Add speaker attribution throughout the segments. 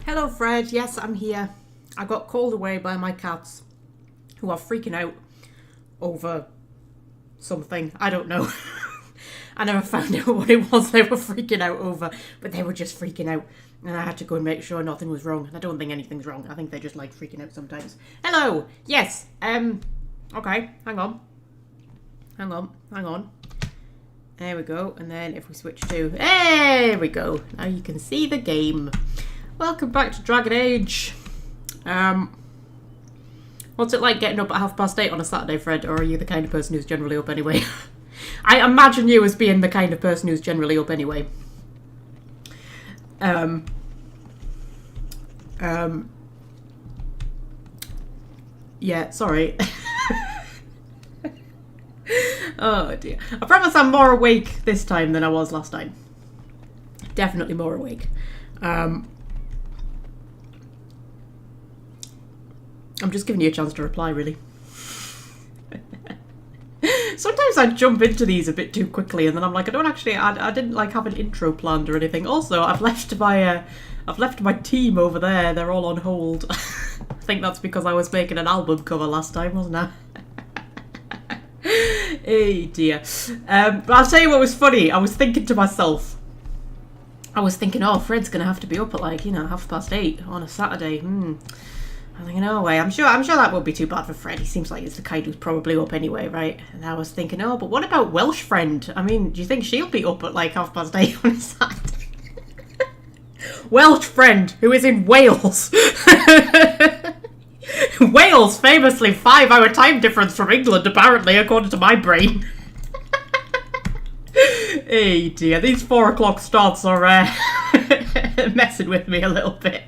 Speaker 1: Hello, Fred. Yes, I'm here. I got called away by my cats, who are freaking out over something. I don't know. I never found out what it was they were freaking out over, but they were just freaking out. And I had to go and make sure nothing was wrong. I don't think anything's wrong. I think they just like freaking out sometimes. Hello! Yes, okay, hang on. Hang on. There we go. And then if we switch to... There we go. Now you can see the game. Welcome back to Dragon Age. What's it like getting up at 8:30 on a Saturday, Fred? Or are you the kind of person who's generally up anyway? I imagine you as being the kind of person who's generally up anyway. Yeah, sorry. Oh dear. I promise I'm more awake this time than I was last time. Definitely more awake. I'm just giving you a chance to reply, really. Sometimes I jump into these a bit too quickly, and then I'm like, I didn't like have an intro planned or anything. Also, I've left my team over there. They're all on hold. I think that's because I was making an album cover last time, wasn't I? Hey dear. But I'll tell you what was funny. I was thinking to myself, oh, Fred's gonna have to be up at 8:30 on a Saturday. I'm thinking, oh wait, I'm sure that won't be too bad for Fred. He seems like he's the kind who's probably up anyway, right? And I was thinking, oh, but what about Welsh friend? I mean, do you think she'll be up at 8:30 on a Saturday? Welsh friend, who is in Wales. Wales, famously 5-hour time difference from England, apparently, according to my brain. Hey dear, these 4 o'clock starts are messing with me a little bit.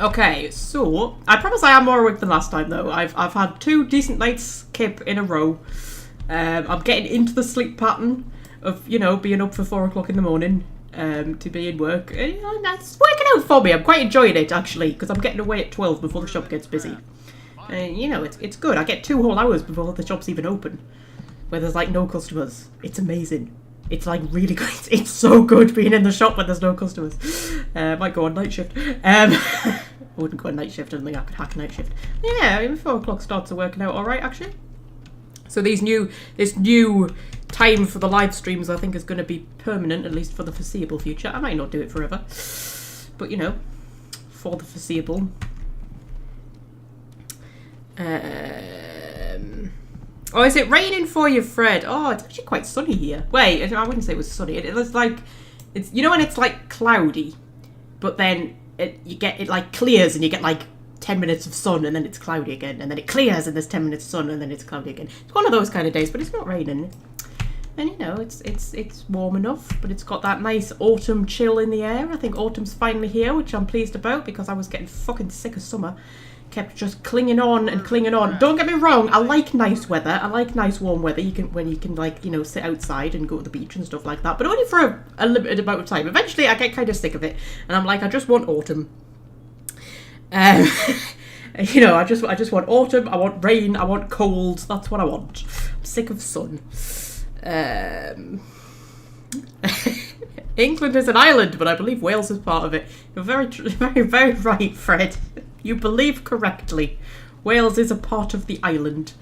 Speaker 1: Okay, so I promise I am more awake than last time though. I've had 2 decent nights kip in a row. I'm getting into the sleep pattern of, being up for 4 o'clock in the morning to be in work. And that's working out for me. I'm quite enjoying it actually, because I'm getting away at 12 before the shop gets busy. It's good. I get 2 whole hours before the shop's even open, where there's like no customers. It's amazing. It's like really good. It's so good being in the shop when there's no customers. Might go on night shift. I wouldn't go on night shift. I don't think I could hack a night shift. Yeah, 4 o'clock starts are working out all right actually. So this new time for the live streams I think is going to be permanent, at least for the foreseeable future. I might not do it forever, but for the foreseeable. Oh, is it raining for you, Fred? Oh, it's actually quite sunny here. Wait, I wouldn't say it was sunny. It was like, it's when it's like cloudy, but then it like clears and you get like 10 minutes of sun and then it's cloudy again, and then it clears and there's 10 minutes of sun and then it's cloudy again. It's one of those kind of days, but it's not raining. And it's warm enough, but it's got that nice autumn chill in the air. I think autumn's finally here, which I'm pleased about because I was getting fucking sick of summer. Kept just clinging on and clinging on. Don't get me wrong, I like nice weather. I like nice warm weather. When you can like, sit outside and go to the beach and stuff like that. But only for a limited amount of time. Eventually I get kind of sick of it. And I'm like, I just want autumn. I just want autumn, I want rain, I want cold. That's what I want. I'm sick of sun. England is an island, but I believe Wales is part of it. You're very, very, very right, Fred. You believe correctly. Wales is a part of the island.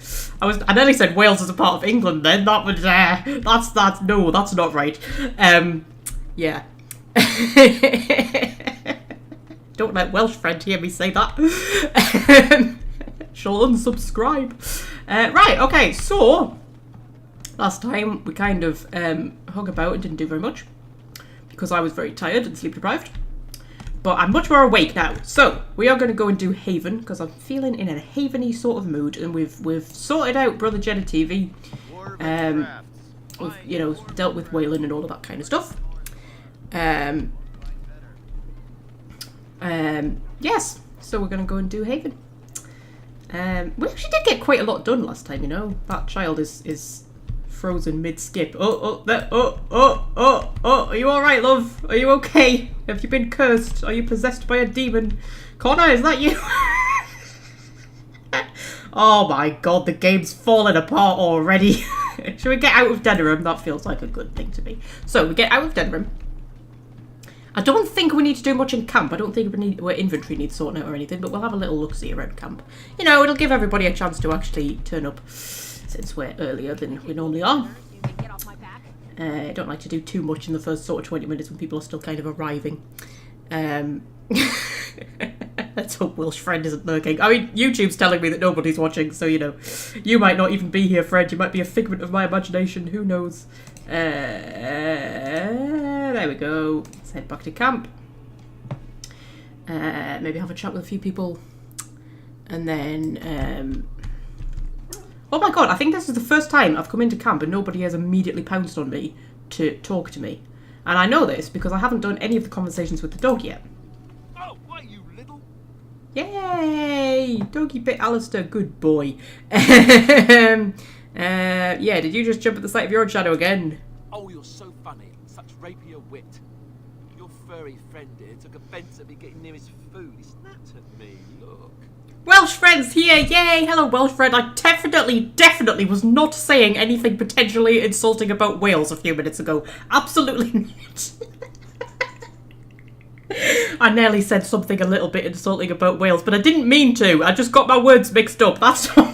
Speaker 1: I nearly said Wales is a part of England then. That would, no, that's not right. Yeah. Don't let Welsh friend hear me say that. She'll unsubscribe. Right, okay, so last time we kind of hung about and didn't do very much because I was very tired and sleep deprived. But I'm much more awake now. So we are going to go and do Haven because I'm feeling in a Haven-y sort of mood, and we've sorted out Brother Jenna TV. We've dealt with Waylon and all of that kind of stuff. Yes. So we're going to go and do Haven. We actually did get quite a lot done last time. That child is frozen mid-skip. Oh, are you alright, love? Are you okay? Have you been cursed? Are you possessed by a demon? Connor, is that you? Oh my god, the game's falling apart already. Should we get out of Denerim? That feels like a good thing to me. So we get out of Denerim. I don't think we need to do much in camp. I don't think our inventory needs sorting out or anything, but we'll have a little look-see around camp. You know, it'll give everybody a chance to actually turn up, since we're earlier than we normally are. I don't like to do too much in the first sort of 20 minutes when people are still kind of arriving. Let's hope Welsh Friend isn't lurking. I mean, YouTube's telling me that nobody's watching, so, you know, you might not even be here, Fred. You might be a figment of my imagination. Who knows? There we go. Let's head back to camp. Maybe have a chat with a few people. And then... oh my god, I think this is the first time I've come into camp and nobody has immediately pounced on me to talk to me. And I know this because I haven't done any of the conversations with the dog yet.
Speaker 2: Oh, why you little...
Speaker 1: Yay! Doggy bit Alistair, good boy. Yeah, did you just jump at the sight of your own shadow again?
Speaker 2: Oh, you're so funny. Such rapier wit. Your furry friend here took offence at me getting near his food. He snapped at me, look.
Speaker 1: Welsh Friend's here! Yay! Hello, Welsh Friend. I definitely was not saying anything potentially insulting about Wales a few minutes ago. Absolutely not. I nearly said something a little bit insulting about Wales, but I didn't mean to. I just got my words mixed up, that's all.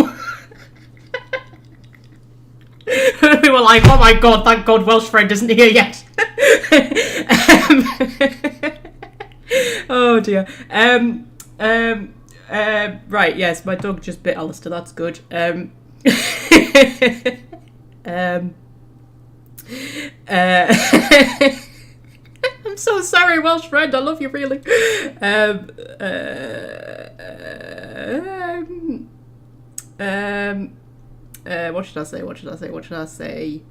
Speaker 1: We were like, oh my god, thank god Welsh Friend isn't here yet. Oh dear. Right, yes, my dog just bit Alistair, that's good. I'm so sorry, Welsh Friend, I love you really. What should I say?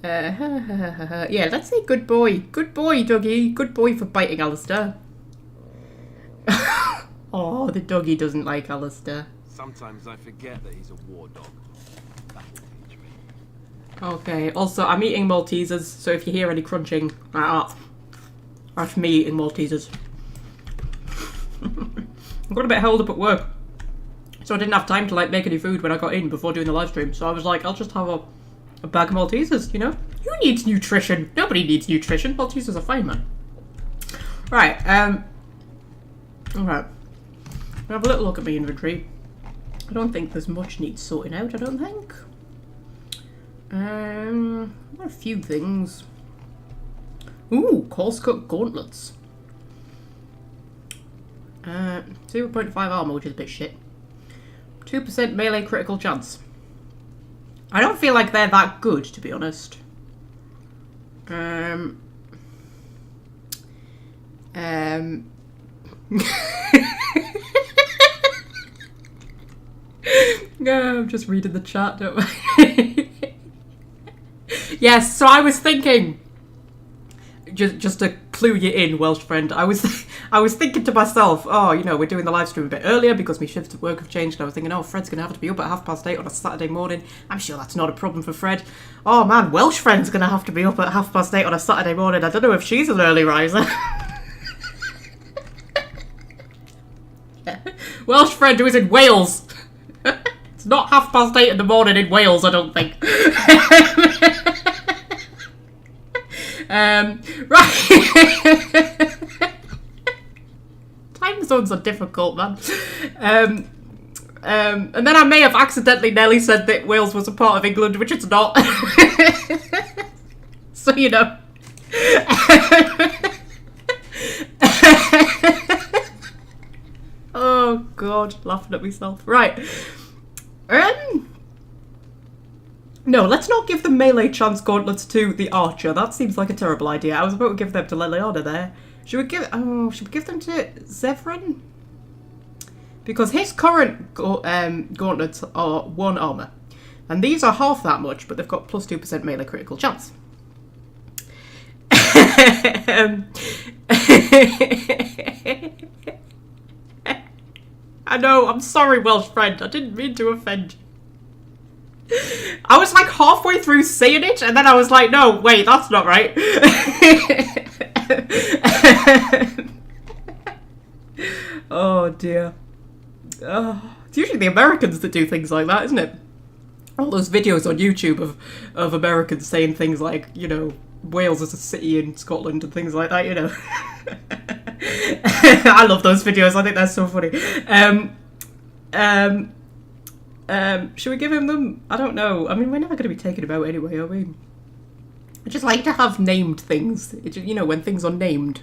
Speaker 1: Yeah, let's say good boy. Good boy, doggy. Good boy for biting Alistair. Oh, the doggy doesn't like Alistair.
Speaker 2: Sometimes I forget that he's a war dog.
Speaker 1: Okay, also, I'm eating Maltesers, so if you hear any crunching, that's me eating Maltesers. I got a bit held up at work, so I didn't have time to, like, make any food when I got in before doing the live stream, so I was like, I'll just have a bag of Maltesers, you know? Who needs nutrition? Nobody needs nutrition. Maltesers are fine, man. Right, okay. I'll have a little look at my inventory. I don't think there's much needs sorting out, I don't think. There are a few things. Ooh, coarse cut gauntlets. 0.5 armor, which is a bit shit. 2% melee critical chance. I don't feel like they're that good, to be honest. I'm just reading the chat, don't I? Yes, so I was thinking, just to clue you in, Welsh Friend, I was thinking to myself, oh, you know, we're doing the live stream a bit earlier because my shifts at work have changed, and I was thinking, oh, Fred's going to have to be up at 8:30 on a Saturday morning. I'm sure that's not a problem for Fred. Oh man, Welsh Friend's going to have to be up at 8:30 on a Saturday morning. I don't know if she's an early riser. Yeah. Welsh Friend who is in Wales. It's not 8:30 in the morning in Wales, I don't think. Right. Time zones are difficult, man. And then I may have accidentally nearly said that Wales was a part of England, which it's not. So, you know. Oh, God. Laughing at myself. Right. No, let's not give the melee chance gauntlets to the archer. That seems like a terrible idea. I was about to give them to Liliana there. Should we give them to Zevran? Because his current gauntlets are 1 armor. And these are half that much, but they've got plus 2% melee critical chance. I know, I'm sorry, Welsh Friend. I didn't mean to offend you. I was like halfway through saying it, and then I was like, no, wait, that's not right. Oh, dear. It's usually the Americans that do things like that, isn't it? All those videos on YouTube of Americans saying things like, you know, Wales as a city in Scotland and things like that, you know. I love those videos. I think they're so funny. Should we give him them? I don't know. I mean, we're never going to be taken about anyway, are we? I just like to have named things. It just, you know, when things are named.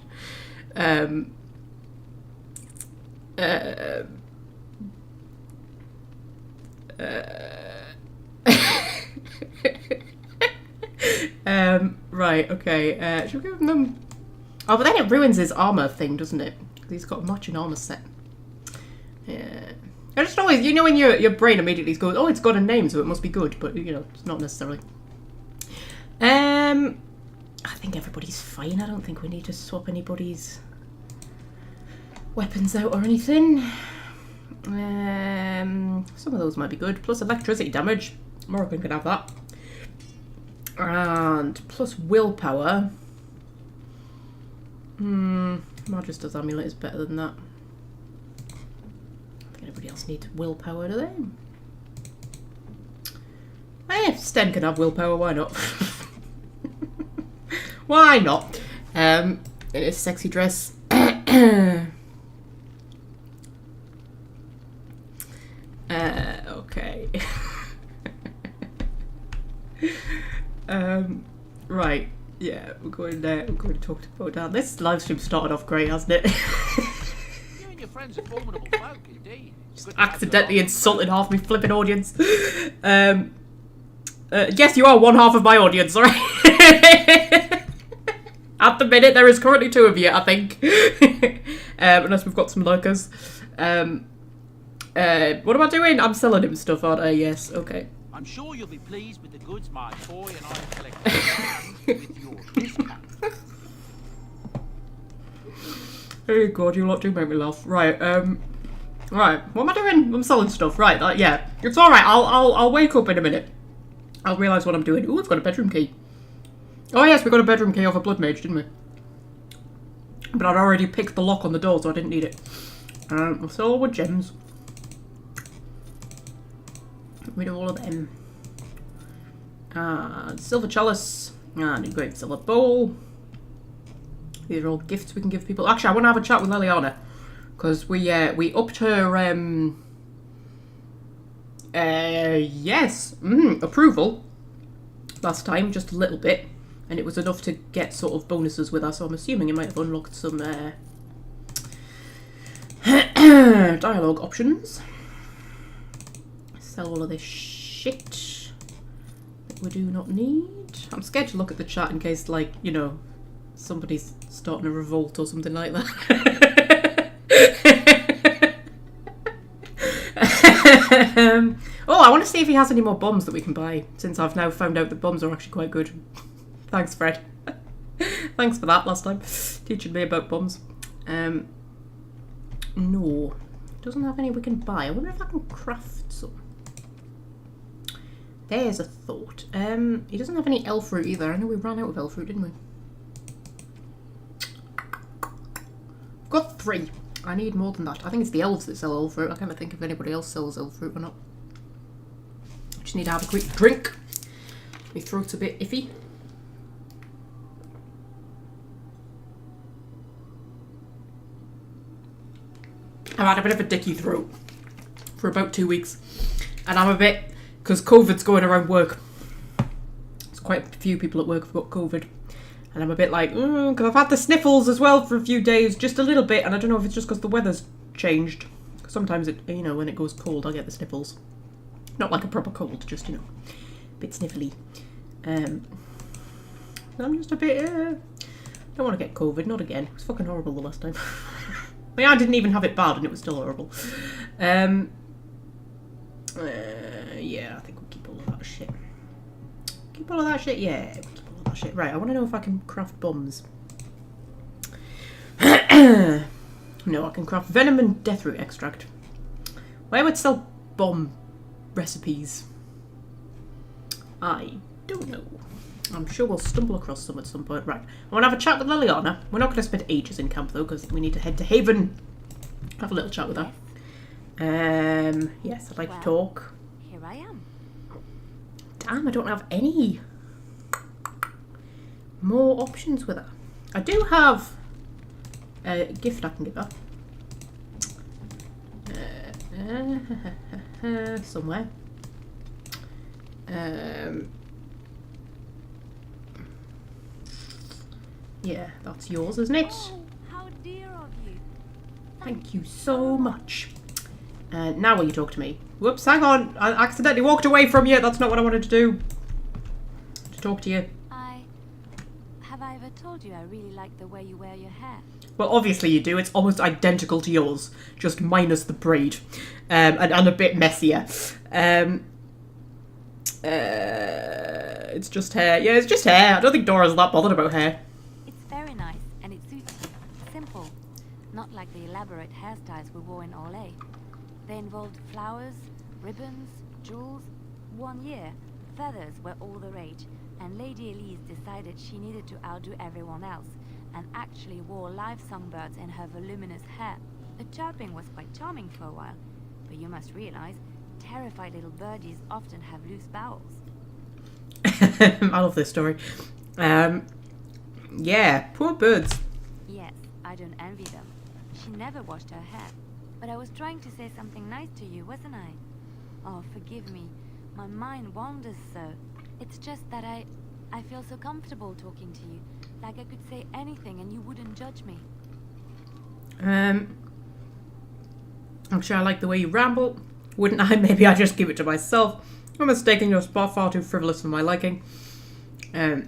Speaker 1: Right, okay. Should we give them... Oh, but then it ruins his armour thing, doesn't it? Because he's got a matching armour set. Yeah. I just always, you know, when your brain immediately goes, oh, it's got a name, so it must be good. But, you know, it's not necessarily. I think everybody's fine. I don't think we need to swap anybody's weapons out or anything. Some of those might be good. Plus electricity damage. Morrigan can have that. And plus willpower. Magister's amulet is better than that. I think anybody else needs willpower, do they? Eh, Sten can have willpower, why not? Why not? In his sexy dress. Okay. Right. Yeah, we're going to talk to Bo down. This live stream started off great, hasn't it?
Speaker 2: You and your friends are formidable folk, indeed.
Speaker 1: Just accidentally insulted half my flipping audience. Yes, you are one half of my audience, alright? At the minute, there is currently 2 of you, I think. Unless we've got some lurkers. What am I doing? I'm selling him stuff, aren't I? Yes, okay.
Speaker 2: I'm sure you'll be pleased with the goods my boy and I have collected with your discount.
Speaker 1: Oh god, you lot do make me laugh. Right, right. What am I doing? I'm selling stuff. Right, yeah. It's alright, I'll wake up in a minute. I'll realise what I'm doing. Ooh, it's got a bedroom key. Oh yes, we got a bedroom key off a blood mage, didn't we? But I'd already picked the lock on the door, so I didn't need it. We'll sell all with gems. Rid of all of them. Silver chalice. And a great silver bowl. These are all gifts we can give people. Actually, I want to have a chat with Liliana. Because we upped her, yes, approval last time, just a little bit. And it was enough to get sort of bonuses with her, so I'm assuming it might have unlocked some, dialogue options. Sell all of this shit that we do not need. I'm scared to look at the chat in case, like, you know, somebody's starting a revolt or something like that. Oh, I want to see if he has any more bombs that we can buy, since I've now found out that bombs are actually quite good. Thanks, Fred. Thanks for that last time, teaching me about bombs. No, doesn't have any we can buy. I wonder if I can craft some. There's a thought. He doesn't have any elf fruit either. I know we ran out of elf fruit, didn't we? I've got 3. I need more than that. I think it's the elves that sell elf fruit. I can't think if anybody else sells elf fruit or not. Just need to have a quick drink. My throat's a bit iffy. I've had a bit of a dicky throat for about 2 weeks. And I'm a bit... Because COVID's going around work. There's quite a few people at work have got COVID. And I'm a bit like, because I've had the sniffles as well for a few days, just a little bit. And I don't know if it's just because the weather's changed. Sometimes, it, you know, when it goes cold, I get the sniffles. Not like a proper cold, just, you know, a bit sniffly. I'm just a bit, don't want to get COVID, not again. It was fucking horrible the last time. I mean, I didn't even have it bad and it was still horrible. Yeah, I think we'll keep all of that shit. Keep all of that shit? Yeah, we'll keep all of that shit. Right, I want to know if I can craft bombs. No, I can craft venom and deathroot extract. Where would sell bomb recipes? I don't know. I'm sure we'll stumble across some at some point. Right, I want to have a chat with Liliana. We're not going to spend ages in camp though, because we need to head to Haven. Have a little chat with her. Yes, I'd like to talk.
Speaker 3: Here I am.
Speaker 1: Damn, I don't have any more options with her. I do have a gift I can give her. Somewhere. Yeah, that's yours, isn't it?
Speaker 3: Oh, how dear of you.
Speaker 1: Thank you so much. Now will you talk to me? Whoops, hang on. I accidentally walked away from you. That's not what I wanted to do. To talk to you.
Speaker 3: Have I ever told you I really like the way you wear your hair?
Speaker 1: Well, obviously you do. It's almost identical to yours, just minus the braid, and a bit messier. It's just hair. Yeah, it's just hair. I don't think Dora's that bothered about hair.
Speaker 3: It's very nice, and it suits you. Simple. Not like the elaborate hairstyles we wore in Orlais. They involved flowers, ribbons, jewels. 1 year, feathers were all the rage, and Lady Elise decided she needed to outdo everyone else, and actually wore live songbirds in her voluminous hair. The chirping was quite charming for a while, but you must realize, terrified little birdies often have loose bowels.
Speaker 1: I love this story. Yeah, poor birds.
Speaker 3: Yes, I don't envy them. She never washed her hair. But I was trying to say something nice to you, wasn't I? Oh, forgive me. My mind wanders so. It's just that I feel so comfortable talking to you. Like I could say anything and you wouldn't judge me.
Speaker 1: Actually, I like the way you ramble. Wouldn't I? Maybe I just give it to myself. I'm mistaken, you're far too frivolous for my liking. I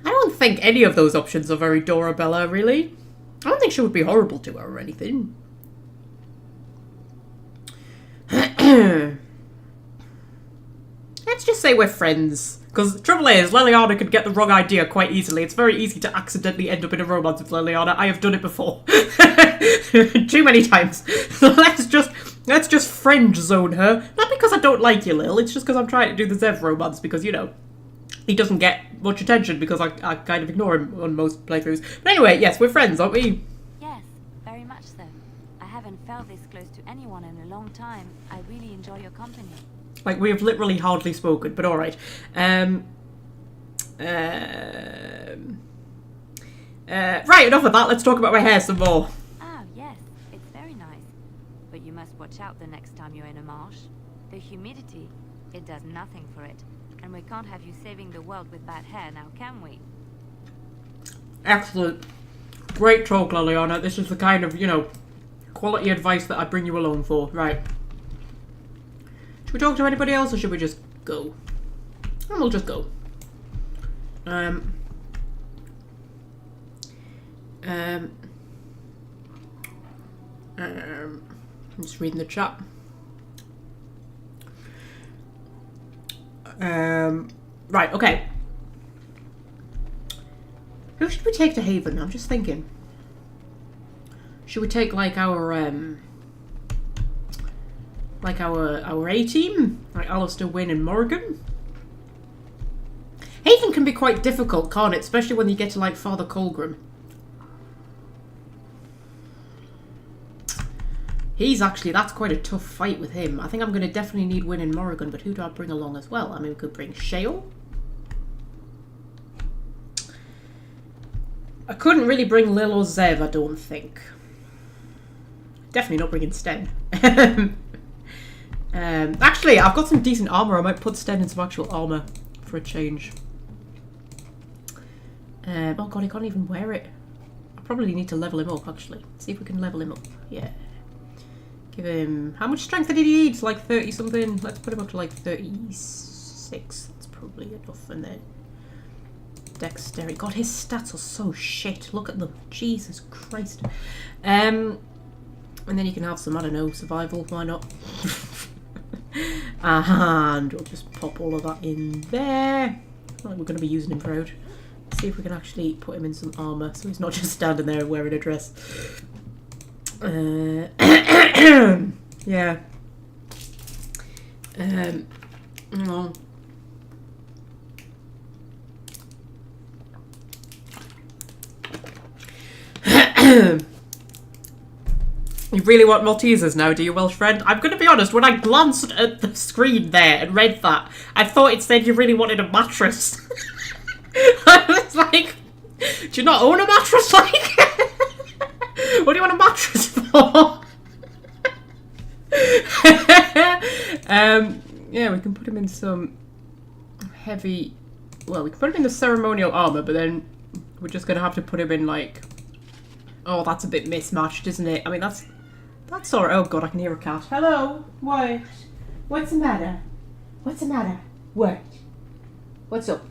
Speaker 1: don't think any of those options are very Dorabella, really. I don't think she would be horrible to her or anything. Let's just say we're friends. Because the trouble is, Leliana could get the wrong idea quite easily. It's very easy to accidentally end up in a romance with Leliana. I have done it before. Too many times. So let's just friend zone her. Not because I don't like you, Lil. It's just because I'm trying to do the Zev romance because, you know, he doesn't get much attention because I kind of ignore him on most playthroughs. But anyway, yes, we're friends, aren't we?
Speaker 3: Yes, very much so. I haven't felt this close to anyone in a long time. I really enjoy your company.
Speaker 1: Like, we have literally hardly spoken, but alright. Right, enough of that. Let's talk about my hair some more.
Speaker 3: Ah, yes, it's very nice. But you must watch out the next time you're in a marsh. The humidity, it does nothing for it. And we can't have you saving the world with bad hair now, can we?
Speaker 1: Excellent. Great talk, Liliana. This is the kind of, you know, quality advice that I bring you along for. Right. Should we talk to anybody else or should we just go? And we'll just go. I'm just reading the chat. Right, okay. Who should we take to Haven? I'm just thinking. Should we take like our A team? Like Alistair, Wynne and Morrigan? Haven can be quite difficult, can't it? Especially when you get to like Father Colgrim. That's quite a tough fight with him. I think I'm going to definitely need Wynne and Morrigan, but who do I bring along as well? I mean, we could bring Shale. I couldn't really bring Lil or Zev, I don't think. Definitely not bringing Sten. Actually, I've got some decent armour. I might put Sten in some actual armour for a change. Oh god, he can't even wear it. I probably need to level him up, actually. See if we can level him up. Yeah. Give him... How much strength did he need? It's like 30 something. Let's put him up to like 36. That's probably enough. And then... Dexterity. God, his stats are so shit. Look at them. Jesus Christ. And then you can have some, I don't know, survival. Why not? And we'll just pop all of that in there. Like we're going to be using him proud. See if we can actually put him in some armour so he's not just standing there wearing a dress. Yeah. Oh. You really want Maltesers now, do you, Welsh friend? I'm going to be honest, when I glanced at the screen there and read that, I thought it said you really wanted a mattress. I was like, do you not own a mattress? Like, what do you want a mattress for? Yeah, we can put him in some heavy. Well, we can put him in the ceremonial armor, but then we're just gonna have to put him in like. Oh, that's a bit mismatched, isn't it? I mean, that's alright. Oh god, I can hear a cat. Hello. What? What's the matter? What's the matter? What? What's up?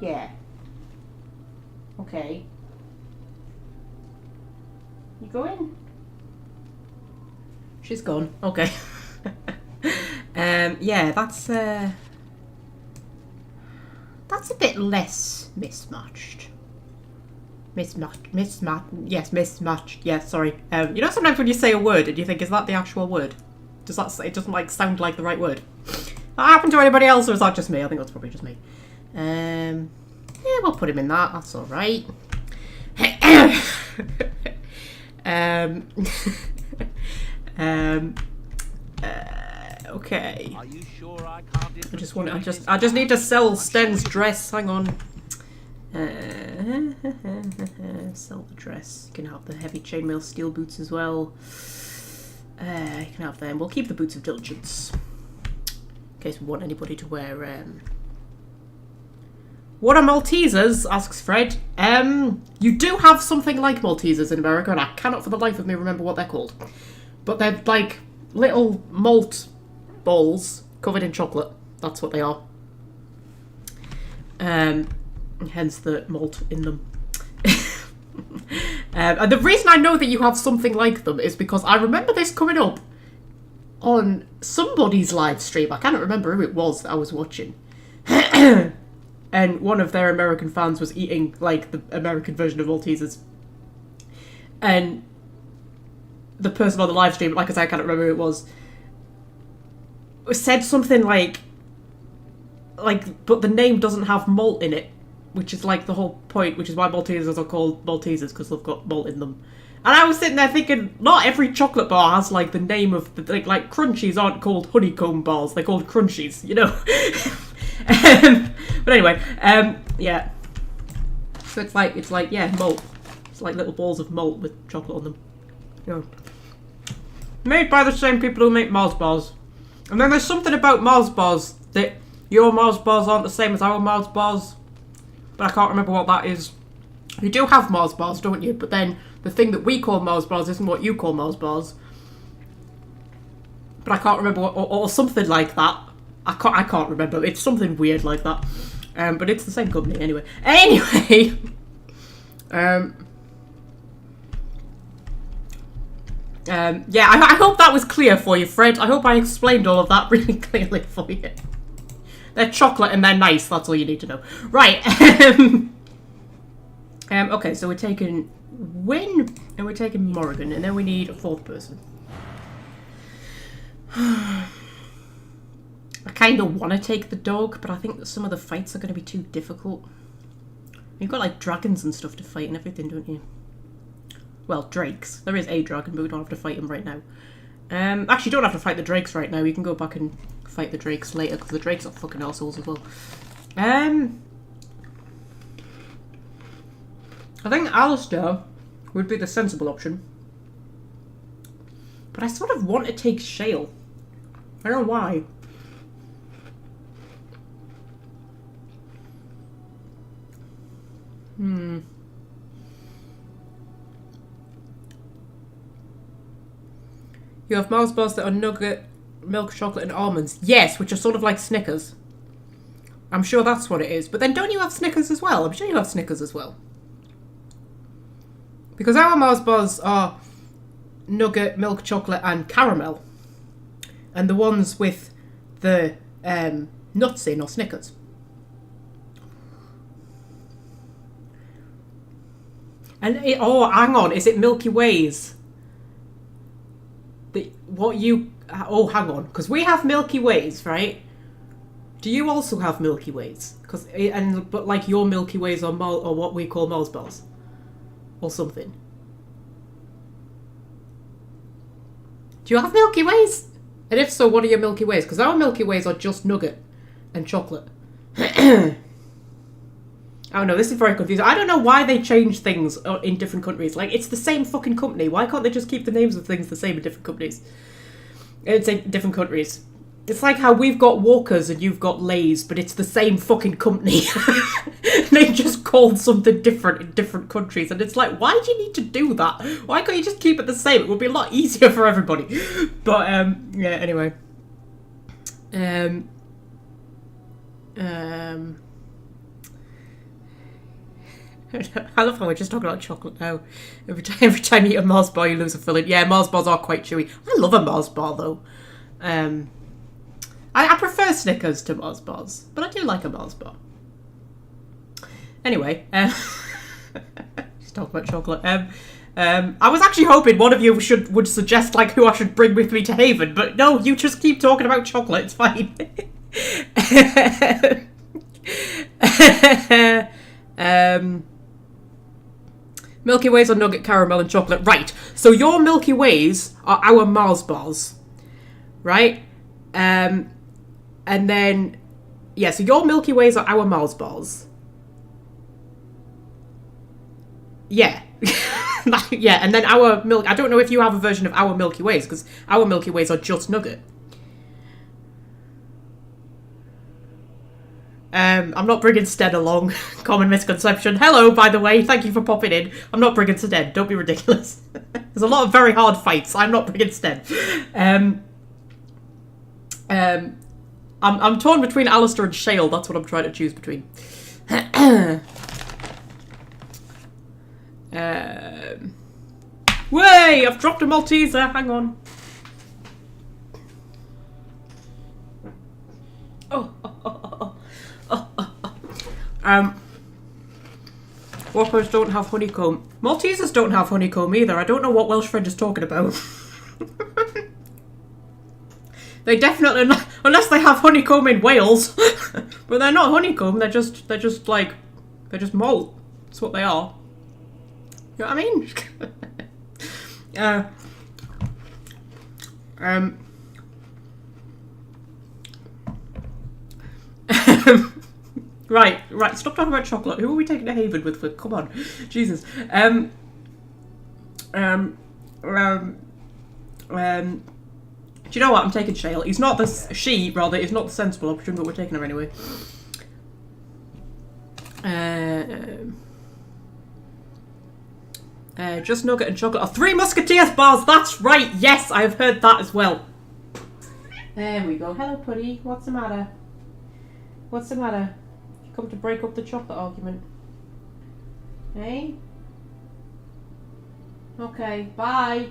Speaker 1: Yeah. Okay. You go in. She's gone. Okay. Yeah, that's a bit less mismatched. Yes, mismatched. Yeah, sorry. You know, sometimes when you say a word and you think, is that the actual word? Does that say, it doesn't like sound like the right word? That happened to anybody else, or is that just me? I think that's probably just me. Yeah, we'll put him in that. That's all right. Okay.
Speaker 2: Are you sure I can't
Speaker 1: I just need to sell Sten's dress. Hang on. Sell the dress. You can have the heavy chainmail steel boots as well. You can have them. We'll keep the boots of diligence in case we want anybody to wear. What are Maltesers? Asks Fred. You do have something like Maltesers in America, and I cannot for the life of me remember what they're called. But they're like little malt balls covered in chocolate. That's what they are. Hence the malt in them. And the reason I know that you have something like them is because I remember this coming up on somebody's live stream. I cannot remember who it was that I was watching. And one of their American fans was eating, like, the American version of Maltesers. And the person on the live stream, like I said, I can't remember who it was, said something like, but the name doesn't have malt in it, which is, like, the whole point, which is why Maltesers are called Maltesers, because they've got malt in them. And I was sitting there thinking, not every chocolate bar has, like, the name of, the, like Crunchies aren't called honeycomb bars, they're called Crunchies, you know? But anyway, yeah. So it's like, yeah, malt. It's like little balls of malt with chocolate on them. You know. Made by the same people who make Mars bars. And then there's something about Mars bars that your Mars bars aren't the same as our Mars bars. But I can't remember what that is. You do have Mars bars, don't you? But then the thing that we call Mars bars isn't what you call Mars bars. But I can't remember what, or something like that. I can't remember. It's something weird like that. But it's the same company anyway. Anyway, yeah, I hope that was clear for you, Fred. I hope I explained all of that really clearly for you. They're chocolate and they're nice. That's all you need to know. Right. Okay, so we're taking Wynne and we're taking Morrigan, and then we need a fourth person. I kind of want to take the dog, but I think that some of the fights are going to be too difficult. You've got like dragons and stuff to fight and everything, don't you? Well, drakes. There is a dragon, but we don't have to fight him right now. Actually, you don't have to fight the drakes right now. You can go back and fight the drakes later, because the drakes are fucking assholes as well. I think Alistair would be the sensible option. But I sort of want to take Shale. I don't know why. You have Mars bars that are nugget, milk chocolate and almonds. Yes, which are sort of like Snickers. I'm sure that's what it is. But then don't you have Snickers as well? I'm sure you have Snickers as well. Because our Mars bars are nugget, milk chocolate and caramel. And the ones with the nuts in are Snickers. And oh, hang on, is it Milky Ways? Oh, hang on, because we have Milky Ways, right? Do you also have Milky Ways? But like your Milky Ways are or what we call Mars bars, or something. Do you have Milky Ways? And if so, what are your Milky Ways? Because our Milky Ways are just nugget and chocolate. Oh no, this is very confusing. I don't know why they change things in different countries. Like, it's the same fucking company. Why can't they just keep the names of things the same in different companies? It's in different countries. It's like how we've got Walkers and you've got Lay's, but it's the same fucking company. They just called something different in different countries. And it's like, why do you need to do that? Why can't you just keep it the same? It would be a lot easier for everybody. But, yeah, anyway. I love how we're just talking about chocolate now. Every time you eat a Mars bar, you lose a filling. Yeah, Mars bars are quite chewy. I love a Mars bar though. I prefer Snickers to Mars bars, but I do like a Mars bar. Anyway, just talk about chocolate. I was actually hoping one of you would suggest like who I should bring with me to Haven, but no, you just keep talking about chocolate. It's fine. Milky Ways are nugget, caramel, and chocolate. Right. So your Milky Ways are our Mars bars, right? And then, yeah. So your Milky Ways are our Mars bars. Yeah. Yeah. And then our milk. I don't know if you have a version of our Milky Ways because our Milky Ways are just nugget. I'm not bringing Stead along. Common misconception. Hello, by the way. Thank you for popping in. I'm not bringing Stead. Don't be ridiculous. There's a lot of very hard fights. I'm not bringing Stead. I'm torn between Alistair and Shale. That's what I'm trying to choose between. Way! I've dropped a Malteser. Hang on. Whoppers don't have honeycomb. Maltesers don't have honeycomb either. I don't know what Welsh friend is talking about. They definitely not, unless they have honeycomb in Wales. But they're not honeycomb. They're just malt. That's what they are. You know what I mean? Right. Stop talking about chocolate. Who are we taking to Haven with? Come on, Jesus. Do you know what? I'm taking Shale. He's not the she, rather. He's not the sensible option, but we're taking her anyway. Just nugget and chocolate. Oh, 3 Musketeers bars. That's right. Yes, I have heard that as well. There we go. Hello, Putty. What's the matter? What's the matter? You come to break up the chocolate argument. Hey? Okay, bye.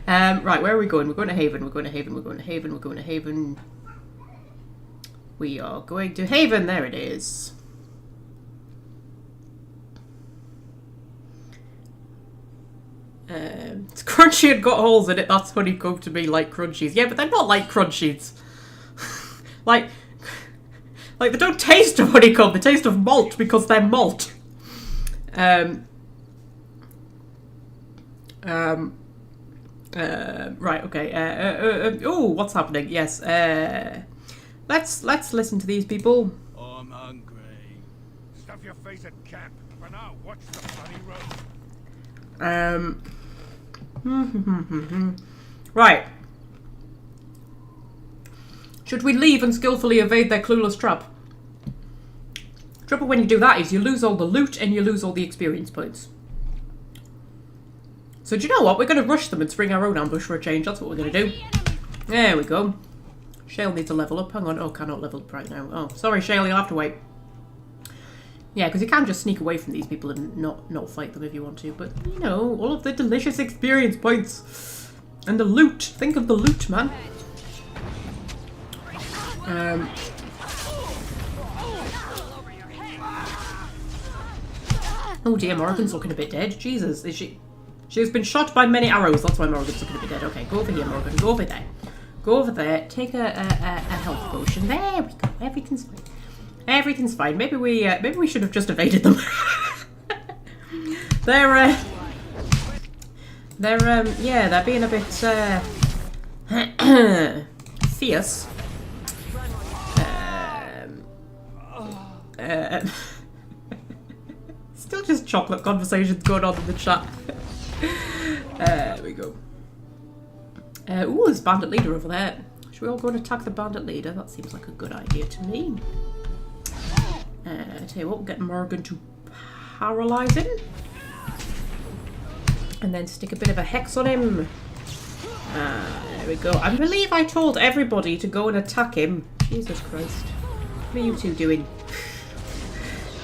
Speaker 1: Right, where are we going? We're going to Haven. We're going to Haven. We're going to Haven. We're going to Haven. We are going to Haven. There it is. It's crunchy and got holes in it. That's honeycomb to me, like crunchies. Yeah, but they're not like crunchies. like they don't taste of honeycomb. They taste of malt because they're malt. Right, okay. Oh, what's happening? Yes. Let's listen to these people.
Speaker 4: I'm hungry. Stuff your face at camp. For now, watch the bloody road.
Speaker 1: Right. Should we leave and skillfully evade their clueless trap? Trouble when you do that is you lose all the loot and you lose all the experience points. So do you know what? We're going to rush them and spring our own ambush for a change. That's what we're going to do. There we go. Shale needs a level up. Hang on. Oh, cannot level up right now. Oh, sorry, Shale. You'll have to wait. Yeah, because you can just sneak away from these people and not fight them if you want to. But, you know, all of the delicious experience points. And the loot. Think of the loot, man. Oh dear, Morrigan's looking a bit dead. Jesus, is she... She has been shot by many arrows. That's why Morrigan's looking a bit dead. Okay, go over here, Morrigan. Go over there. Go over there. Take a health potion. There we go. Everything's fine. Everything's fine. Maybe we should have just evaded them. They're being a bit fierce. Still just chocolate conversations going on in the chat. There we go. Ooh, there's bandit leader over there. Should we all go and attack the bandit leader? That seems like a good idea to me. Tell you what, we'll get Morgan to paralyze him. And then stick a bit of a hex on him. There we go. I believe I told everybody to go and attack him. Jesus Christ. What are you two doing?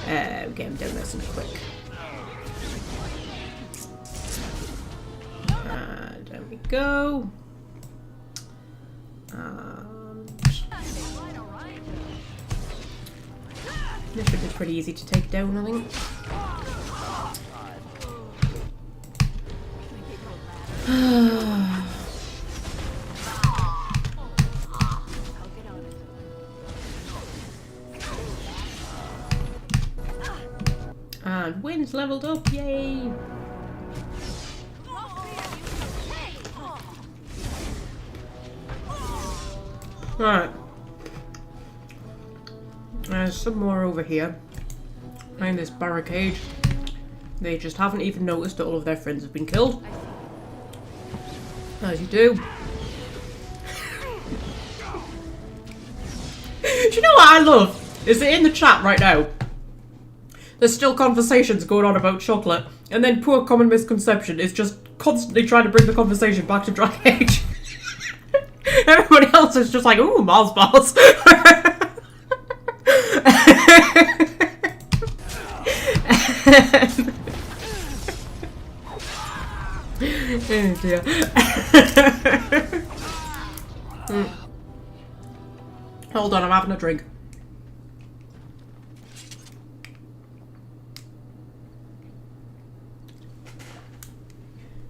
Speaker 1: Get him down nice and quick. There we go. This should be pretty easy to take down, I think. And wind's leveled up, yay! Right. There's some more over here. Behind this barricade. They just haven't even noticed that all of their friends have been killed. As you do. Do you know what I love? Is that in the chat right now, there's still conversations going on about chocolate, and then poor Common Misconception is just constantly trying to bring the conversation back to Dragon Age. Everybody else is just like, ooh, Mars bars. Oh dear. Hold on, I'm having a drink.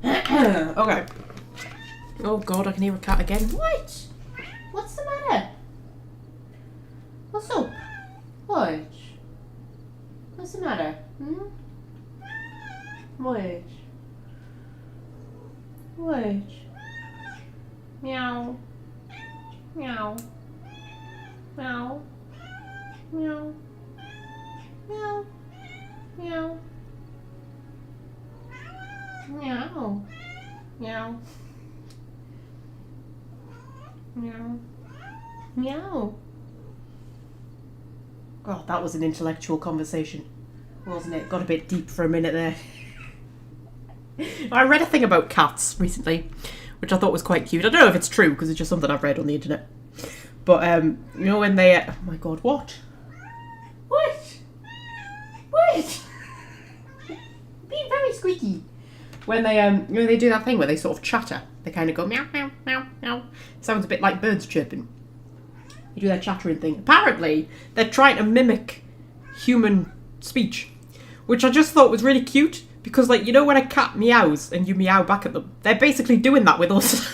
Speaker 1: Okay. Oh god, I can hear a cat again. What? What's the matter? What's up? What? What's the matter? Hmm? What? What? Meow. Meow. Meow. Meow. Meow. Meow. Meow. Meow. Meow. Meow. God, that was an intellectual conversation, wasn't it? Got a bit deep for a minute there. I read a thing about cats recently, which I thought was quite cute. I don't know if it's true, because it's just something I've read on the internet. But, you know when they... oh my god, what? What? What? Being very squeaky. When they, you know, they do that thing where they sort of chatter. They kind of go meow, meow, meow, meow. Sounds a bit like birds chirping. They do their chattering thing. Apparently, they're trying to mimic human speech, which I just thought was really cute. Because, like, you know when a cat meows and you meow back at them? They're basically doing that with us.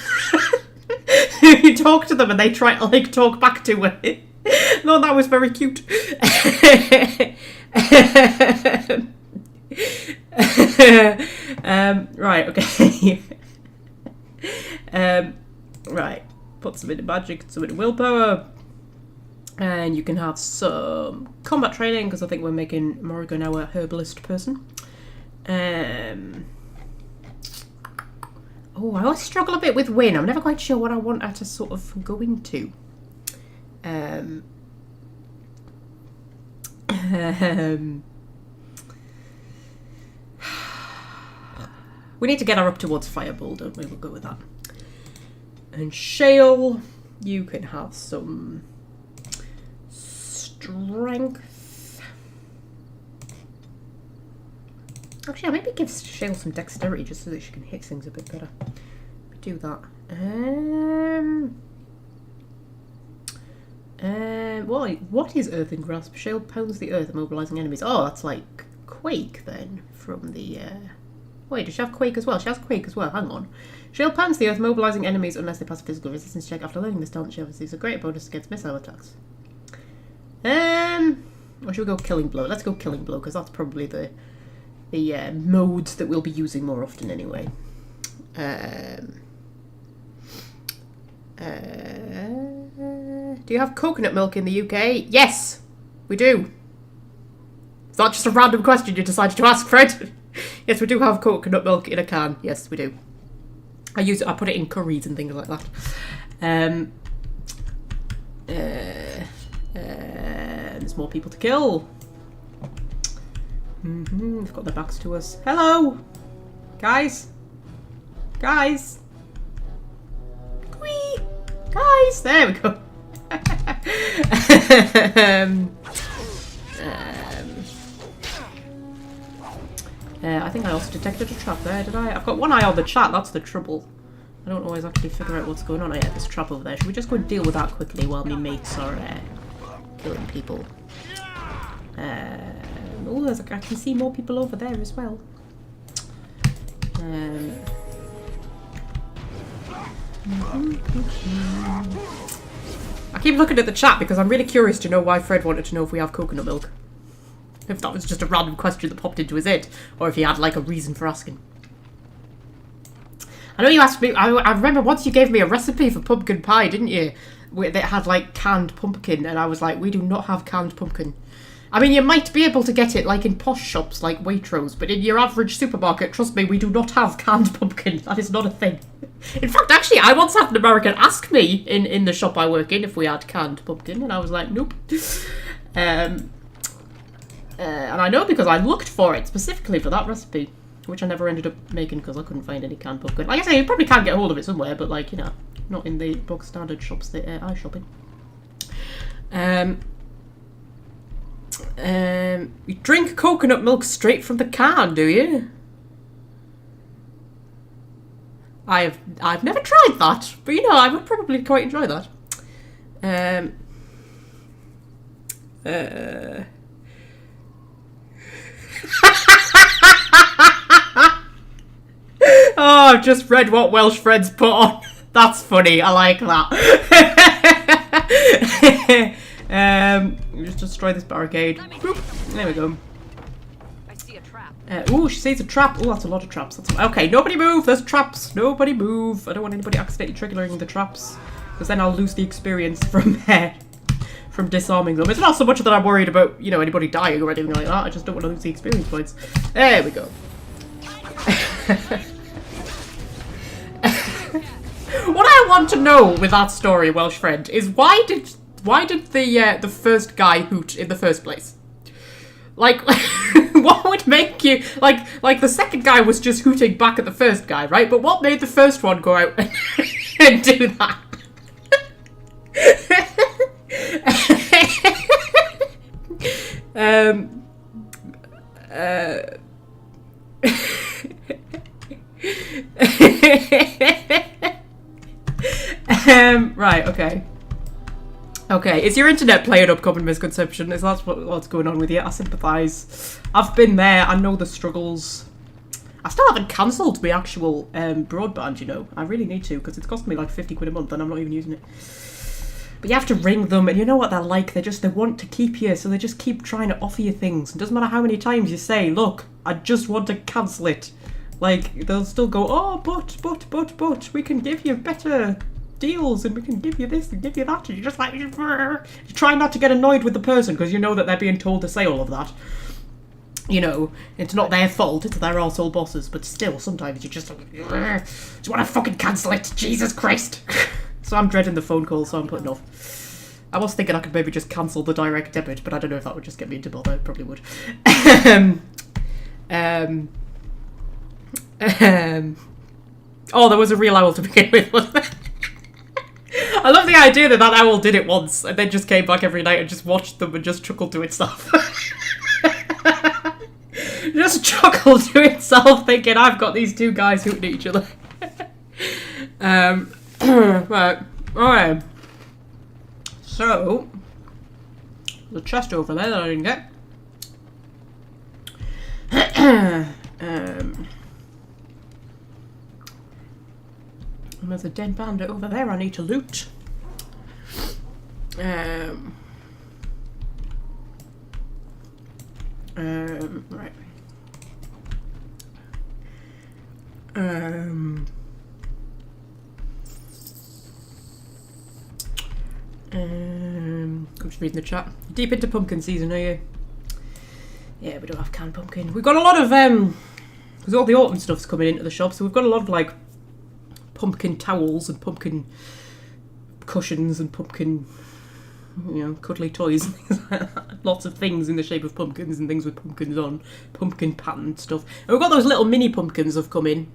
Speaker 1: You talk to them and they try to, like, talk back to it. No, that was very cute. Right, okay. Right. Put some into magic, some into willpower. And you can have some combat training, because I think we're making Morrigan our herbalist person. Oh, I always struggle a bit with Win. I'm never quite sure what I want her to sort of go into. We need to get her up towards Fireball, don't we? We'll go with that. And Shale, you can have some strength. Actually, I'll maybe give Shale some dexterity just so that she can hit things a bit better. Do that. What is Earthen Grasp? Shale pounds the earth, immobilizing enemies. Oh, that's like Quake then from the. Wait, does she have Quake as well? She has Quake as well. Hang on. Shale pounds the earth, mobilizing enemies unless they pass a physical resistance check. After learning this talent, she receives a great bonus against missile attacks. Or should we go Killing Blow? Let's go Killing Blow because that's probably the modes that we'll be using more often anyway. Do you have coconut milk in the UK? Yes, we do. Is that just a random question you decided to ask, Fred? Yes, we do have coconut milk in a can. Yes, we do. I put it in curries and things like that. There's more people to kill. They've got their backs to us. Hello! Guys! Guys! Whee! Guys! There we go. I think I also detected a trap there, did I? I've got one eye on the chat, that's the trouble. I don't always actually figure out what's going on. Oh yeah, there's a trap over there. Should we just go and deal with that quickly while my mates are killing people? Oh, I can see more people over there as well. I keep looking at the chat because I'm really curious to know why Fred wanted to know if we have coconut milk. If that was just a random question that popped into his head, or if he had like a reason for asking. I know you asked me, I remember once you gave me a recipe for pumpkin pie, didn't you? That had like canned pumpkin, and I was like, we do not have canned pumpkin. I mean, you might be able to get it like in posh shops like Waitrose, but in your average supermarket, trust me, we do not have canned pumpkin. That is not a thing. In fact, actually, I once had an American ask me in the shop I work in if we had canned pumpkin, and I was like, nope. And I know because I looked for it specifically for that recipe, which I never ended up making because I couldn't find any canned pumpkin. Like I say, you probably can get hold of it somewhere, but like, you know, not in the bog standard shops that I shop in. You drink coconut milk straight from the can, do you? I've never tried that, but you know, I would probably quite enjoy that. Oh, I've just read what Welsh friends put on. That's funny. I like that. Just destroy this barricade. Boop. There we go.
Speaker 5: I see a trap.
Speaker 1: Ooh, she sees a trap. Oh, that's a lot of traps. Okay, nobody move. There's traps. Nobody move. I don't want anybody accidentally triggering the traps, because then I'll lose the experience from disarming them. It's not so much that I'm worried about, you know, anybody dying or anything like that. I just don't want to lose the experience points. There we go. What I want to know with that story, Welsh friend, is why did the first guy hoot in the first place? Like, what would make you like the second guy was just hooting back at the first guy, right? But what made the first one go out and do that? Right, okay. Okay, is your internet playing up common misconception? Is that what's going on with you? I sympathise. I've been there, I know the struggles. I still haven't cancelled my actual broadband, you know. I really need to, because it's costing me like 50 quid a month and I'm not even using it. But you have to ring them, and you know what they're like. They want to keep you, so they just keep trying to offer you things. It doesn't matter how many times you say, look, I just want to cancel it. Like, they'll still go, oh, but, we can give you better deals, and we can give you this and give you that. And you're just like, you try not to get annoyed with the person, because you know that they're being told to say all of that. You know, it's not their fault, it's their arsehole bosses, but still, sometimes you just want to fucking cancel it, Jesus Christ. So I'm dreading the phone call, so I'm putting off. I was thinking I could maybe just cancel the direct debit, but I don't know if that would just get me into bother. It probably would. Oh, there was a real owl to begin with, wasn't there? I love the idea that owl did it once, and then just came back every night and just watched them and just chuckled to itself. Just chuckled to itself, thinking, I've got these two guys hooting at each other. Right, alright. So, the chest over there that I didn't get. And there's a dead bandit over there I need to loot. Right. I'm just reading the chat. Deep into pumpkin season, are you? Yeah, we don't have canned pumpkin. We've got a lot of because all the autumn stuff's coming into the shop, so we've got a lot of like pumpkin towels and pumpkin cushions and pumpkin, cuddly toys. Lots of things in the shape of pumpkins and things with pumpkins on, pumpkin patterned stuff. And we've got those little mini pumpkins have come in,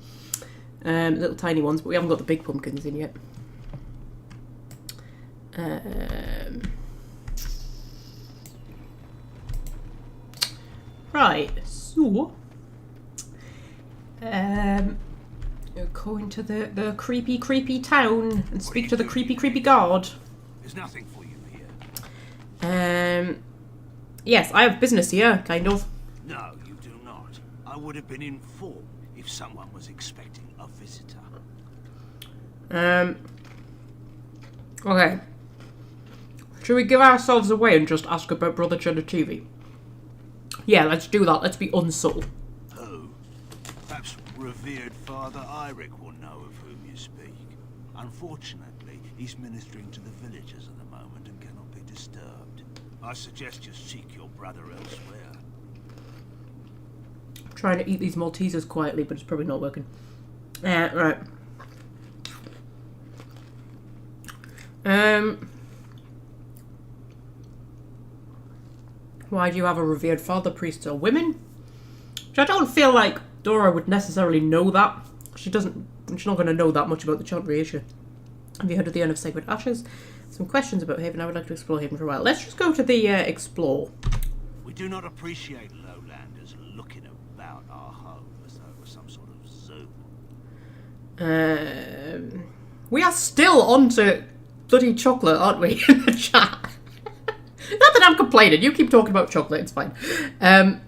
Speaker 1: little tiny ones, but we haven't got the big pumpkins in yet. Right, so go into the creepy town and speak to the creepy guard.
Speaker 4: There's nothing for you here.
Speaker 1: Yes, I have business here, kind of.
Speaker 4: No, you do not. I would have been informed if someone was expecting a visitor.
Speaker 1: Okay. Should we give ourselves away and just ask about Brother Genetivi? Yeah, let's do that. Let's be unsubtle.
Speaker 4: Who? Perhaps revered Father Eirik will know of whom you speak. Unfortunately, he's ministering to the villagers at the moment and cannot be disturbed. I suggest you seek your brother elsewhere.
Speaker 1: I'm trying to eat these Maltesers quietly, but it's probably not working. Right. Why do you have a revered father? Priests are women? Which I don't feel like Dora would necessarily know that. She's not going to know that much about the Chantry, is she? Have you heard of the Urn of Sacred Ashes? Some questions about Haven. I would like to explore Haven for a while. Let's just go to the explore.
Speaker 4: We do not appreciate lowlanders looking about our home as though it was some sort of zoo.
Speaker 1: We are still on to bloody chocolate, aren't we, in the chat? Not that I'm complaining. You keep talking about chocolate. It's fine. Should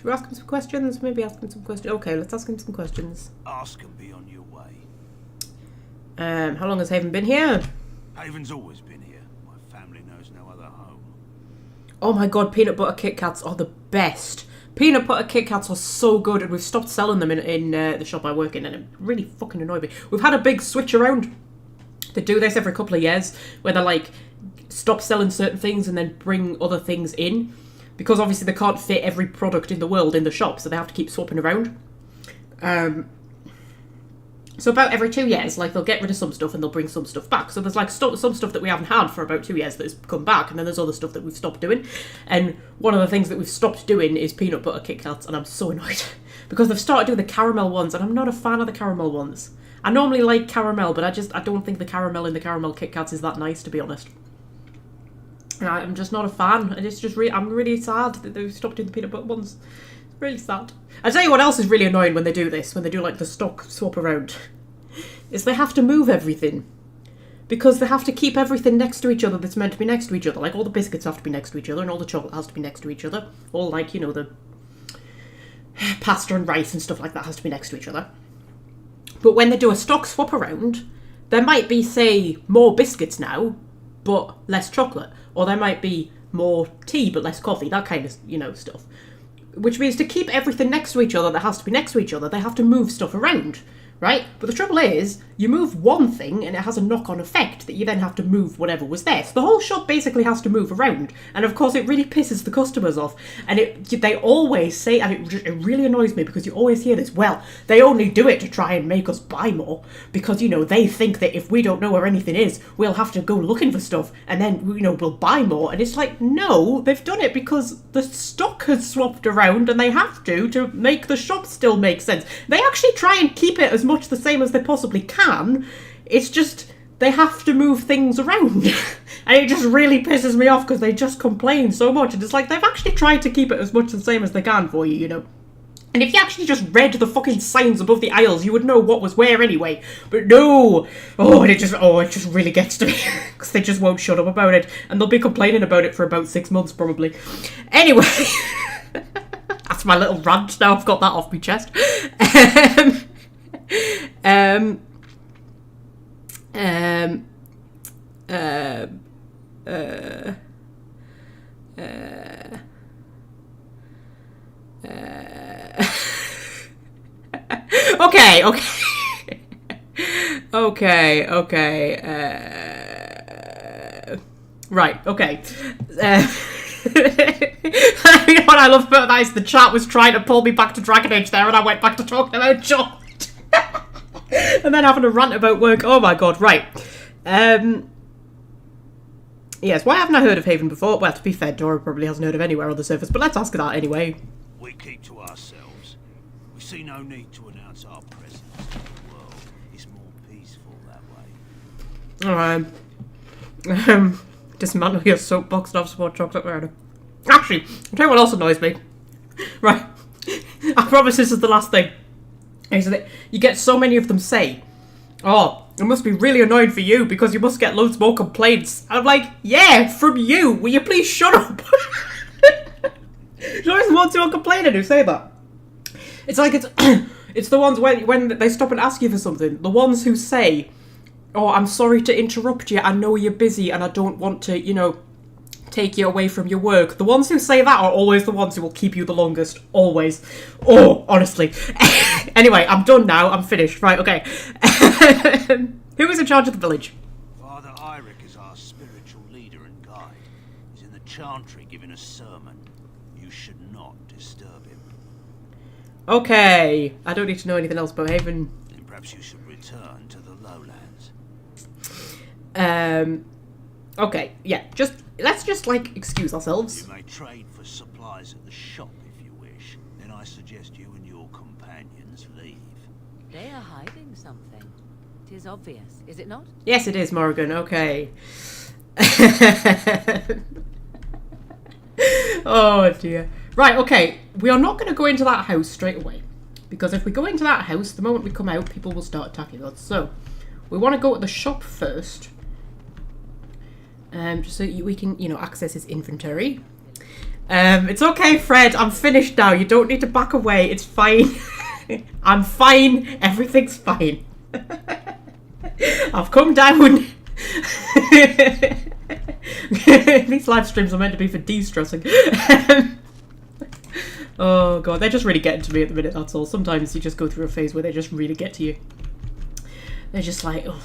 Speaker 1: we ask him some questions? Maybe ask him some questions. Okay, let's ask him some questions.
Speaker 4: Ask and be on your way.
Speaker 1: How long has Haven been here?
Speaker 4: Haven's always been here. My family knows no other home.
Speaker 1: Oh my god, peanut butter Kit Kats are the best. Peanut butter Kit Kats are so good, and we've stopped selling them in the shop I work in, and it really fucking annoyed me. We've had a big switch around. They do this every couple of years, where they like stop selling certain things and then bring other things in, because obviously they can't fit every product in the world in the shop, so they have to keep swapping around. So about every 2 years, like, they'll get rid of some stuff and they'll bring some stuff back. So there's like some stuff that we haven't had for about 2 years that's come back, and then there's other stuff that we've stopped doing. And one of the things that we've stopped doing is peanut butter Kit Kats, and I'm so annoyed because they've started doing the caramel ones, and I'm not a fan of the caramel ones. I normally like caramel, but I don't think the caramel in the caramel Kit Kats is that nice, to be honest. And I'm just not a fan, and it's just I'm really sad that they've stopped doing the peanut butter ones. It's really sad. I tell you what else is really annoying when they do this, when they do like the stock swap around, is they have to move everything. Because they have to keep everything next to each other that's meant to be next to each other. Like, all the biscuits have to be next to each other, and all the chocolate has to be next to each other. All, like, you know, the pasta and rice and stuff like that has to be next to each other. But when they do a stock swap around, there might be, say, more biscuits now, but less chocolate. Or there might be more tea, but less coffee. That kind of, stuff. Which means to keep everything next to each other that has to be next to each other, they have to move stuff around. Right? But the trouble is, you move one thing and it has a knock-on effect that you then have to move whatever was there. So the whole shop basically has to move around. And of course it really pisses the customers off. And they always say, and it really annoys me because you always hear this, well, they only do it to try and make us buy more. Because, they think that if we don't know where anything is, we'll have to go looking for stuff and then, we'll buy more. And it's like, no, they've done it because the stock has swapped around and they have to make the shop still make sense. They actually try and keep it as much the same as they possibly can. It's just they have to move things around. And it just really pisses me off because they just complain so much, and it's like they've actually tried to keep it as much the same as they can for you, And if you actually just read the fucking signs above the aisles, you would know what was where anyway. But no! It just really gets to me. Because they just won't shut up about it. And they'll be complaining about it for about 6 months, probably. Anyway. That's my little rant now. I've got that off my chest. okay, okay. Okay. Right, okay. You know what I love about that is the chat was trying to pull me back to Dragon Age there, and I went back to talking about John. And then having a rant about work. Oh my god, right. Yes, why haven't I heard of Haven before? Well, to be fair, Dora probably hasn't heard of anywhere on the surface, but let's ask her that anyway.
Speaker 4: We keep to ourselves. We see no need to announce our presence to the world. It's more peaceful that way.
Speaker 1: Dismantle your soapbox and have some more chocolate murder. Actually, I'll tell you what else annoys me. Right. I promise this is the last thing. Is that you get so many of them say, oh, it must be really annoying for you because you must get loads more complaints. I'm like, yeah, from you. Will you please shut up? There's always the ones who are complaining who say that. It's like it's the ones when they stop and ask you for something. The ones who say, oh, I'm sorry to interrupt you. I know you're busy and I don't want to, you know, take you away from your work. The ones who say that are always the ones who will keep you the longest. Always. Oh, honestly. Anyway, I'm done now. I'm finished. Right, okay. Who is in charge of the village?
Speaker 4: Father Eirik is our spiritual leader and guide. He's in the chantry giving a sermon. You should not disturb him.
Speaker 1: Okay. I don't need to know anything else about Haven.
Speaker 4: Then perhaps you should return to the lowlands.
Speaker 1: Okay, yeah, let's just like excuse ourselves.
Speaker 4: You may trade for supplies at the shop if you wish. Then I suggest you and your companions leave.
Speaker 6: They are hiding something. It is obvious, is it not?
Speaker 1: Yes, it is, Morgan. Okay. Oh dear. Right, okay. We are not going to go into that house straight away. Because if we go into that house, the moment we come out, people will start attacking us. So, we want to go to the shop first. Just so we can, you know, access his inventory. It's okay, Fred. I'm finished now. You don't need to back away. It's fine. I'm fine. Everything's fine. I've come down. These live streams are meant to be for de-stressing. Oh god, they're just really getting to me at the minute, that's all. Sometimes you just go through a phase where they just really get to you. They're just like, oh,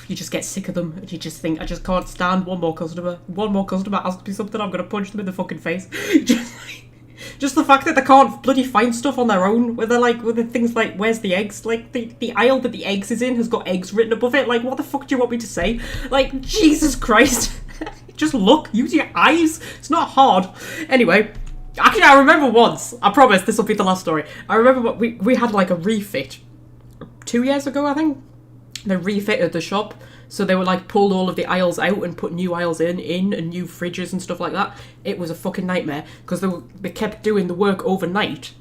Speaker 1: you just get sick of them, and you just think, I just can't stand one more customer. One more customer asks me something, I'm gonna punch them in the fucking face. Just the fact that they can't bloody find stuff on their own, where they're like, with the things like, where's the eggs? Like, the aisle that the eggs is in has got eggs written above it. Like, what the fuck do you want me to say? Like, Jesus Christ. Just look, use your eyes. It's not hard. Anyway, actually, I remember once, I promise this will be the last story. I remember what we had like a refit 2 years ago, I think. They refitted the shop. So they were like pulled all of the aisles out and put new aisles in and new fridges and stuff like that. It was a fucking nightmare because they kept doing the work overnight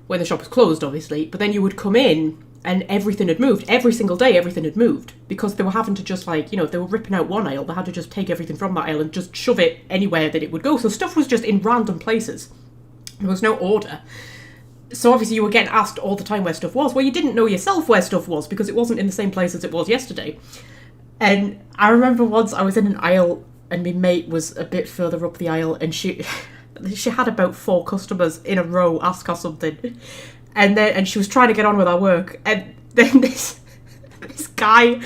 Speaker 1: when the shop was closed, obviously. But then you would come in and everything had moved. Every single day, everything had moved because they were having to just like, you know, if they were ripping out one aisle, they had to just take everything from that aisle and just shove it anywhere that it would go. So stuff was just in random places. There was no order. So obviously you were getting asked all the time where stuff was. Well, you didn't know yourself where stuff was because it wasn't in the same place as it was yesterday. And I remember once I was in an aisle and my mate was a bit further up the aisle and she had about 4 customers in a row ask her something. And she was trying to get on with her work. And then this guy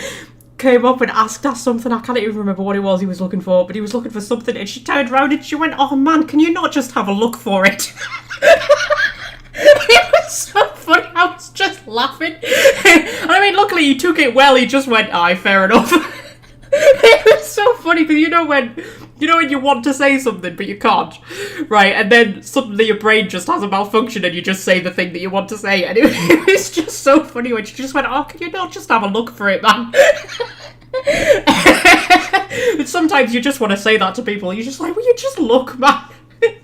Speaker 1: came up and asked her something. I can't even remember what it was he was looking for, but he was looking for something. And she turned around and she went, "Oh man, can you not just have a look for it?" It was so funny. I was just laughing. I mean, luckily he took it well. He just went, "Aye, fair enough." It was so funny because you know when you want to say something but you can't, right? And then suddenly your brain just has a malfunction and you just say the thing that you want to say. And it was just so funny when she just went, "Oh, can you not just have a look for it, man?" But sometimes you just want to say that to people. You're just like, "Will you just look, man?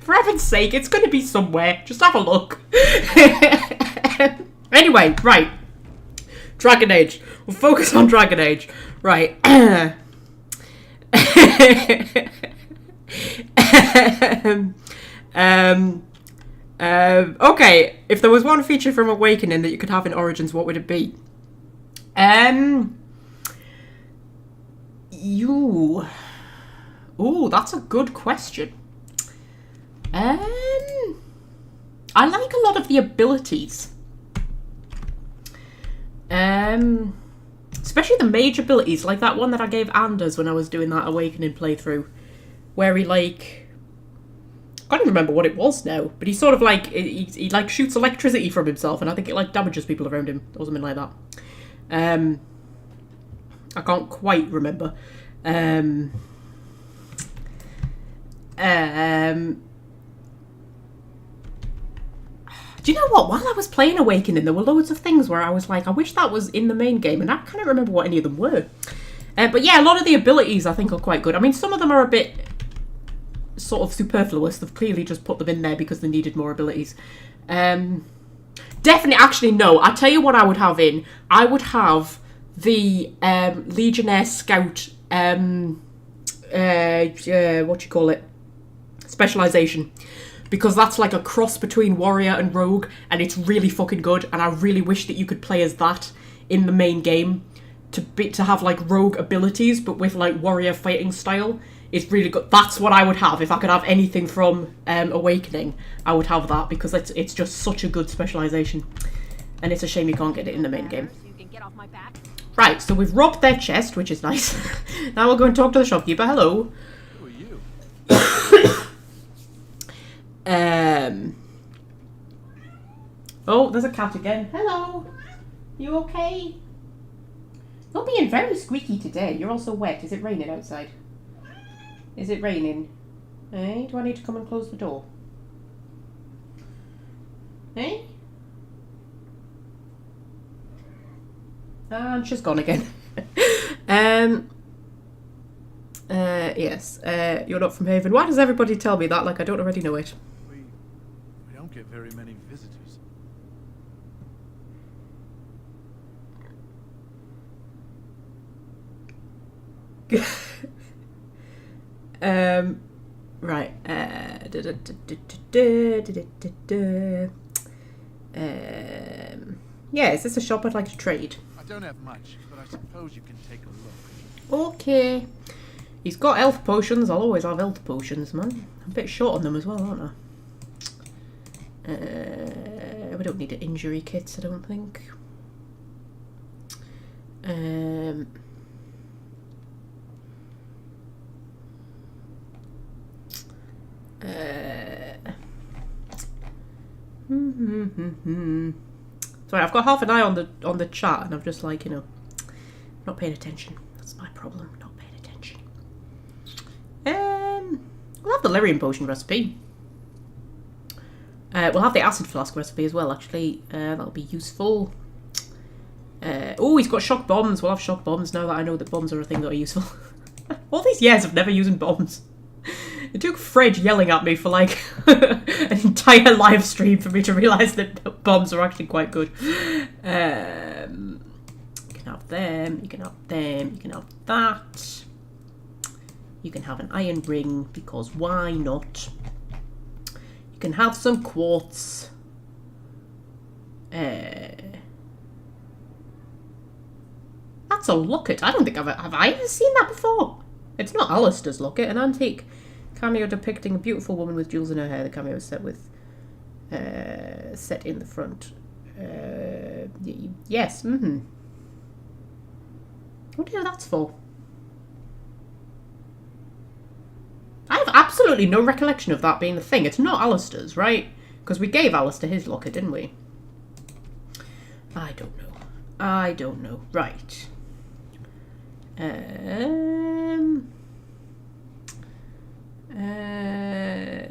Speaker 1: For heaven's sake, it's going to be somewhere. Just have a look." Anyway, right. Dragon Age. We'll focus on Dragon Age. Right. Okay. If there was one feature from Awakening that you could have in Origins, what would it be? Ooh, that's a good question. I like a lot of the abilities. Especially the mage abilities, like that one that I gave Anders when I was doing that Awakening playthrough, where he like, I can't even remember what it was now, but he sort of like he like shoots electricity from himself, and I think it like damages people around him or something like that. I can't quite remember. Do you know what? While I was playing Awakening, there were loads of things where I was like, I wish that was in the main game, and I can't remember what any of them were. But yeah, a lot of the abilities I think are quite good. I mean, some of them are a bit sort of superfluous. They've clearly just put them in there because they needed more abilities. Definitely, actually, no. I tell you what I would have in. I would have the Legionnaire Scout, what do you call it? Specialization. Because that's like a cross between warrior and rogue, and it's really fucking good, and I really wish that you could play as that in the main game, to have like rogue abilities, but with like warrior fighting style. It's really good. That's what I would have. If I could have anything from Awakening, I would have that, because it's just such a good specialization. And it's a shame you can't get it in the main game.
Speaker 5: You can get off my back.
Speaker 1: Right, so we've robbed their chest, which is nice. Now we'll go and talk to the shopkeeper. Hello.
Speaker 2: Who are you?
Speaker 1: Oh, there's a cat again. Hello. You okay? You're being very squeaky today. You're also wet. Is it raining outside? Is it raining? Eh? Do I need to come and close the door? Eh? And she's gone again. Yes. You're not from Haven. Why does everybody tell me that like I don't already know it?
Speaker 2: We don't get very many visitors.
Speaker 1: Right. Yeah, is this a shop I'd like to trade?
Speaker 2: I don't have much, but I suppose you can take a look.
Speaker 1: Okay. He's got health potions. I'll always have health potions, man. I'm a bit short on them as well, aren't I? We don't need injury kits, I don't think. Sorry, I've got half an eye on the chat, and I'm just like, not paying attention. That's my problem, not paying attention. We'll have the Lyrium potion recipe. We'll have the acid flask recipe as well, actually. That'll be useful. Oh, he's got shock bombs. We'll have shock bombs now that I know that bombs are a thing that are useful. All these years of never using bombs. It took Fred yelling at me for like an entire live stream for me to realise that bombs are actually quite good. You can have them, you can have them, you can have that. You can have an iron ring, because why not? You can have some quartz. That's a locket. I don't think have I ever seen that before? It's not Alistair's locket, an antique cameo depicting a beautiful woman with jewels in her hair. The cameo is set in the front. Yes. What do you know that's for? I have absolutely no recollection of that being the thing. It's not Alistair's, right? Because we gave Alistair his locket, didn't we? I don't know. Right.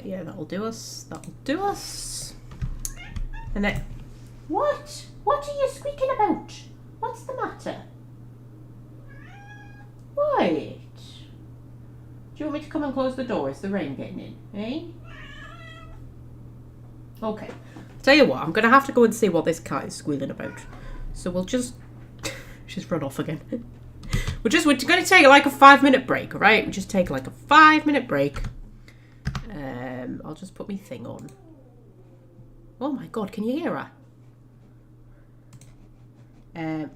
Speaker 1: Yeah, that'll do us. And then, what? What are you squeaking about? What's the matter? Wait. Do you want me to come and close the door? Is the rain getting in? Eh? Okay. Tell you what, I'm gonna have to go and see what this cat is squealing about. So we'll just she's run off again. We're gonna take like a 5-minute break, alright? We'll just take like a 5-minute break. I'll just put my thing on. Oh my god, can you hear her?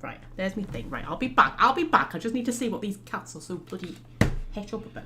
Speaker 1: Right, there's my thing. Right, I'll be back. I just need to see what these cats are so bloody het up about.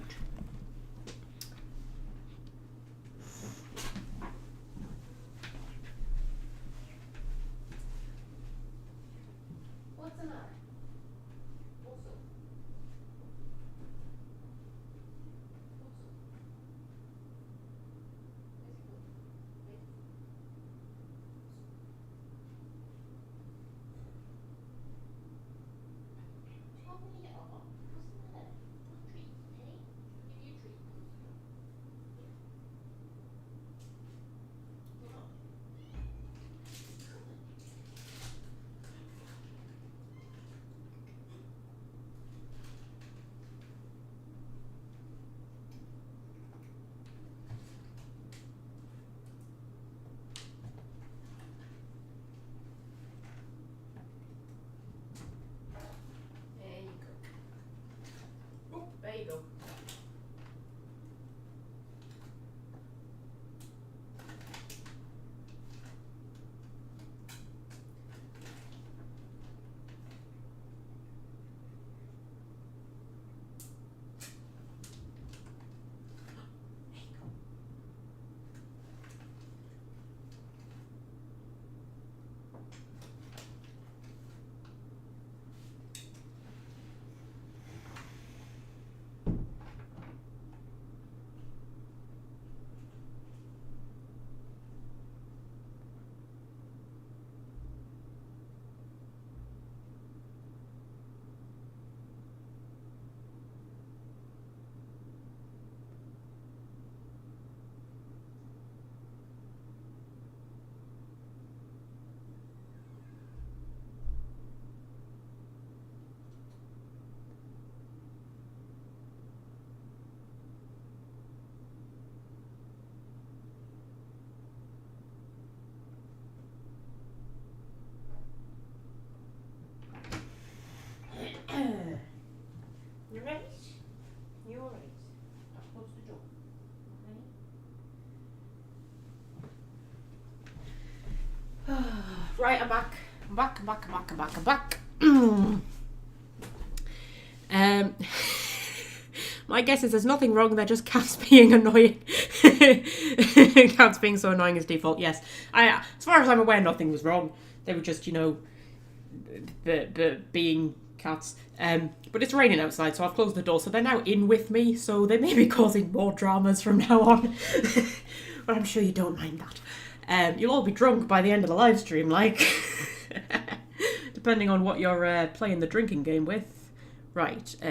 Speaker 1: There you go. You right? You alright? I'll close the door. Okay. Right, I'm back. I'm back. My guess is there's nothing wrong. They're just cats being annoying. Cats being so annoying is default. Yes, as far as I'm aware, nothing was wrong. They were just, being cats. But it's raining outside, so I've closed the door. So they're now in with me. So they may be causing more dramas from now on. But I'm sure you don't mind that. You'll all be drunk by the end of the live stream, like. Depending on what you're playing the drinking game with. Right, we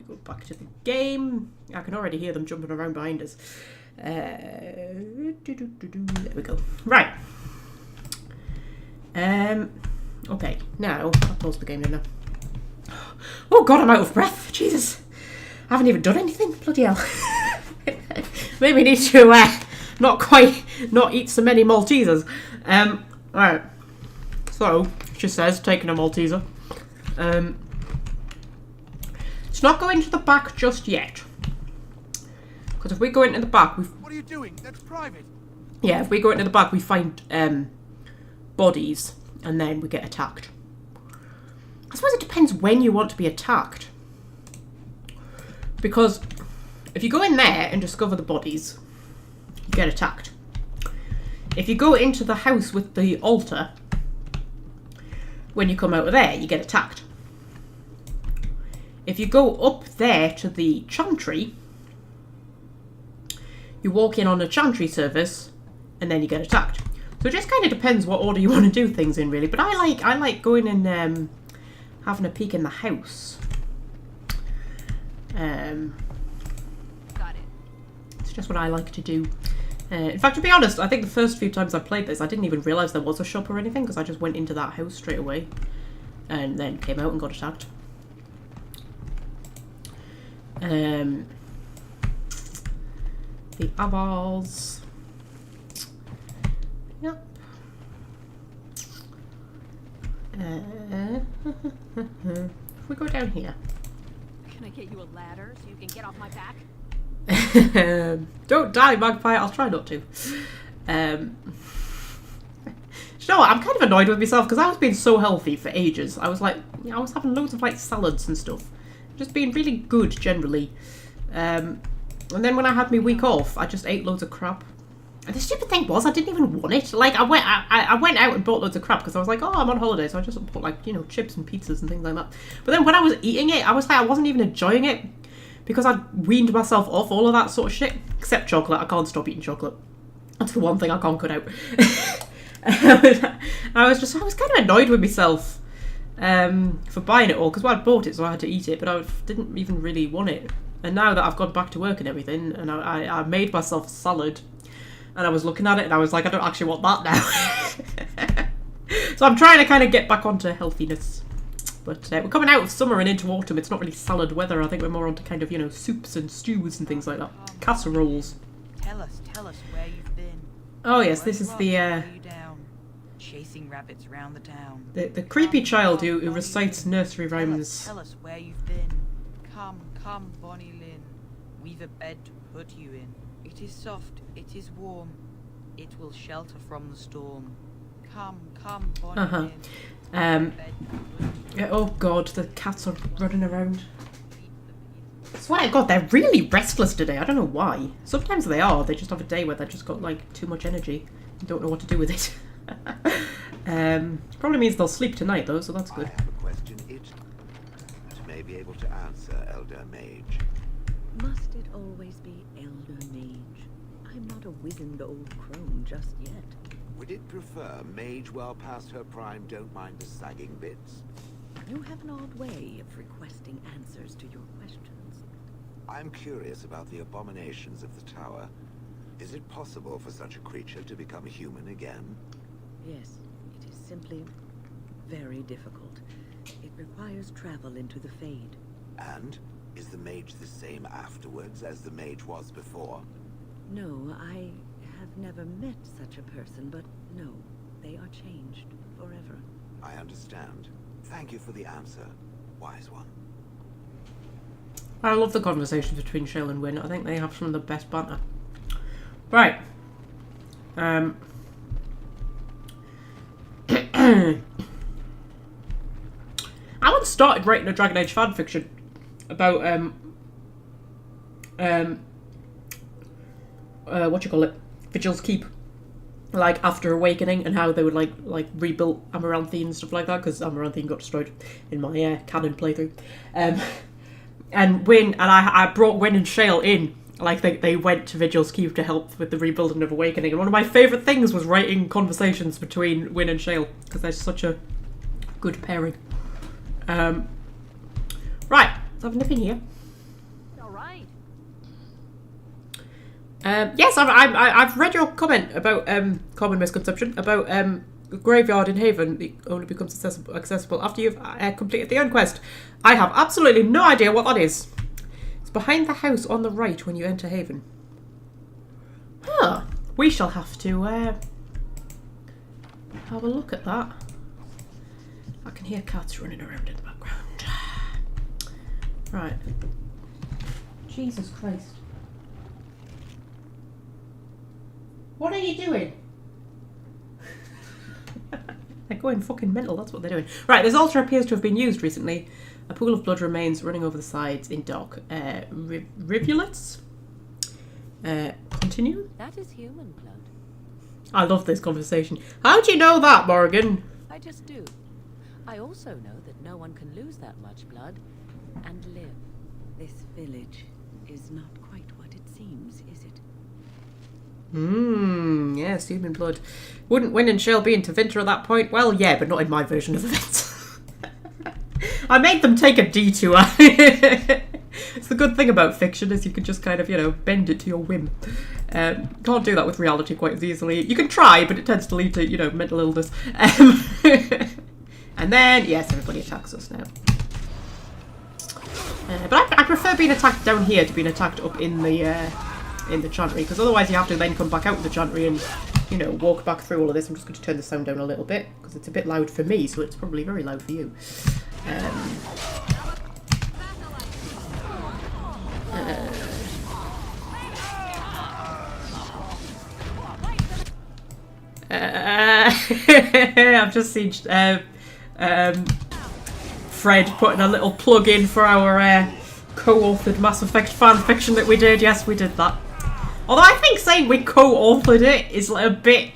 Speaker 1: go back to the game. I can already hear them jumping around behind us. There we go. Right. Okay, now, I'll pause the game now. Oh god, I'm out of breath. Jesus. I haven't even done anything. Bloody hell. Maybe I need to not eat so many Maltesers. Right. So, she says, taking a Malteser. Let's not go into the back just yet. Because if we go into the back,
Speaker 2: What are you doing? That's private.
Speaker 1: Yeah, if we go into the back, we find bodies, and then we get attacked. I suppose it depends when you want to be attacked. Because if you go in there and discover the bodies, you get attacked. If you go into the house with the altar, when you come out of there, you get attacked. If you go up there to the chantry, you walk in on a chantry service, and then you get attacked. So it just kind of depends what order you want to do things in, really. But I like going and having a peek in the house.
Speaker 5: Got it.
Speaker 1: It's just what I like to do. In fact, to be honest, I think the first few times I played this, I didn't even realise there was a shop or anything, because I just went into that house straight away, and then came out and got attacked. The avars. Yep. If we go down here.
Speaker 5: Can I get you a ladder so you can get off my back?
Speaker 1: Don't die, Magpie. I'll try not to. You know what? I'm kind of annoyed with myself because I was being so healthy for ages. I was like, I was having loads of like salads and stuff, just being really good generally. And then when I had my week off, I just ate loads of crap. And the stupid thing was, I didn't even want it. Like I went out and bought loads of crap because I was like, oh, I'm on holiday, so I just bought like chips and pizzas and things like that. But then when I was eating it, I was like, I wasn't even enjoying it. Because I'd weaned myself off all of that sort of shit. Except chocolate. I can't stop eating chocolate. That's the one thing I can't cut out. I was kind of annoyed with myself. for buying it all, because well, I bought it so I had to eat it, but I didn't even really want it. And now that I've gone back to work and everything, and I made myself a salad, and I was looking at it and I was like, I don't actually want that now. So I'm trying to kind of get back onto healthiness. But we're coming out of summer and into autumn. It's not really salad weather. I think we're more onto kind of, you know, soups and stews and things like that. Casseroles.
Speaker 7: Tell us where you've been.
Speaker 1: Oh yes, this is
Speaker 7: Where
Speaker 1: the
Speaker 7: you down, chasing rabbits round the town.
Speaker 1: the creepy child who recites nursery rhymes.
Speaker 7: Tell us where you've been. Come, Bonnie Lynn. We've a bed to put you in. It is soft, it is warm. It will shelter from the storm. Come, Bonnie Lynn.
Speaker 1: Oh god, the cats are running around. I swear to god, they're really restless today. I don't know why. Sometimes they are. They just have a day where they've just got like too much energy and don't know what to do with it. Probably means they'll sleep tonight though, so that's good.
Speaker 8: I have a question it may be able to answer, Elder Mage.
Speaker 6: Must it always be Elder Mage? I'm not a wizened old crone just yet.
Speaker 8: Would it prefer mage well past her prime don't mind the sagging bits?
Speaker 6: You have an odd way of requesting answers to your questions.
Speaker 8: I'm curious about the abominations of the tower. Is it possible for such a creature to become human again?
Speaker 6: Yes, it is simply very difficult. It requires travel into the Fade.
Speaker 8: And is the mage the same afterwards as the mage was before?
Speaker 6: No, I have never met such a person, but no, they are changed forever.
Speaker 8: I understand. Thank you for the answer, wise one.
Speaker 1: I love the conversations between Shale and Wynne. I think they have some of the best banter. Right. I once started writing a Dragon Age fanfiction about what you call it, Vigil's Keep, like after Awakening, and how they would like rebuild Amaranthine and stuff like that, because Amaranthine got destroyed in my canon playthrough. And Wynne and I brought Wynne and Shale in. Like they went to Vigil's Keep to help with the rebuilding of Awakening, and one of my favourite things was writing conversations between Wynne and Shale, because they're such a good pairing. Right, let's have a nip in here.
Speaker 5: All right.
Speaker 1: Yes, I've read your comment about common misconception about the graveyard in Haven. It only becomes accessible after you've completed the end quest. I have absolutely no idea what that is. It's behind the house on the right when you enter Haven. Huh. We shall have to have a look at that. I can hear cats running around in the background. Right. Jesus Christ. What are you doing? They're going fucking mental, that's what they're doing. Right, this altar appears to have been used recently. A pool of blood remains running over the sides in dark rivulets. Continue?
Speaker 6: That is human blood.
Speaker 1: I love this conversation. How do you know that, Morgan?
Speaker 6: I just do. I also know that no one can lose that much blood and live. This village is not quite what it seems, is it?
Speaker 1: Yes, human blood. Wouldn't Wynne and Shale be into Vinter at that point? Well, yeah, but not in my version of events. I made them take a detour. It's the good thing about fiction, is you can just kind of, you know, bend it to your whim. Can't do that with reality quite as easily. You can try, but it tends to lead to, you know, mental illness. And then, yes, everybody attacks us now. But I prefer being attacked down here to being attacked up in the chantry, because otherwise you have to then come back out of the chantry and, you know, walk back through all of this. I'm just going to turn the sound down a little bit, because it's a bit loud for me, so it's probably very loud for you. I've just seen Fred putting a little plug in for our co-authored Mass Effect fan fiction that we did. Yes, we did that. Although I think saying we co-authored it is a bit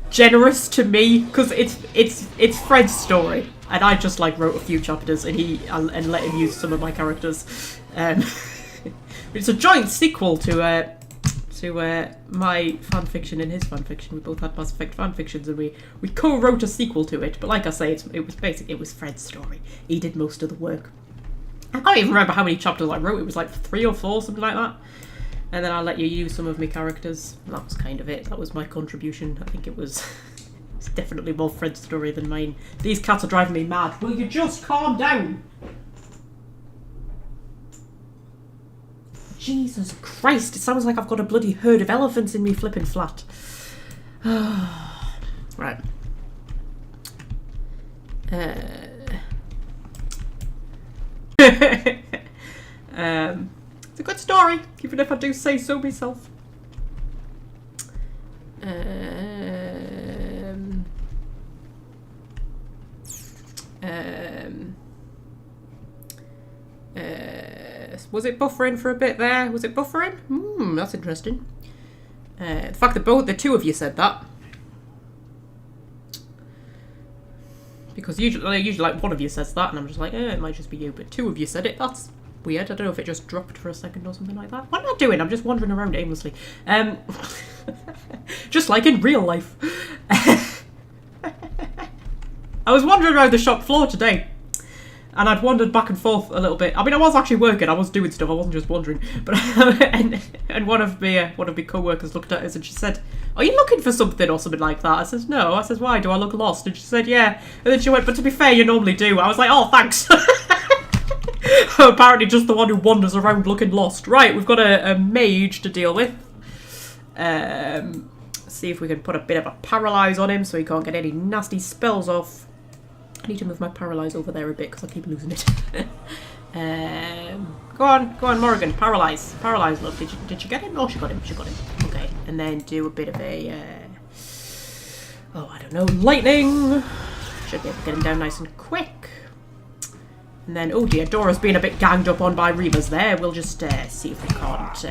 Speaker 1: generous to me, because it's Fred's story, and I just like wrote a few chapters and let him use some of my characters. It's a joint sequel to to my fan fiction and his fan fiction. We both had Mass Effect fan fictions, and we co-wrote a sequel to it. But like I say, it was Fred's story. He did most of the work. I can't even remember how many chapters I wrote. It was like 3 or 4, something like that. And then I let you use some of my characters. And that was kind of it. That was my contribution. I think it was it's definitely more Fred's story than mine. These cats are driving me mad. Will you just calm down? Jesus Christ, it sounds like I've got a bloody herd of elephants in me flipping flat. Right. It's a good story, even if I do say so myself. Was it buffering for a bit there? Was it buffering? That's interesting. The fact that the two of you said that. Because usually like one of you says that and I'm just like, it might just be you, but two of you said it. That's weird. I don't know if it just dropped for a second or something like that. What am I doing? I'm just wandering around aimlessly. Just like in real life. I was wandering around the shop floor today. And I'd wandered back and forth a little bit. I mean, I was actually working. I was doing stuff. I wasn't just wandering. But and one of my co-workers looked at us and she said, "Are you looking for something or something like that?" I says, "No." I says, "Why? Do I look lost?" And she said, "Yeah." And then she went, "But to be fair, you normally do." I was like, "Oh, thanks." Apparently, just the one who wanders around looking lost. Right, we've got a mage to deal with. See if we can put a bit of a paralyze on him so he can't get any nasty spells off. I need to move my paralyze over there a bit because I keep losing it. Go on, Morrigan. Paralyze, love. Did you get him? Oh, she got him. Okay, and then do a bit of a, I don't know, lightning. Should be able to get him down nice and quick. And then, oh dear, Dora's being a bit ganged up on by Reavers there. We'll just see if we can't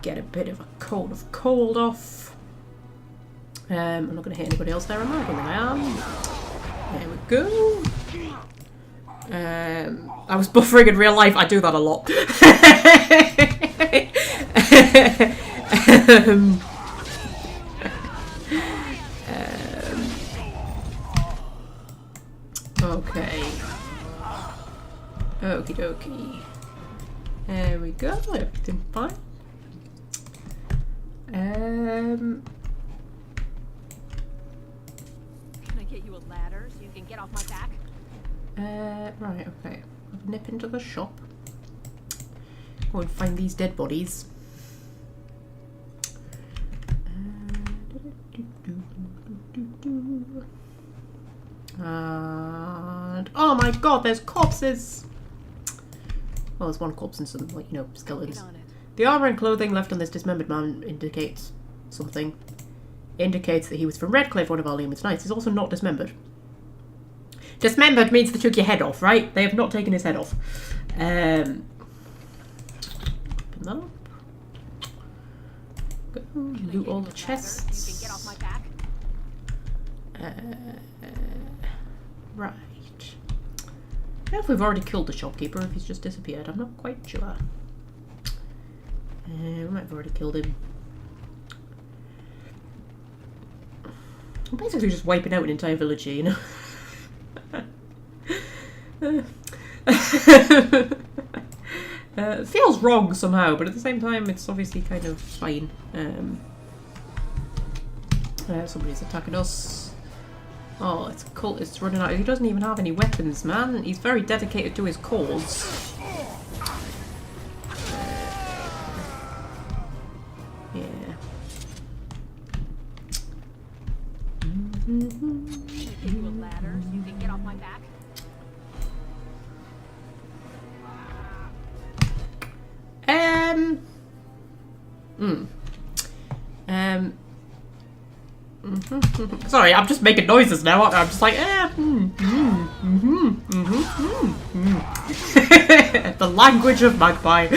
Speaker 1: get a bit of a cone of cold off. I'm not going to hit anybody else there, am I? I don't think I am. There we go. I was buffering in real life. I do that a lot. Okay. Okie dokie. There we go. Everything fine.
Speaker 5: Get you a ladder so you can get off my back.
Speaker 1: Right, okay. I'll nip into the shop. Go and find these dead bodies. And oh my god, there's corpses! Well, there's one corpse and some, like, skeletons. The armor and clothing left on this dismembered man indicates something. Indicates that he was from Redcliffe, one of our Leomund's knights. He's also not dismembered. Dismembered means they took your head off, right? They have not taken his head off. Open that up. Go, loot all the chests.
Speaker 5: You can get off my back.
Speaker 1: Right. I don't know if we've already killed the shopkeeper, if he's just disappeared. I'm not quite sure. We might have already killed him. I'm basically just wiping out an entire village here, you know? It feels wrong somehow, but at the same time it's obviously kind of fine. Somebody's attacking us. Oh, it's a cult, it's running out. He doesn't even have any weapons, man. He's very dedicated to his cause. Yeah.
Speaker 5: Get you a ladder so you can get off my back.
Speaker 1: Sorry, I'm just making noises now. I'm just like, the language of magpie.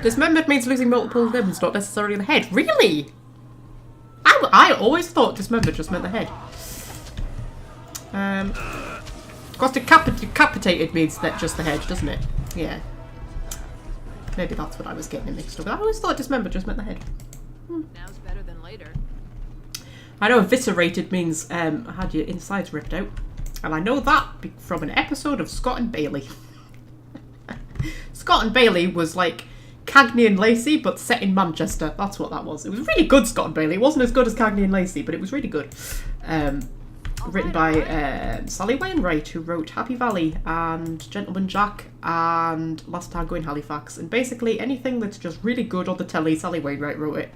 Speaker 1: Dismembered means losing multiple limbs, not necessarily the head. Really? I always thought dismembered just meant the head. Because decapitated means that just the head, doesn't it? Yeah. Maybe that's what I was getting mixed up. I always thought dismembered just meant the head.
Speaker 5: Now's better than later.
Speaker 1: I know eviscerated means had your insides ripped out. And I know that from an episode of Scott and Bailey. Scott and Bailey was like Cagney and Lacey, but set in Manchester. That's what that was. It was really good, Scott and Bailey. It wasn't as good as Cagney and Lacey, but it was really good. Written by Sally Wainwright, who wrote Happy Valley and Gentleman Jack and Last Tango in Halifax. And basically anything that's just really good on the telly, Sally Wainwright wrote it.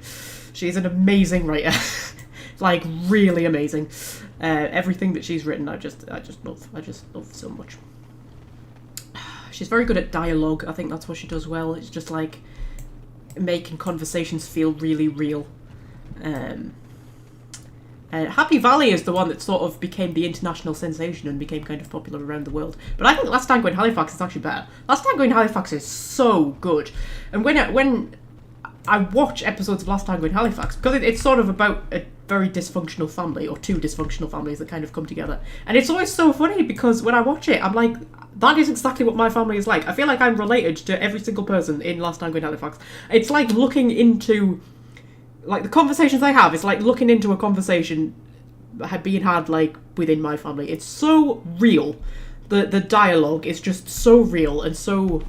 Speaker 1: She's an amazing writer. Like, really amazing. Everything that she's written, I just love so much. She's very good at dialogue. I think that's what she does well. It's just like making conversations feel really real. Happy Valley is the one that sort of became the international sensation and became kind of popular around the world. But I think Last Tango in Halifax is actually better. Last Tango in Halifax is so good. And when I watch episodes of Last Tango in Halifax, because it's sort of about a very dysfunctional family, or two dysfunctional families that kind of come together. And it's always so funny because when I watch it, I'm like, that is exactly what my family is like. I feel like I'm related to every single person in Last Tango in Halifax. It's like looking into, like, the conversations I have, it's like looking into a conversation being had, like, within my family. It's so real. The dialogue is just so real and so...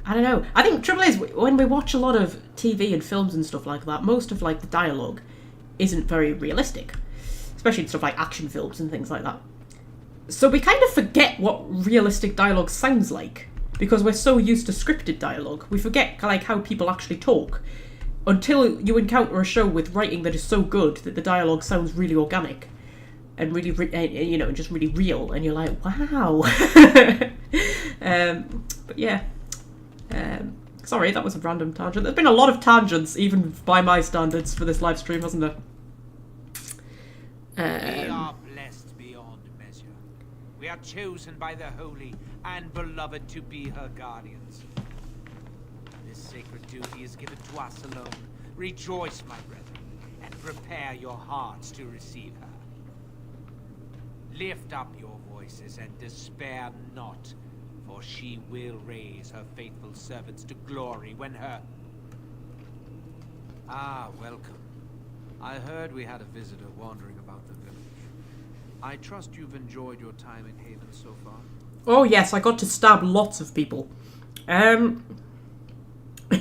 Speaker 1: I don't know. I think trouble is, when we watch a lot of TV and films and stuff like that, most of, like, the dialogue isn't very realistic. Especially in stuff like action films and things like that. So we kind of forget what realistic dialogue sounds like. Because we're so used to scripted dialogue. We forget, like, how people actually talk. Until you encounter a show with writing that is so good that the dialogue sounds really organic. And really, you know, just really real. And you're like, wow. But yeah. Sorry, that was a random tangent. There's been a lot of tangents, even by my standards, for this live stream, hasn't there?
Speaker 9: We are blessed beyond measure. We are chosen by the holy and beloved to be her guardians. This sacred duty is given to us alone. Rejoice, my brethren, and prepare your hearts to receive her. Lift up your voices and despair not, for she will raise her faithful servants to glory when her...
Speaker 2: Ah, welcome. I heard we had a visitor wandering about the village. I trust you've enjoyed your time in Haven so far?
Speaker 1: Oh yes, I got to stab lots of people.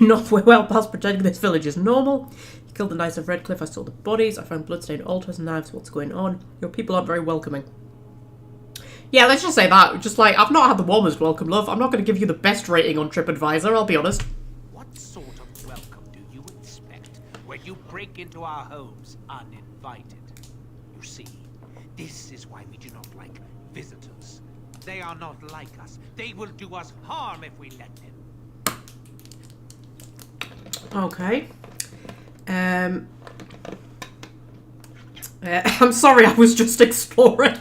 Speaker 1: Not well past pretending this village is normal. You killed the Knights of Redcliffe, I saw the bodies, I found bloodstained altars and knives, what's going on? Your people aren't very welcoming. Yeah, let's just say that. Just like, I've not had the warmest welcome, love. I'm not going to give you the best rating on TripAdvisor, I'll be honest.
Speaker 9: What sort of welcome do you expect when you break into our homes uninvited? You see, this is why we do not like visitors. They are not like us. They will do us harm if we let them.
Speaker 1: Okay. I'm sorry, I was just exploring.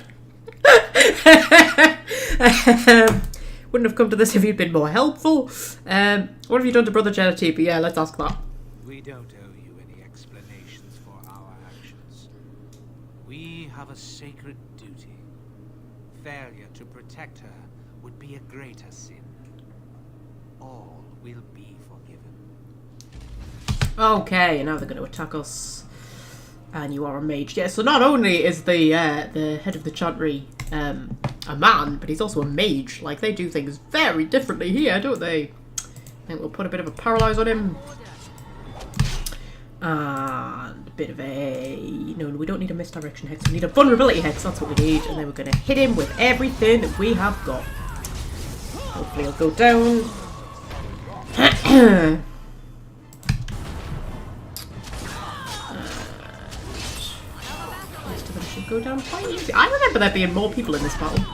Speaker 1: Wouldn't have come to this if you'd been more helpful. What have you done to Brother Charity? But yeah, let's ask that.
Speaker 9: We don't owe you any explanations for our actions. We have a sacred duty. Failure to protect her would be a greater sin. All will be forgiven.
Speaker 1: Okay, now they're going to attack us. And you are a mage. Yeah, so not only is the head of the chantry a man, but he's also a mage. Like, they do things very differently here, don't they? I think we'll put a bit of a paralyze on him. And a bit of a... No, we don't need a misdirection hex. We need a vulnerability hex. That's what we need. And then we're going to hit him with everything that we have got. Hopefully he'll go down. Go down quite easy. I remember there being more people in this battle.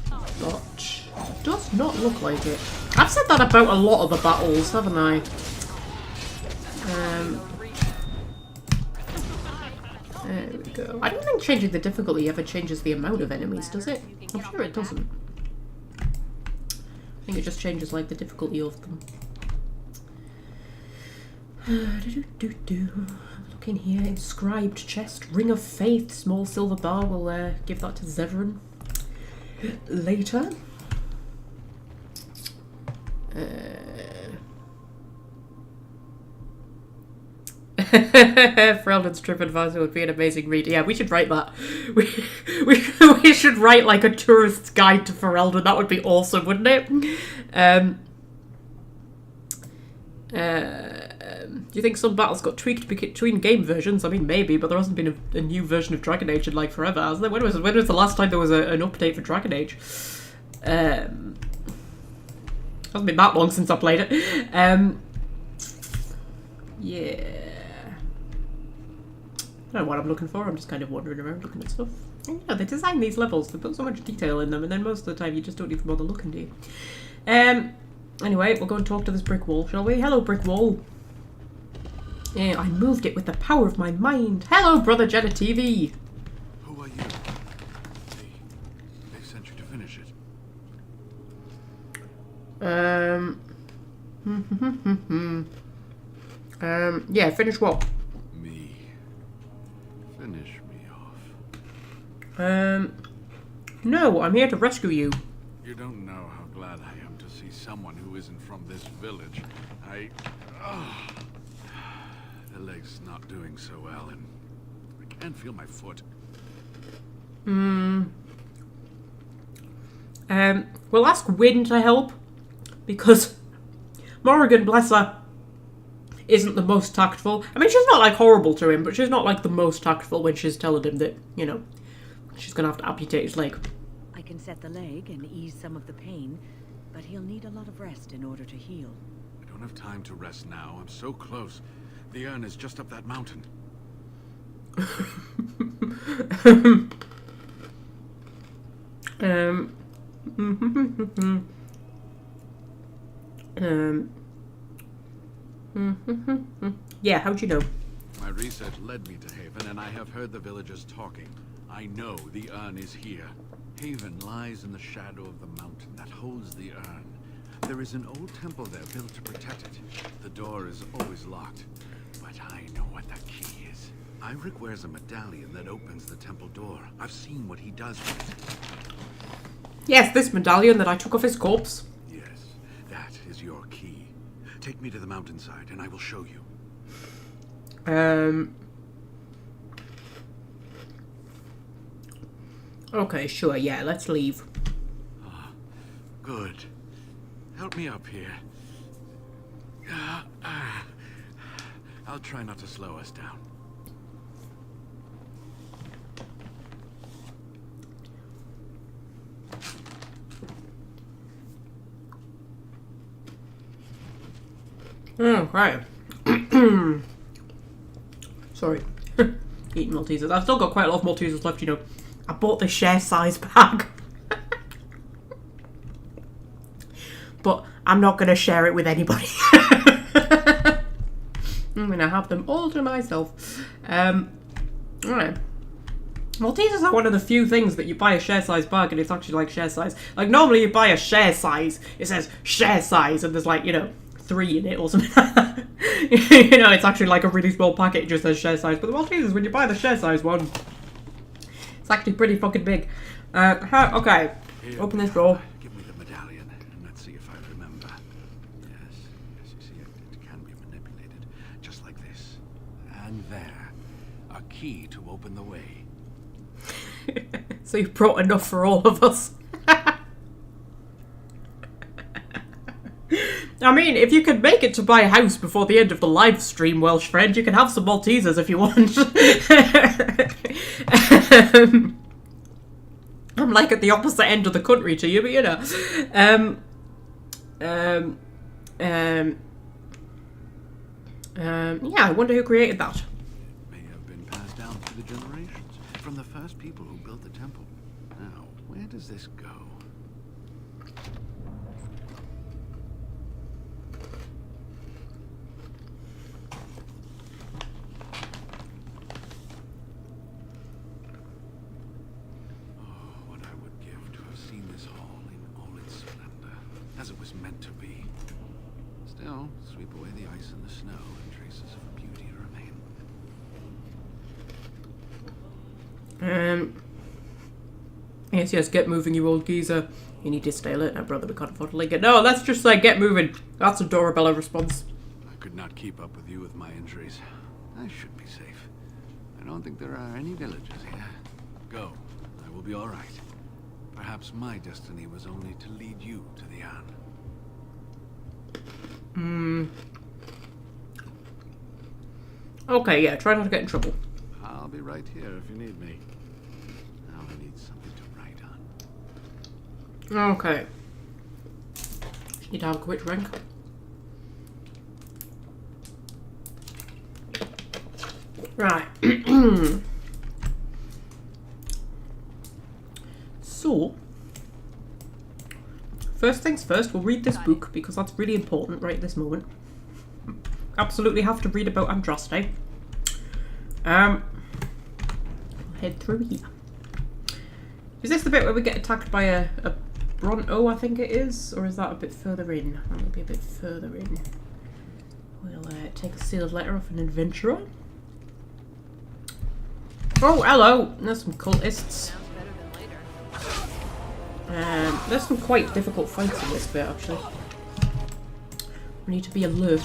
Speaker 1: But it does not look like it. I've said that about a lot of the battles, haven't I? There we go. I don't think changing the difficulty ever changes the amount of enemies, does it? I'm sure it doesn't. I think it just changes, like, the difficulty of them. Look Look in here. Inscribed chest. Ring of Faith. Small silver bar. We'll give that to Zevran later. Ferelden's TripAdvisor would be an amazing read. Yeah, we should write that. We should write like a tourist's guide to Ferelden. That would be awesome, wouldn't it? Do you think some battles got tweaked between game versions? I mean, maybe, but there hasn't been a new version of Dragon Age in like forever, has there? When was the last time there was an update for Dragon Age? Hasn't been that long since I played it. Yeah. I don't know what I'm looking for. I'm just kind of wandering around looking at stuff. And, you know, they design these levels. They put so much detail in them, and then most of the time you just don't even bother looking, do you? Anyway, we'll go and talk to this brick wall, shall we? Hello, brick wall. Yeah, I moved it with the power of my mind. Hello, Brother Jenna TV.
Speaker 10: Who are you? They sent you to finish it.
Speaker 1: Yeah, finish what?
Speaker 10: Me. Finish me off.
Speaker 1: No, I'm here to rescue you.
Speaker 10: You don't know how glad I am to see someone who isn't from this village. The leg's not doing so well, and I can't feel my foot.
Speaker 1: We'll ask Wynne to help, because Morrigan, bless her, isn't the most tactful. I mean, she's not, like, horrible to him, but she's not, like, the most tactful when she's telling him that, you know, she's gonna have to amputate his leg.
Speaker 6: I can set the leg and ease some of the pain, but he'll need a lot of rest in order to heal.
Speaker 10: I don't have time to rest now. I'm so close. The urn is just up that mountain.
Speaker 1: Yeah, how'd you know?
Speaker 10: My research led me to Haven, and I have heard the villagers talking. I know the urn is here. Haven lies in the shadow of the mountain that holds the urn. There is an old temple there built to protect it. The door is always locked, but I know what that key is. Eirik wears a medallion that opens the temple door. I've seen what he does with it.
Speaker 1: Yes, this medallion that I took off his corpse.
Speaker 10: Yes, that is your key. Take me to the mountainside, and I will show you.
Speaker 1: Okay, sure, yeah, let's leave.
Speaker 10: Good. Help me up here. I'll try not to slow us down.
Speaker 1: Okay. Sorry. Eating Maltesers. I've still got quite a lot of Maltesers left, you know. I bought the share size bag. But I'm not going to share it with anybody. I'm going to have them all to myself. Alright. Maltesers are one of the few things that you buy a share size bag and it's actually like share size. Like normally you buy a share size, it says share size and there's like, you know, 3 in it or something like that. You know, it's actually like a really small packet, it just says share size. But the Maltesers, when you buy the share size one, it's actually pretty fucking big. Okay,
Speaker 10: Here,
Speaker 1: open this door.
Speaker 10: Give me the medallion, and let's see if I remember. Yes, you see, it can be manipulated, just like this. And there, a key to open the way.
Speaker 1: So you brought enough for all of us. I mean, if you can make it to buy a house before the end of the live stream, Welsh friend, you can have some Maltesers if you want. I'm like at the opposite end of the country to you, but you know. Yeah, I wonder who created that.
Speaker 10: It may have been passed down through the generations, from the first people who built the temple. Now, where does this go? As it was meant to be. Still, sweep away the ice and the snow, and traces of beauty remain.
Speaker 1: Yes, get moving, you old geezer. You need to stay alert now, brother. We can't afford to link it. No, let's just say get moving. That's a Dorabella response.
Speaker 10: I could not keep up with you with my injuries. I should be safe. I don't think there are any villagers here. Go. I will be all right. Perhaps my destiny was only to lead you to the Anne.
Speaker 1: Okay, yeah, try not to get in trouble.
Speaker 10: I'll be right here if you need me. Now I need something to write on.
Speaker 1: Okay. Need to have a quick drink. Right. So, first things first, we'll read this book because that's really important right at this moment. Absolutely have to read about Andraste. We'll head through here. Is this the bit where we get attacked by a Bronto, I think it is? Or is that a bit further in? That might be a bit further in. We'll take a sealed letter off an adventurer. Oh, hello! There's some cultists. There's some quite difficult fights in this bit, actually. We need to be alert.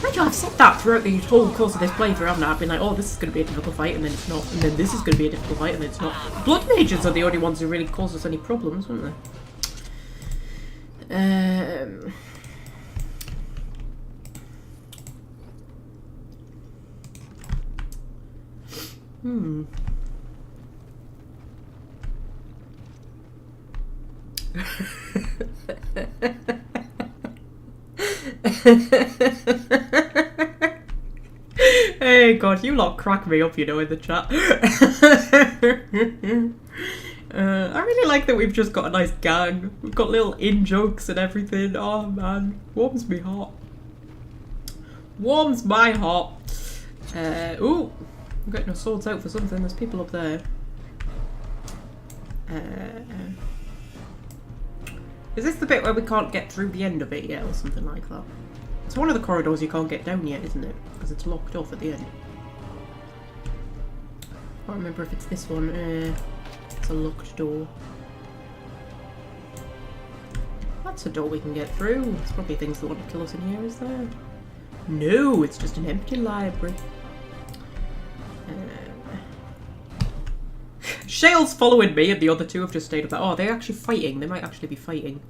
Speaker 1: Mind you, I've said that throughout the whole course of this playthrough, haven't I? I've been like, oh, this is going to be a difficult fight, and then it's not. And then this is going to be a difficult fight, and then it's not. Blood mages are the only ones who really cause us any problems, weren't they? Hey god, you lot crack me up, you know, in the chat. I really like that we've just got a nice gang. We've got little in-jokes and everything. Oh man, warms me heart. Warms my heart. Ooh, I'm getting our swords out for something. There's people up there. Is this the bit where we can't get through the end of it yet, or something like that? It's one of the corridors you can't get down yet, isn't it? Because it's locked off at the end. I can't remember if it's this one. It's a locked door. That's a door we can get through. There's probably things that want to kill us in here, is there? No, it's just an empty library. Shale's following me, and the other two have just stayed up there. Oh, they're actually fighting. They might actually be fighting.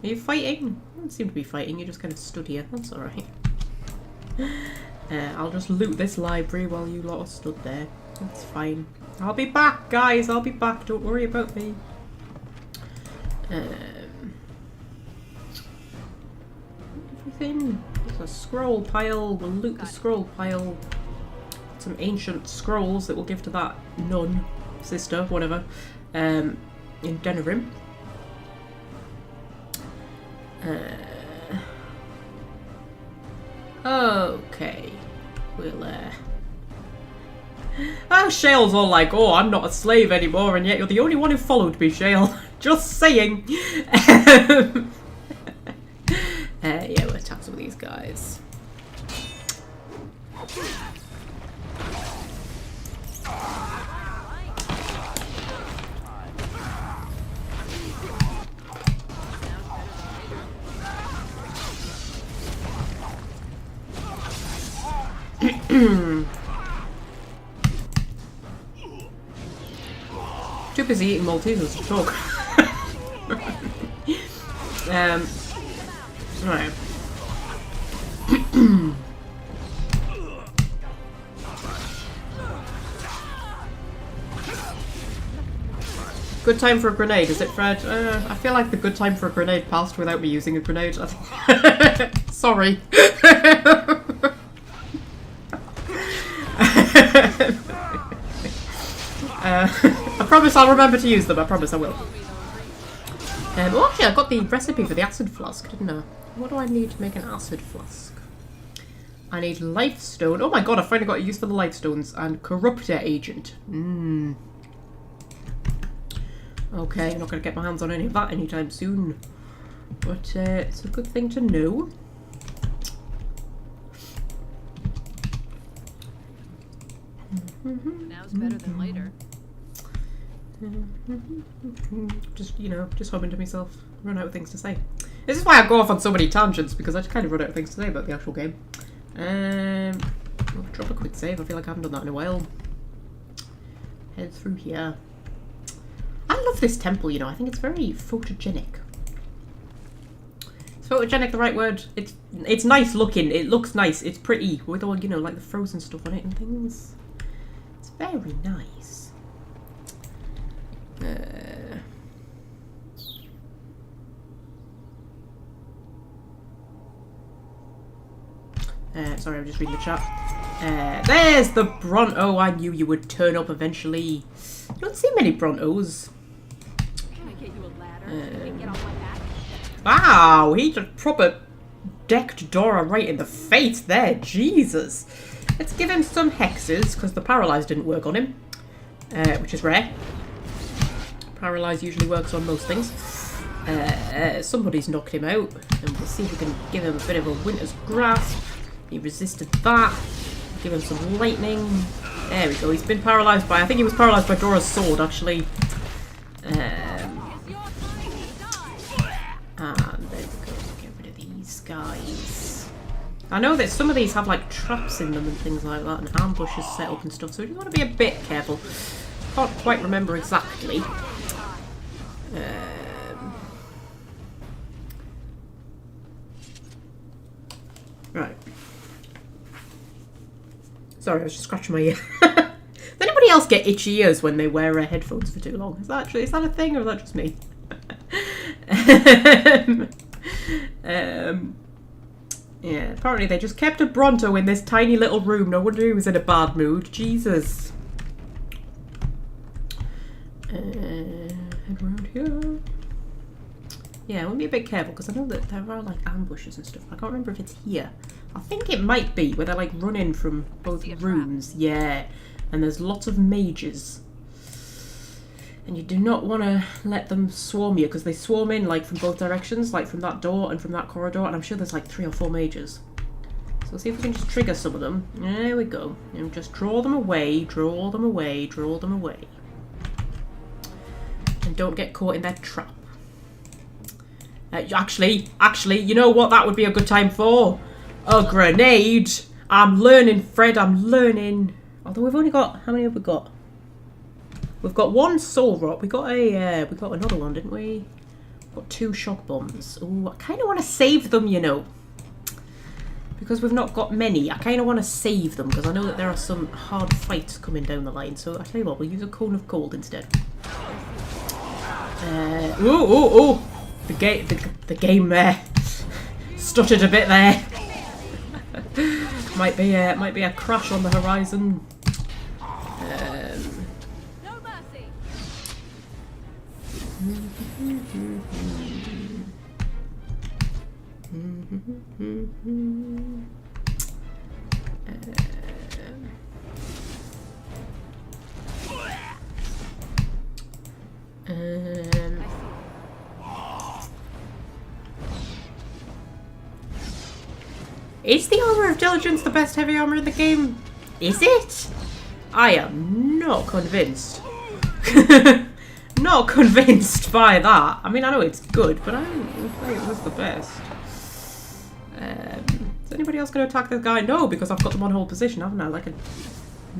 Speaker 1: Are you fighting? You don't seem to be fighting. You just kind of stood here. That's alright. I'll just loot this library while you lot are stood there. That's fine. I'll be back, guys. I'll be back. Don't worry about me. Everything. There's a scroll pile. We'll loot the scroll pile. Some ancient scrolls that we'll give to that nun, sister, whatever, in Denerim. Okay. We'll, Oh, Shale's all like, oh, I'm not a slave anymore, and yet you're the only one who followed me, Shale. Just saying. Yeah, we'll attack some of these guys. Too busy eating Maltesers to talk. Right. Good time for a grenade, is it, Fred? I feel like the good time for a grenade passed without me using a grenade. Sorry. I promise I'll remember to use them. I promise I will. Oh, actually, I got the recipe for the acid flask, didn't I? What do I need to make an acid flask? I need lifestone. Oh my god, I finally got a use for the lifestones. And corruptor agent. Okay, I'm not going to get my hands on any of that anytime soon. But it's a good thing to know.
Speaker 5: Now's better than later.
Speaker 1: Just, you know, just humming to myself. Run out of things to say. This is why I go off on so many tangents, because I just kind of run out of things to say about the actual game. I'll drop a quick save. I feel like I haven't done that in a while. Head through here. I love this temple, you know. I think it's very photogenic. Is photogenic the right word? It's nice looking. It looks nice. It's pretty with all, you know, like the frozen stuff on it and things. It's very nice. Sorry, I'm just reading the chat. There's the Bronto. I knew you would turn up eventually. You don't see many Brontos.
Speaker 5: Can I get you a ladder so you can get off my back?
Speaker 1: Wow, he just proper decked Dora right in the face there. Jesus. Let's give him some hexes, because the paralyze didn't work on him. Which is rare. Paralyze usually works on most things. Somebody's knocked him out, and we'll see if we can give him a bit of a winter's grasp. He resisted that. Give him some lightning. There we go. He's been paralysed by... I think he was paralysed by Dora's sword, actually. And there we go. Get rid of these guys. I know that some of these have, like, traps in them and things like that, and ambushes set up and stuff, so we just want to be a bit careful. Can't quite remember exactly. Right. Sorry, I was just scratching my ear. Does anybody else get itchy ears when they wear headphones for too long? Is that a thing, or is that just me? Yeah, apparently they just kept a Bronto in this tiny little room. No wonder he was in a bad mood. Jesus. Head around here. Yeah, we'll be a bit careful, because I know that there are, like, ambushes and stuff. I can't remember if it's here. I think it might be, where they're, like, running from both rooms. Yeah, and there's lots of mages. And you do not want to let them swarm you, because they swarm in, like, from both directions, like from that door and from that corridor, and I'm sure there's, like, 3 or 4 mages. So we'll see if we can just trigger some of them. There we go. And just draw them away, draw them away, draw them away. And don't get caught in their trap. Actually, you know what that would be a good time for? A grenade! I'm learning, Fred, I'm learning. Although we've only got... How many have we got? We've got 1 soul rock. We got another one, didn't we? We've got 2 shock bombs. Ooh, I kind of want to save them, you know. Because we've not got many. I kind of want to save them, because I know that there are some hard fights coming down the line. So I tell you what, we'll use a cone of cold instead. Ooh! The game stuttered a bit there. might be a crash on the horizon.
Speaker 5: No mercy.
Speaker 1: Is the Armour of Diligence the best heavy armour in the game? Is it? I am not convinced. Not convinced by that. I mean, I know it's good, but I don't think it was the best. Is anybody else going to attack this guy? No, because I've got them on hold position, haven't I? Like a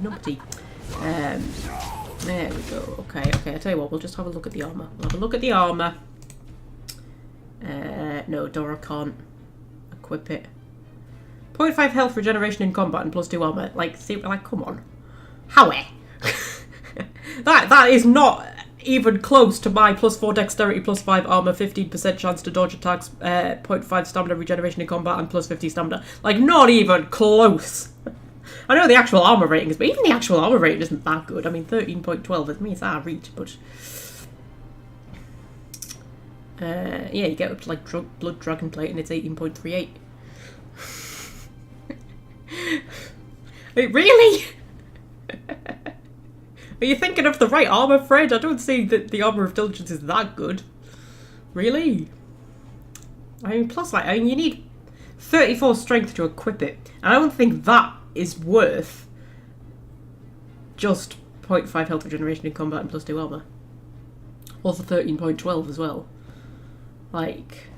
Speaker 1: numpty. There we go. Okay, I tell you what, we'll just have a look at the armour. We'll have a look at the armour. No, Dora can't equip it. 0.5 health regeneration in combat and +2 armor. Like, see, like, come on. Howie. that is not even close to my +4 dexterity, +5 armor, 15% chance to dodge attacks, 0.5 stamina regeneration in combat, and +50 stamina. Like, not even close. I know the actual armor rating is, but even the actual armor rating isn't that good. I mean, 13.12 is me, it's out of reach, but yeah, you get up to like blood dragon plate and it's 18.38. Wait, really? Are you thinking of the right armor, Fred? I don't see that the Armour of Diligence is that good. Really? I mean, plus, like, I mean, you need 34 strength to equip it. And I don't think that is worth just 0.5 health regeneration in combat and plus 2 armor. Also 13.12 as well. Like,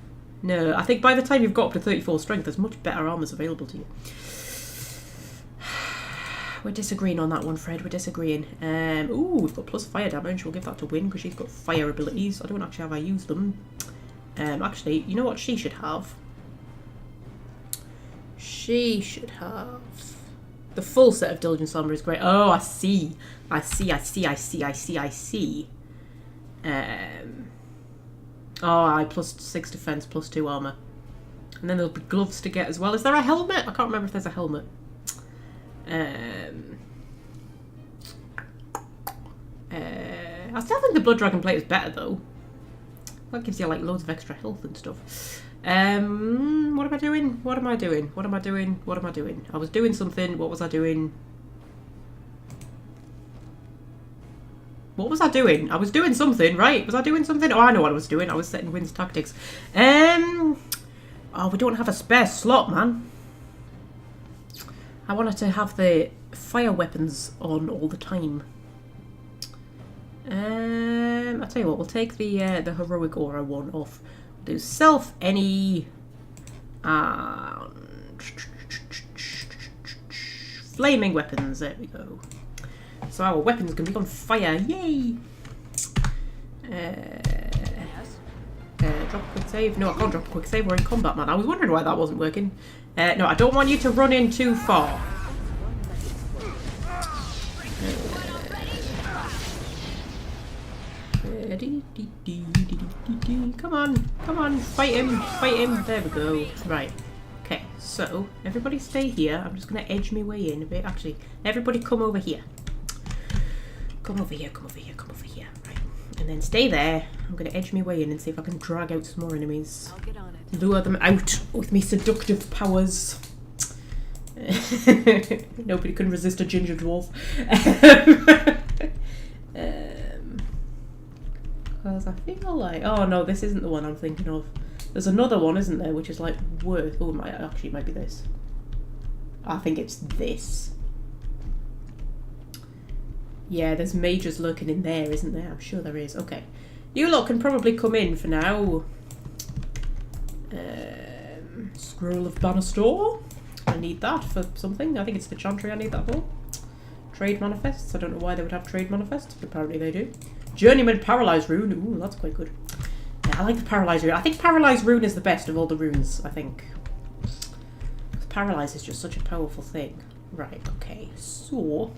Speaker 1: no, I think by the time you've got up to 34 strength, there's much better armors available to you. We're disagreeing on that one, Fred. We're disagreeing. Ooh, we've got plus fire damage. We'll give that to Win because she's got fire abilities. I don't actually have I used them. Actually, you know what she should have? She should have... The full set of Diligence Armor is great. Oh, I see. I see. Oh, plus 6 defense, plus 2 armor. And then there'll be gloves to get as well. Is there a helmet? I can't remember if there's a helmet. I still think the Blood Dragon plate is better though. That gives you like loads of extra health and stuff. What am I doing? What am I doing? What am I doing? What am I doing? I was doing something. What was I doing? What was I doing? I was doing something, right? Was I doing something? Oh, I know what I was doing. I was setting Win's tactics. Oh, we don't have a spare slot, man. I wanted to have the fire weapons on all the time. I'll tell you what, we'll take the heroic aura one off. We'll do self any flaming weapons. There we go. So our weapons can be on fire. Yay! Drop a quick save. No, I can't drop a quick save. We're in combat, man. I was wondering why that wasn't working. No, I don't want you to run in too far. Come on, fight him. There we go. Right. Okay, so everybody stay here. I'm just going to edge my way in a bit. Actually, everybody come over here. Come over here. Right. And then stay there. I'm going to edge my way in and see if I can drag out some more enemies.
Speaker 5: I'll get on it.
Speaker 1: Lure them out with me seductive powers. Nobody can resist a ginger dwarf. Because I feel like... Oh no, this isn't the one I'm thinking of. There's another one, isn't there, which is like worth... Oh, it might be this. I think it's this. Yeah, there's mages lurking in there, isn't there? I'm sure there is. Okay. You lot can probably come in for now. Scroll of Banastor. I need that for something. I think it's the Chantry I need that for. Trade manifests. I don't know why they would have trade manifests, but apparently they do. Journeyman Paralyzed Rune. Ooh, that's quite good. Yeah, I like the Paralyzed Rune. I think Paralyzed Rune is the best of all the runes, I think. Because Paralyze is just such a powerful thing. Right, okay. So...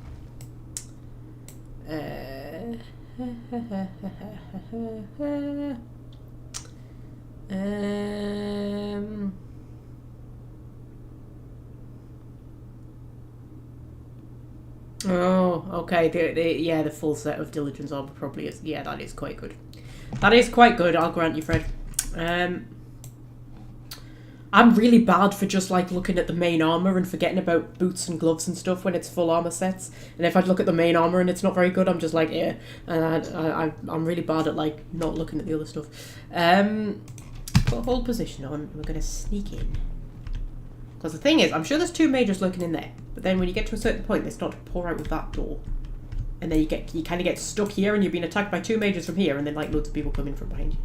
Speaker 1: Oh, okay. The full set of Diligence Armor probably is. Yeah, that is quite good. That is quite good, I'll grant you, Fred. I'm really bad for just like looking at the main armor and forgetting about boots and gloves and stuff when it's full armor sets. And if I look at the main armor and it's not very good, I'm just like, yeah. And I'm really bad at like not looking at the other stuff. Put hold position on. We're gonna sneak in. Because the thing is, I'm sure there's 2 mages lurking in there. But then when you get to a certain point, they start to pour out of that door. And then you kind of get stuck here and you're being attacked by 2 mages from here and then like loads of people come in from behind you.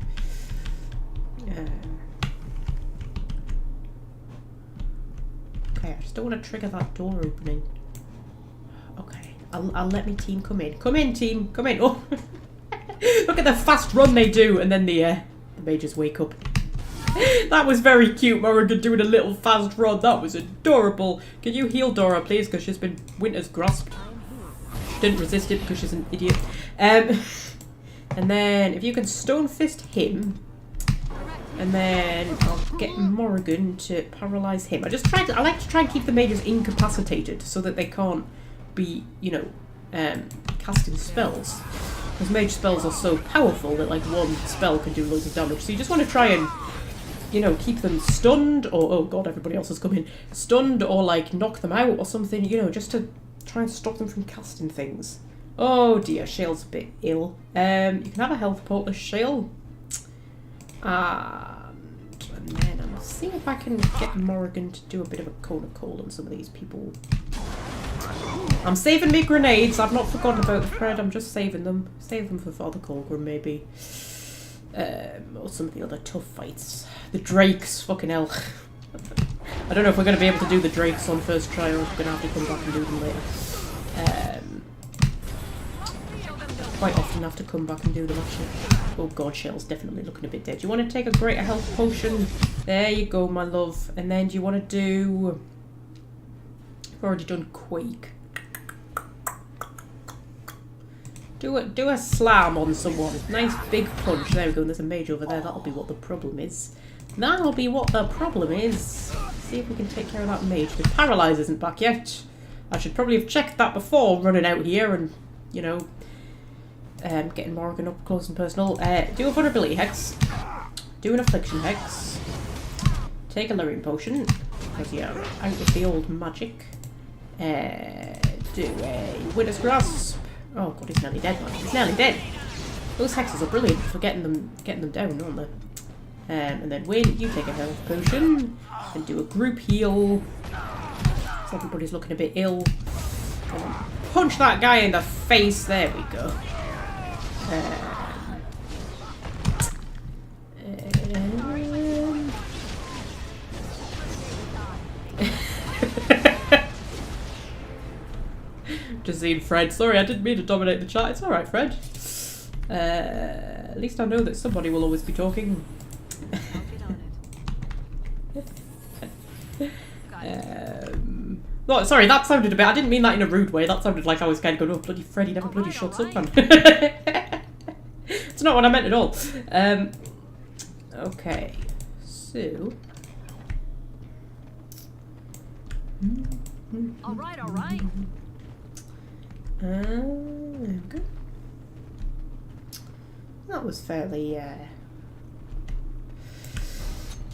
Speaker 1: Okay, I just don't want to trigger that door opening. Okay, I'll let my team come in. Come in, team. Come in. Oh, look at the fast run they do. And then the mages wake up. That was very cute, Morrigan doing a little fast run. That was adorable. Can you heal Dora, please? Because she's been Winter's Grasp. She didn't resist it because she's an idiot. And then if you can Stone Fist him, and then I'll get Morrigan to paralyze him. I like to try and keep the mages incapacitated so that they can't be, you know, casting spells. Because mage spells are so powerful that like one spell can do loads of damage. So you just want to try and, you know, keep them stunned, or oh god, everybody else has come in, stunned, or like knock them out or something, you know, just to try and stop them from casting things. Oh dear, Shale's a bit ill. You can have a health pot with Shale. And then I'll see if I can get Morrigan to do a bit of a cone of cold on some of these people. I'm saving me grenades. I've not forgotten about the Fred. I'm just saving them. Save them for Father Colgrim, maybe. Or some of the other tough fights. The Drakes, fucking hell. I don't know if we're going to be able to do the Drakes on first try, or if we're going to have to come back and do them later. Quite often have to come back and do them, actually. Oh god, Shell's definitely looking a bit dead. Do you want to take a greater health potion? There you go, my love. And then do you want to do... I've already done Quake. Do a slam on someone. Nice big punch. There we go. There's a mage over there. That'll be what the problem is. That'll be what the problem is. See if we can take care of that mage. The paralyze isn't back yet. I should probably have checked that before running out here and, you know, getting Morrigan up close and personal. Do a vulnerability hex. Do an affliction hex. Take a lowering potion, because you're out with the old magic. Do a Winter's Grasp. Oh god, he's nearly dead, man. He's nearly dead. Those hexes are brilliant for getting them down, aren't they? And then Win, you take a health potion and do a group heal. So everybody's looking a bit ill. And then punch that guy in the face. There we go. Just seeing Fred. Sorry, I didn't mean to dominate the chat. It's alright, Fred. At least I know that somebody will always be talking. No, sorry, that sounded a bit... I didn't mean that in a rude way. That sounded like I was kind of going, oh, bloody Freddy never bloody shuts up, man. It's not what I meant at all. Okay. So...
Speaker 5: Alright, alright.
Speaker 1: Okay. That was fairly,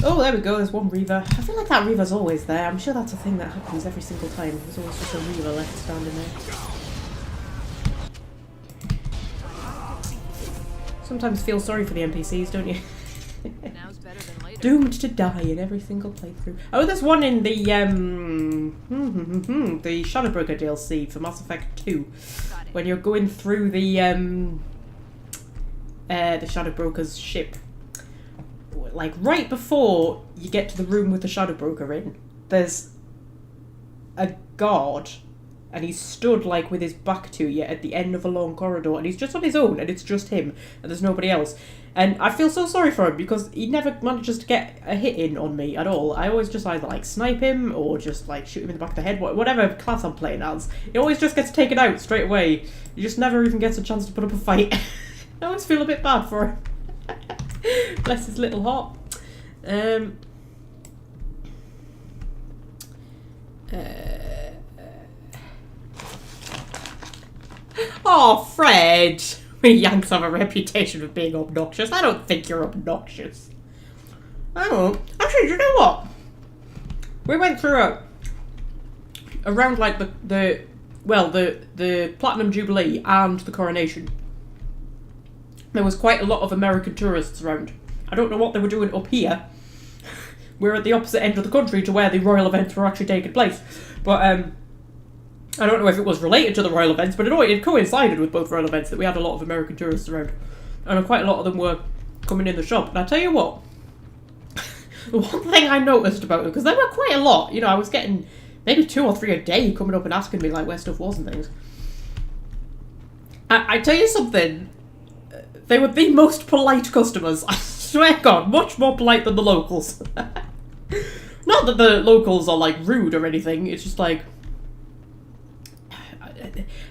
Speaker 1: Oh, there we go, there's one Reaver. I feel like that Reaver's always there. I'm sure that's a thing that happens every single time. There's always just a Reaver left standing there. Sometimes feel sorry for the NPCs, don't you?
Speaker 5: Now's better than later.
Speaker 1: Doomed to die in every single playthrough. Oh, there's one in the, the Shadowbroker DLC for Mass Effect 2. When you're going through the Shadowbroker's ship. Like, right before you get to the room with the Shadowbroker in, there's a guard, and he's stood, like, with his back to you at the end of a long corridor, and he's just on his own, and it's just him, and there's nobody else. And I feel so sorry for him, because he never manages to get a hit in on me at all. I always just either, like, snipe him, or just, like, shoot him in the back of the head, whatever class I'm playing as. He always just gets taken out straight away. He just never even gets a chance to put up a fight. I always feel a bit bad for him. Bless his little heart. Oh, Fred! We Yanks have a reputation of being obnoxious. I don't think you're obnoxious. I don't. Actually, do you know what? We went through around like the Platinum Jubilee and the Coronation. There was quite a lot of American tourists around. I don't know what they were doing up here. We're at the opposite end of the country to where the royal events were actually taking place. But I don't know if it was related to the royal events, but it coincided with both royal events that we had a lot of American tourists around. And quite a lot of them were coming in the shop. And I tell you what, the one thing I noticed about them, because there were quite a lot, you know, I was getting maybe 2 or 3 a day coming up and asking me like where stuff was and things. I tell you something, they were the most polite customers. I swear to God, much more polite than the locals. Not that the locals are like rude or anything, it's just like,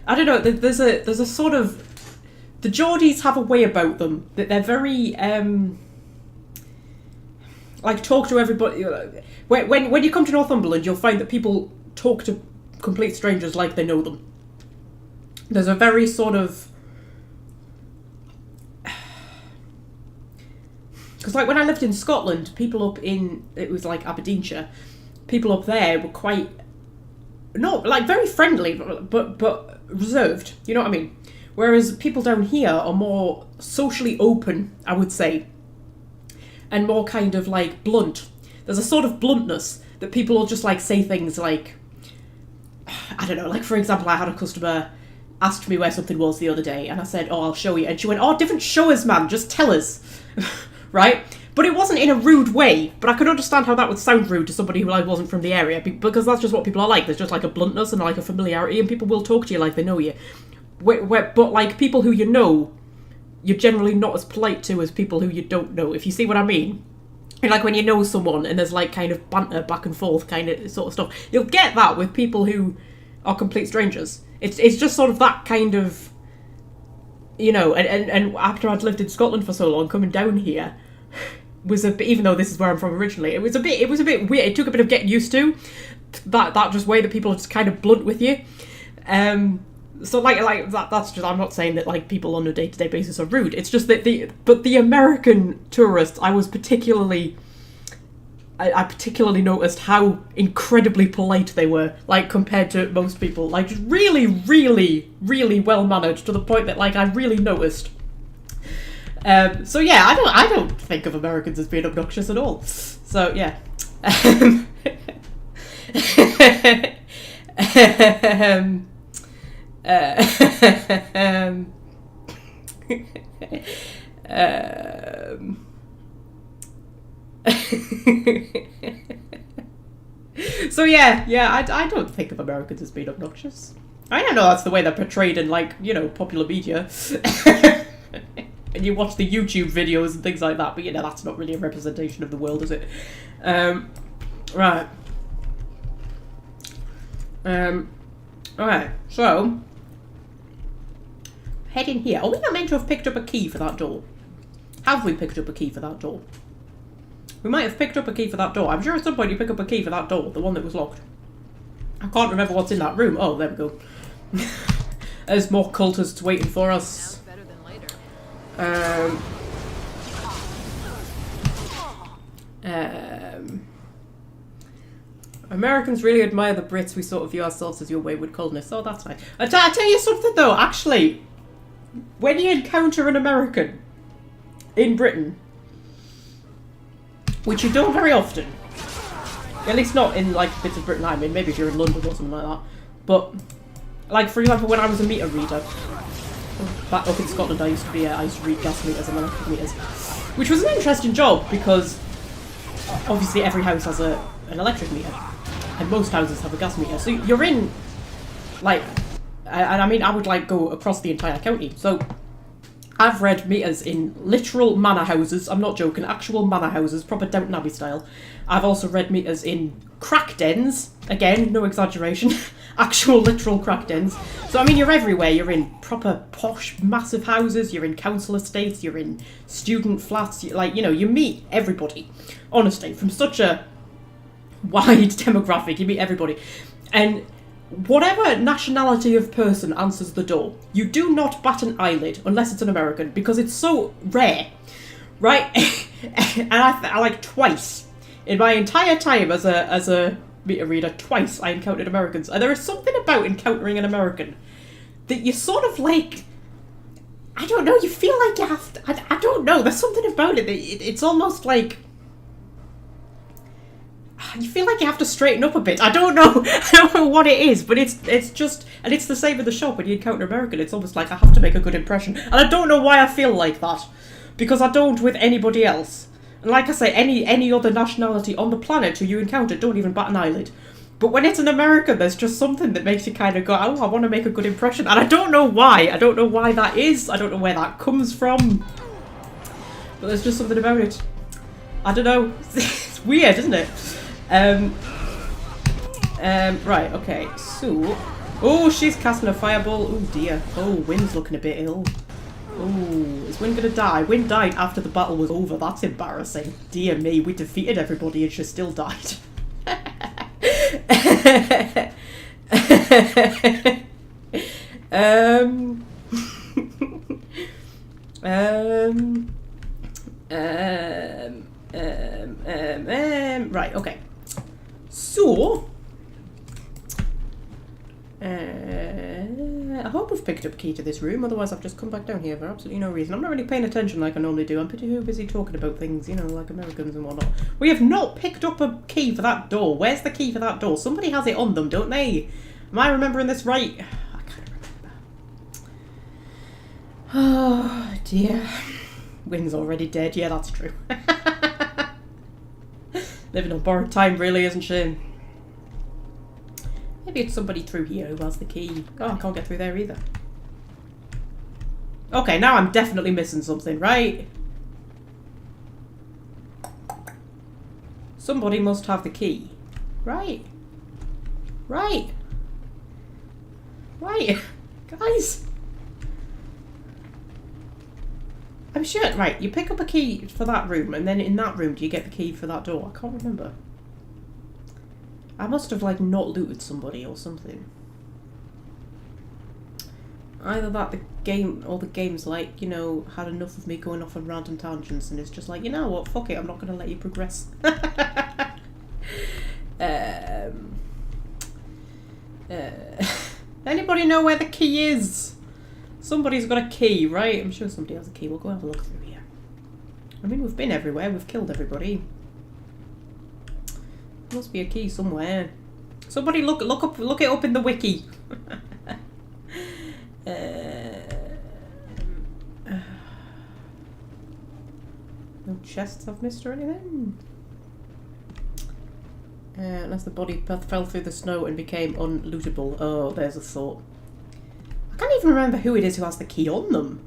Speaker 1: I don't know, there's a sort of, the Geordies have a way about them that they're very, like, talk to everybody. When you come to Northumberland, you'll find that people talk to complete strangers like they know them. There's a very sort of, because like when I lived in Scotland, people up in, it was like Aberdeenshire, people up there were quite, not like very friendly, but reserved, you know what I mean? Whereas people down here are more socially open, I would say, and more kind of like blunt. There's a sort of bluntness that people will just like say things like, I don't know, like for example, I had a customer asked me where something was the other day, and I said, oh, I'll show you. And she went, oh, different show us, man, just tell us. Right? But it wasn't in a rude way, but I could understand how that would sound rude to somebody who like wasn't from the area, because that's just what people are like. There's just like a bluntness and like a familiarity, and people will talk to you like they know you. But like people who you know, you're generally not as polite to as people who you don't know, if you see what I mean. And like when you know someone and there's like kind of banter back and forth kind of sort of stuff, you'll get that with people who are complete strangers. It's just sort of that kind of, you know, and after I'd lived in Scotland for so long, coming down here was a bit, even though this is where I'm from originally, it was a bit weird. It took a bit of getting used to that just way that people are just kind of blunt with you. So like that's just, I'm not saying that like people on a day-to-day basis are rude. It's just that the American tourists, I particularly noticed how incredibly polite they were, like compared to most people. Like just really, really, really well mannered, to the point that like I really noticed. So yeah, I don't think of Americans as being obnoxious at all. So yeah. So yeah, I don't think of Americans as being obnoxious. I don't know that's the way they're portrayed in, like, you know, popular media. And you watch the YouTube videos and things like that, but you know, that's not really a representation of the world, is it? Right. Alright, so head in here. Are we not meant to have picked up a key for that door? Have we picked up a key for that door? We might have picked up a key for that door. I'm sure at some point you pick up a key for that door, the one that was locked. I can't remember what's in that room. Oh, there we go. There's more cultists waiting for us.
Speaker 5: Better than later.
Speaker 1: Americans really admire the Brits. We sort of view ourselves as your wayward coldness. Oh, that's nice. I tell you something though, actually. When you encounter an American in Britain, which you don't very often, at least not in like bits of Britain I'm in, maybe if you're in London or something like that, but like for example when I was a meter reader back up in Scotland, I used to read gas meters and electric meters, which was an interesting job because obviously every house has an electric meter and most houses have a gas meter, so you're in like, and I mean I would like go across the entire county, so I've read meters in literal manor houses, I'm not joking, actual manor houses, proper Downton Abbey style. I've also read meters in crack dens, again, no exaggeration, actual literal crack dens. So I mean you're everywhere, you're in proper posh massive houses, you're in council estates, you're in student flats, like, you know, you meet everybody, honestly, from such a wide demographic, you meet everybody. And whatever nationality of person answers the door, you do not bat an eyelid unless it's an American, because it's so rare, right? And I like twice in my entire time as a meter reader, twice I encountered Americans, and there is something about encountering an American that you sort of like, I don't know, you feel like you have to, I don't know, there's something about it that it's almost like you feel like you have to straighten up a bit. I don't know what it is, but it's just, and it's the same in the shop when you encounter an American. It's almost like I have to make a good impression, and I don't know why I feel like that, because I don't with anybody else. And like I say, any other nationality on the planet who you encounter don't even bat an eyelid. But when it's an American, there's just something that makes you kind of go, oh, I want to make a good impression, and I don't know why. I don't know why that is. I don't know where that comes from. But there's just something about it. I don't know. It's weird, isn't it? Right, okay, so... Oh, she's casting a fireball. Oh, dear. Oh, Wynn's looking a bit ill. Oh, is Wynn gonna die? Wynn died after the battle was over. That's embarrassing. Dear me, we defeated everybody and she still died. Right, okay. So, I hope I've picked up a key to this room, otherwise I've just come back down here for absolutely no reason. I'm not really paying attention like I normally do. I'm pretty busy talking about things, you know, like Americans and whatnot. We have not picked up a key for that door. Where's the key for that door? Somebody has it on them, don't they? Am I remembering this right? I can't remember. Oh dear. Wynn's already dead. Yeah, that's true. Living on borrowed time, really, isn't she? Maybe it's somebody through here who has the key. Oh, I can't get through there either. Okay, now I'm definitely missing something, right? Somebody must have the key. Right. Right. Right. Guys. I'm sure, right, you pick up a key for that room, and then in that room do you get the key for that door? I can't remember. I must have, like, not looted somebody or something. Either that, the game, or the game's like, you know, had enough of me going off on random tangents, and it's just like, you know what, fuck it, I'm not gonna let you progress. Anybody know where the key is? Somebody's got a key, right? I'm sure somebody has a key. We'll go have a look through here. I mean, we've been everywhere. We've killed everybody. There must be a key somewhere. Somebody look it up in the wiki. No chests I've missed or anything. Unless the body fell through the snow and became unlootable. Oh, there's a thought. I can't even remember who it is who has the key on them.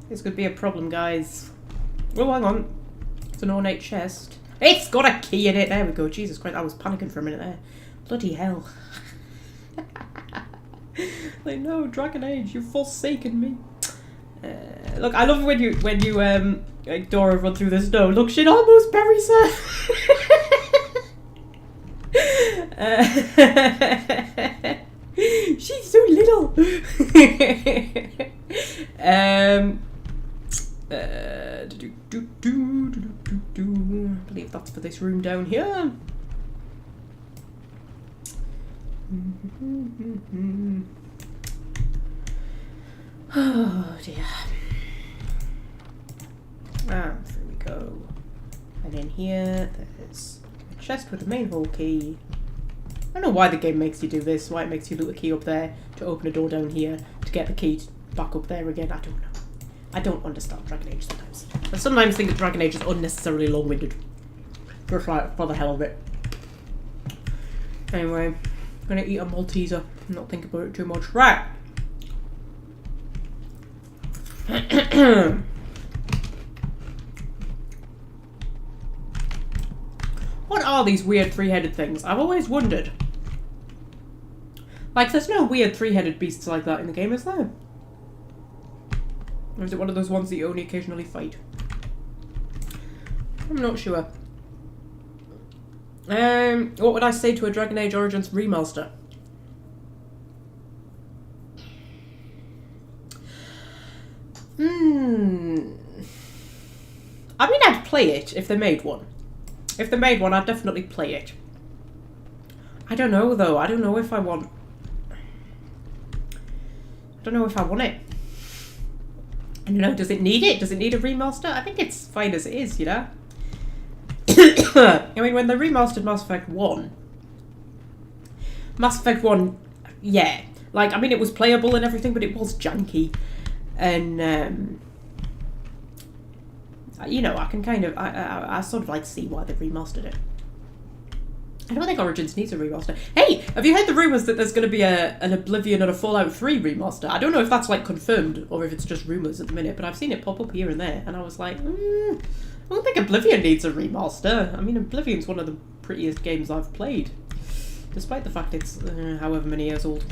Speaker 1: This could be a problem, guys. Oh, hang on. It's an ornate chest. It's got a key in it. There we go. Jesus Christ, I was panicking for a minute there. Bloody hell. Like, no, Dragon Age, you've forsaken me. Look, I love when you like Dora run through the snow. Look, she almost buries her. She's so little. I believe that's for this room down here. Oh dear. And through we go. And in here there's a chest with a main hole key. I don't know why the game makes you do this, why it makes you loot a key up there to open a door down here to get the key back up there again. I don't know. I don't understand Dragon Age sometimes. I sometimes think that Dragon Age is unnecessarily long-winded. Just like for the hell of it. Anyway, I'm gonna eat a Malteser and not think about it too much. Right. What are these weird three-headed things? I've always wondered. Like, there's no weird three-headed beasts like that in the game, is there? Or is it one of those ones that you only occasionally fight? I'm not sure. What would I say to a Dragon Age Origins remaster? I mean, I'd play it if they made one. If they made one, I'd definitely play it. I don't know, though. I don't know if I want... I don't know if I want it. I don't know, does it need it? Does it need a remaster? I think it's fine as it is, you know? I mean, when they remastered Mass Effect 1... Mass Effect 1, yeah. Like, I mean, it was playable and everything, but it was janky. And, you know, I can kind of... I sort of, like, see why they remastered it. I don't think Origins needs a remaster. Hey, have you heard the rumours that there's going to be an Oblivion and a Fallout 3 remaster? I don't know if that's, like, confirmed or if it's just rumours at the minute, but I've seen it pop up here and there, and I was like, I don't think Oblivion needs a remaster. I mean, Oblivion's one of the prettiest games I've played, despite the fact it's however many years old.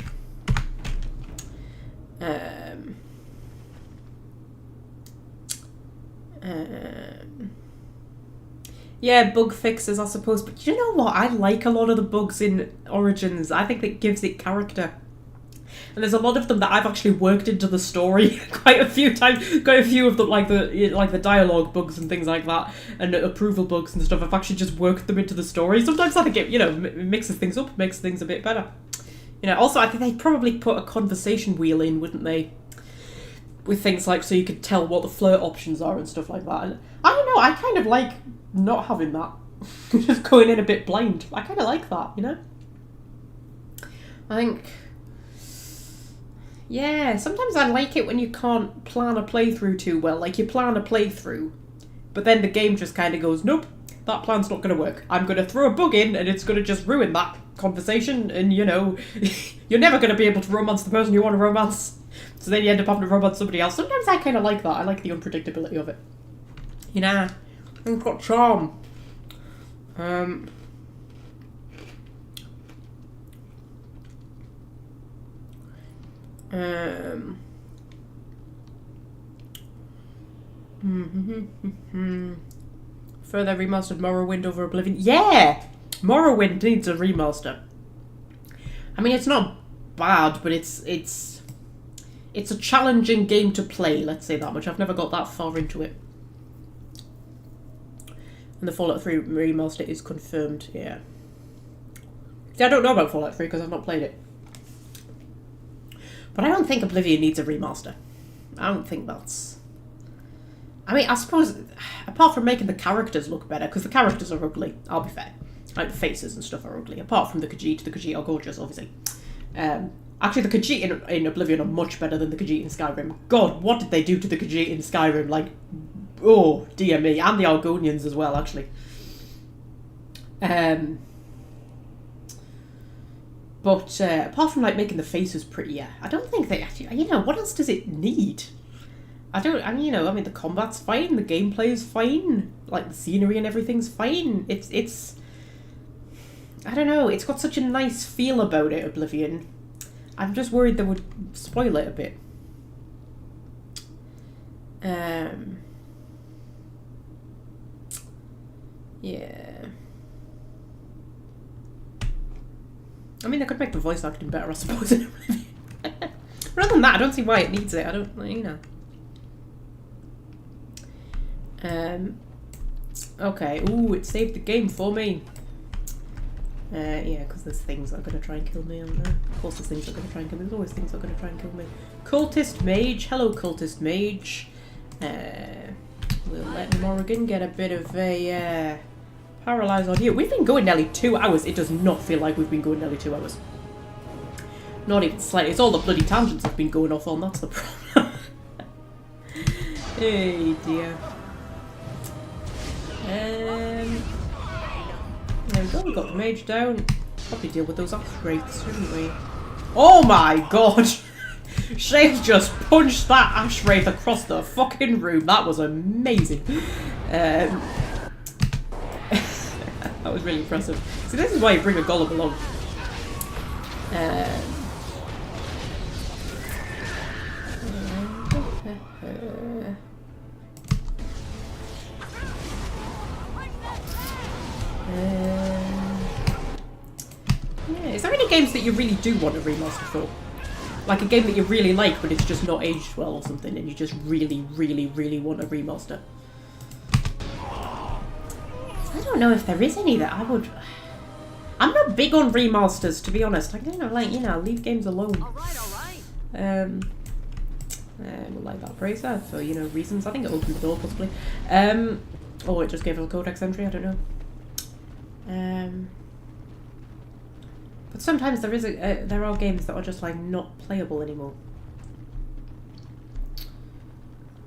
Speaker 1: Yeah, bug fixes, I suppose. But you know what? I like a lot of the bugs in Origins. I think that gives it character. And there's a lot of them that I've actually worked into the story quite a few times. Quite a few of them, like the dialogue bugs and things like that, and approval bugs and stuff. I've actually just worked them into the story. Sometimes I think it, you know, mixes things up, makes things a bit better. You know. Also, I think they'd probably put a conversation wheel in, wouldn't they? with things like so you could tell what the flirt options are and stuff like that. And I don't know, I kind of like not having that. Just going in a bit blind. I kind of like that, you know? I think... Yeah, sometimes I like it when you can't plan a playthrough too well. Like, you plan a playthrough, but then the game just kind of goes, nope, that plan's not going to work. I'm going to throw a bug in and it's going to just ruin that conversation and, you know, you're never going to be able to romance the person you want to romance. So then you end up having to romance somebody else. Sometimes I kind of like that. I like the unpredictability of it. You know, it's got charm. Further remastered Morrowind over Oblivion. Yeah! Morrowind needs a remaster. I mean, it's not bad, but it's a challenging game to play, let's say that much. I've never got that far into it. And the Fallout 3 remaster is confirmed, yeah. See, I don't know about Fallout 3 because I've not played it. But I don't think Oblivion needs a remaster. I don't think that's... I mean, I suppose, apart from making the characters look better, because the characters are ugly, I'll be fair. Like, the faces and stuff are ugly. Apart from the Khajiit are gorgeous, obviously. Actually, the Khajiit in Oblivion are much better than the Khajiit in Skyrim. God, what did they do to the Khajiit in Skyrim? Like, oh, dear me. And the Argonians as well, actually. But apart from, like, making the faces prettier, I don't think they actually... You know, what else does it need? I mean, the combat's fine, the gameplay's fine, like, the scenery and everything's fine. It's... I don't know, it's got such a nice feel about it, Oblivion. I'm just worried they would spoil it a bit. Yeah. I mean, they could make the voice acting better, I suppose. But other than that, I don't see why it needs it. I don't, you know. Okay. Ooh, it saved the game for me. Yeah, because there's things that are going to try and kill me on there. Of course there's things that are going to try and kill me. There's always things that are going to try and kill me. Cultist Mage. Hello, Cultist Mage. We'll let Morrigan get a bit of a paralyze on here. We've been going nearly 2 hours. It does not feel like we've been going nearly 2 hours. Not even slightly. It's all the bloody tangents I've been going off on. That's the problem. Hey dear. There we go, we got the mage down. Probably deal with those ash-wraiths, shouldn't we? Oh my god! Shane just punched that ash-wraith across the fucking room. That was amazing. That was really impressive. See, this is why you bring a golem along. Yeah, is there any games that you really do want a remaster for? Like a game that you really like, but it's just not aged well or something, and you just really, really, really want a remaster? I don't know if there is any that I would... I'm not big on remasters, to be honest. I don't know, like, you know, leave games alone.
Speaker 5: Alright.
Speaker 1: We'll like that bracer for, you know, reasons. I think it opened the door, possibly. Or it just gave us a codex entry, I don't know. But sometimes there are games that are just like not playable anymore,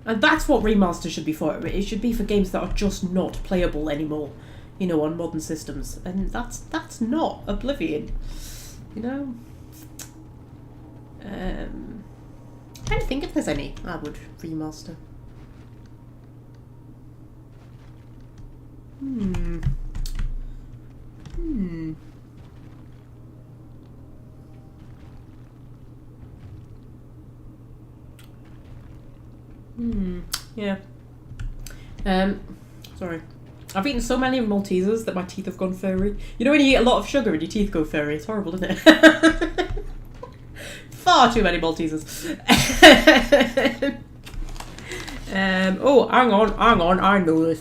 Speaker 1: and that's what remasters should be for. It should be for games that are just not playable anymore, you know, on modern systems, and that's not Oblivion, you know. I'm trying to think if there's any I would remaster. Yeah. Sorry. I've eaten so many Maltesers that my teeth have gone furry. You know when you eat a lot of sugar and your teeth go furry? It's horrible, isn't it? Far too many Maltesers. Oh, hang on. I know this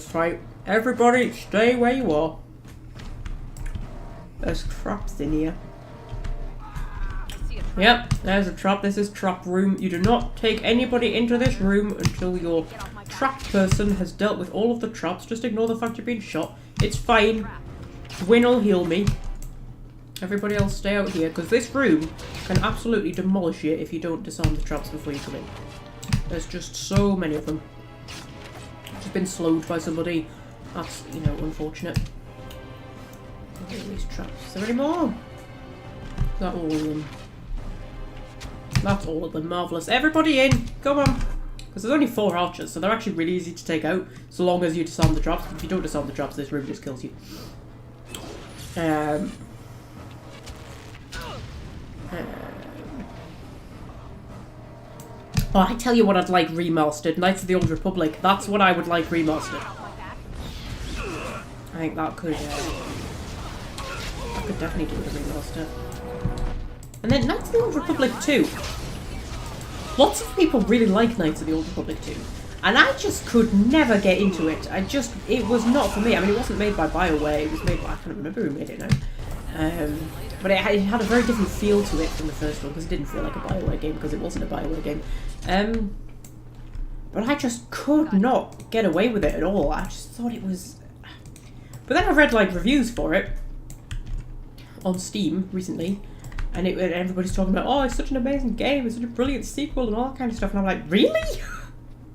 Speaker 1: fight. Everybody, stay where you are. There's traps in here.
Speaker 5: I see a
Speaker 1: Yep, there's a trap. This is trap room. You do not take anybody into this room until your trapped person has dealt with all of the traps. Just ignore the fact you're being shot. It's fine. Win will heal me. Everybody else stay out here, because this room can absolutely demolish you if you don't disarm the traps before you come in. There's just so many of them. Just been slowed by somebody. That's, you know, unfortunate. Look at these traps. Is there any more? Is that all of them? That's all of them. Marvellous. Everybody in! Come on! Because there's only 4 archers, so they're actually really easy to take out, so long as you disarm the traps. If you don't disarm the traps, this room just kills you. Oh, I tell you what I'd like remastered. Knights of the Old Republic. That's what I would like remastered. I think that could definitely do with a remaster. And then Knights of the Old Republic 2. Lots of people really like Knights of the Old Republic 2. And I just could never get into it. It was not for me. I mean, it wasn't made by BioWare. It was made by, I can't remember who made it now. But it had a very different feel to it from the first one, because it didn't feel like a BioWare game, because it wasn't a BioWare game. But I just could not get away with it at all. I just thought it was... But then I read, like, reviews for it on Steam recently, and everybody's talking about, oh, it's such an amazing game, it's such a brilliant sequel, and all that kind of stuff, and I'm like, really?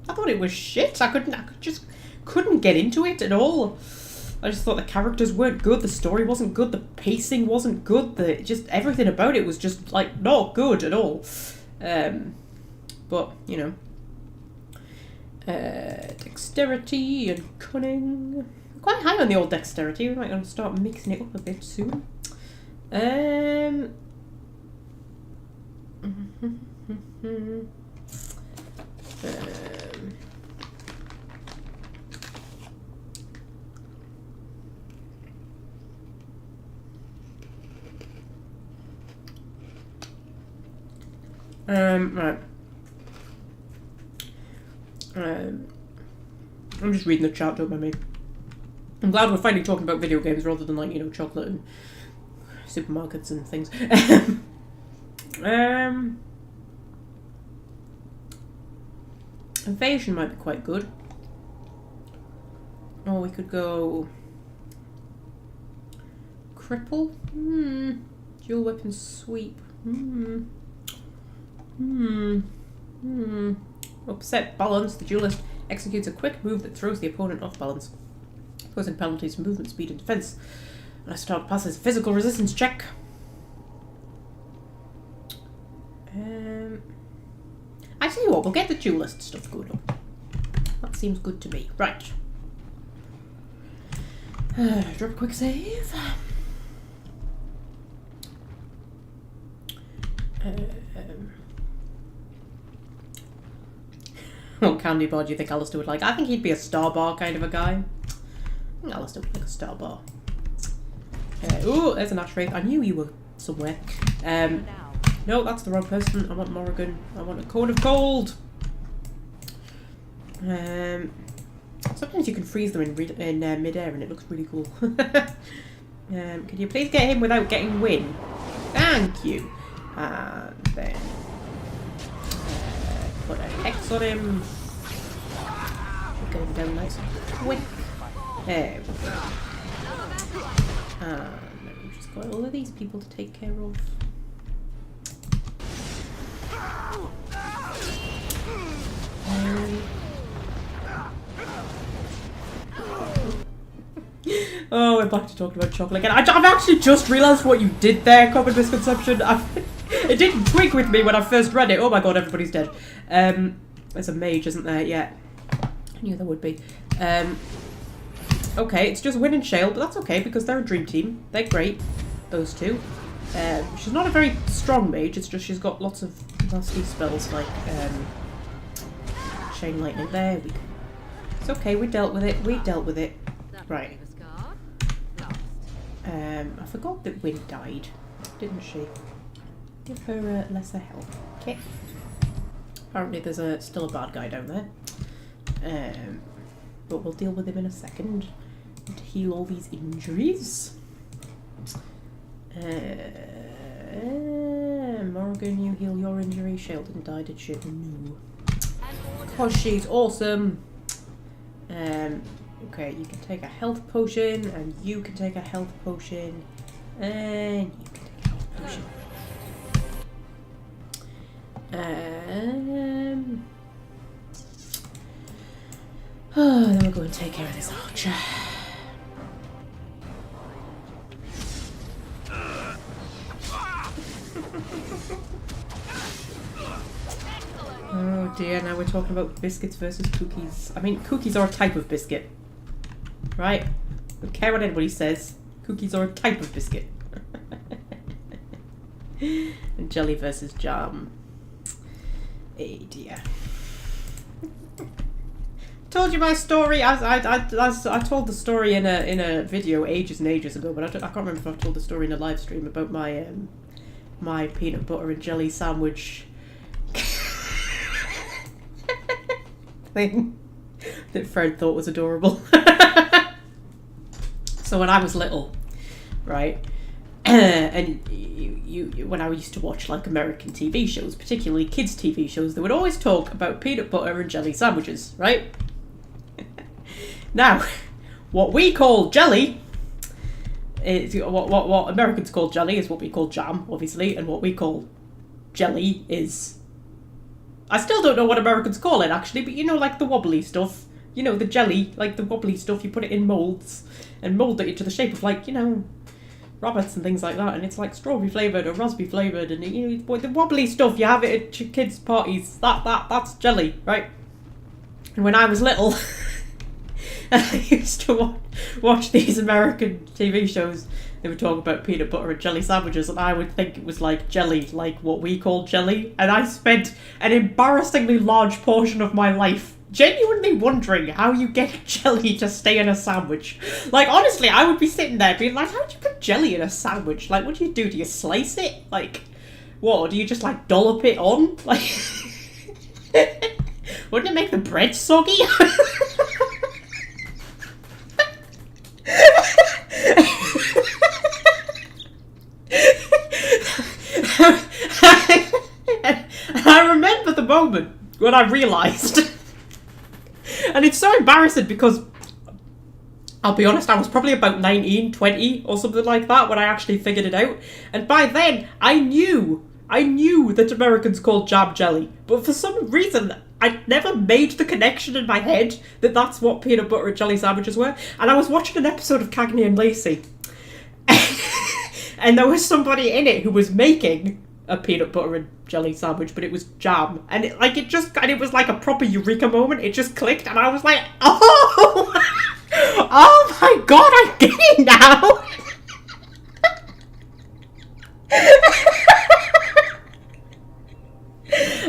Speaker 1: I thought it was shit. I just couldn't get into it at all. I just thought the characters weren't good, the story wasn't good, the pacing wasn't good, just everything about it was just, like, not good at all. But, you know. Dexterity and cunning. Quite high on the old dexterity. We might want to start mixing it up a bit soon. Right. I'm just reading the chat, don't mind me. I'm glad we're finally talking about video games rather than, like, you know, chocolate and supermarkets and things. Evasion might be quite good. Or we could go... Cripple? Dual weapon sweep. Upset balance. The duelist executes a quick move that throws the opponent off balance, posing penalties for movement, speed, and defense. And I start passes physical resistance check. I tell you what, we'll get the duelist stuff going up. That seems good to me. Right. Drop a quick save. What candy bar do you think Alistair would like? I think he'd be a star bar kind of a guy. I think Alistair would like a star bar. Ooh, there's an ash wraith. I knew you were somewhere. No, that's the wrong person. I want Morrigan. I want a cone of cold. Sometimes you can freeze them in mid-air and it looks really cool. Can you please get him without getting win? Thank you. And then put a hex on him. Get him down nice and quick. There we go. And then we've just got all of these people to take care of. Oh, we're back to talking about chocolate again. I've actually just realised what you did there, common misconception. It didn't twig with me when I first read it. Oh my god, everybody's dead. There's a mage, isn't there? Yeah. I knew there would be. Okay, it's just Win and Shale, but that's okay because they're a dream team. They're great, those two. She's not a very strong mage, it's just she's got lots of nasty spells like Chain Lightning. There we go. It's okay, we dealt with it. We dealt with it. Right. I forgot that Win died, didn't she? Give her lesser health. Okay. Apparently there's still a bad guy down there. But we'll deal with him in a second. To heal all these injuries. Morrigan, you heal your injury. Shale didn't die, did she? No. Because she's awesome. Okay, you can take a health potion, and you can take a health potion, and you can take a health potion. Then we'll go and take care of this archer. Oh dear, now we're talking about biscuits versus cookies. I mean, cookies are a type of biscuit. Right? Don't care what anybody says. Cookies are a type of biscuit. And jelly versus jam. Hey dear. Told you my story. I told the story in a video ages and ages ago, but I can't remember if I told the story in a live stream about my my peanut butter and jelly sandwich thing that Fred thought was adorable. So when I was little, right, and when I used to watch like American TV shows, particularly kids TV shows, they would always talk about peanut butter and jelly sandwiches, right? Now, what we call jelly is what Americans call jelly is what we call jam, obviously, and what we call jelly is, I still don't know what Americans call it actually, but you know, like the wobbly stuff, you know, the jelly, like the wobbly stuff, you put it in moulds and mould it into the shape of, like, you know, rabbits and things like that, and it's like strawberry flavoured or raspberry flavoured, and you know, the wobbly stuff you have it at your kids' parties, that's jelly, right? And when I was little, I used to watch these American TV shows. They would talk about peanut butter and jelly sandwiches, and I would think it was like jelly, like what we call jelly. And I spent an embarrassingly large portion of my life genuinely wondering how you get jelly to stay in a sandwich. Like, honestly, I would be sitting there being like, how do you put jelly in a sandwich? Like, what do? Do you slice it? Like, what? Or do you just, like, dollop it on? Like, wouldn't it make the bread soggy? I remember the moment when I realised, and it's so embarrassing because, I'll be honest, I was probably about 19, 20 or something like that when I actually figured it out, and by then I knew that Americans called jam jelly, but for some reason I'd never made the connection in my head that that's what peanut butter and jelly sandwiches were. And I was watching an episode of Cagney and Lacey, and there was somebody in it who was making a peanut butter and jelly sandwich, but it was jam, and it was like a proper eureka moment. It just clicked, and I was like, oh, oh my god, I get it now.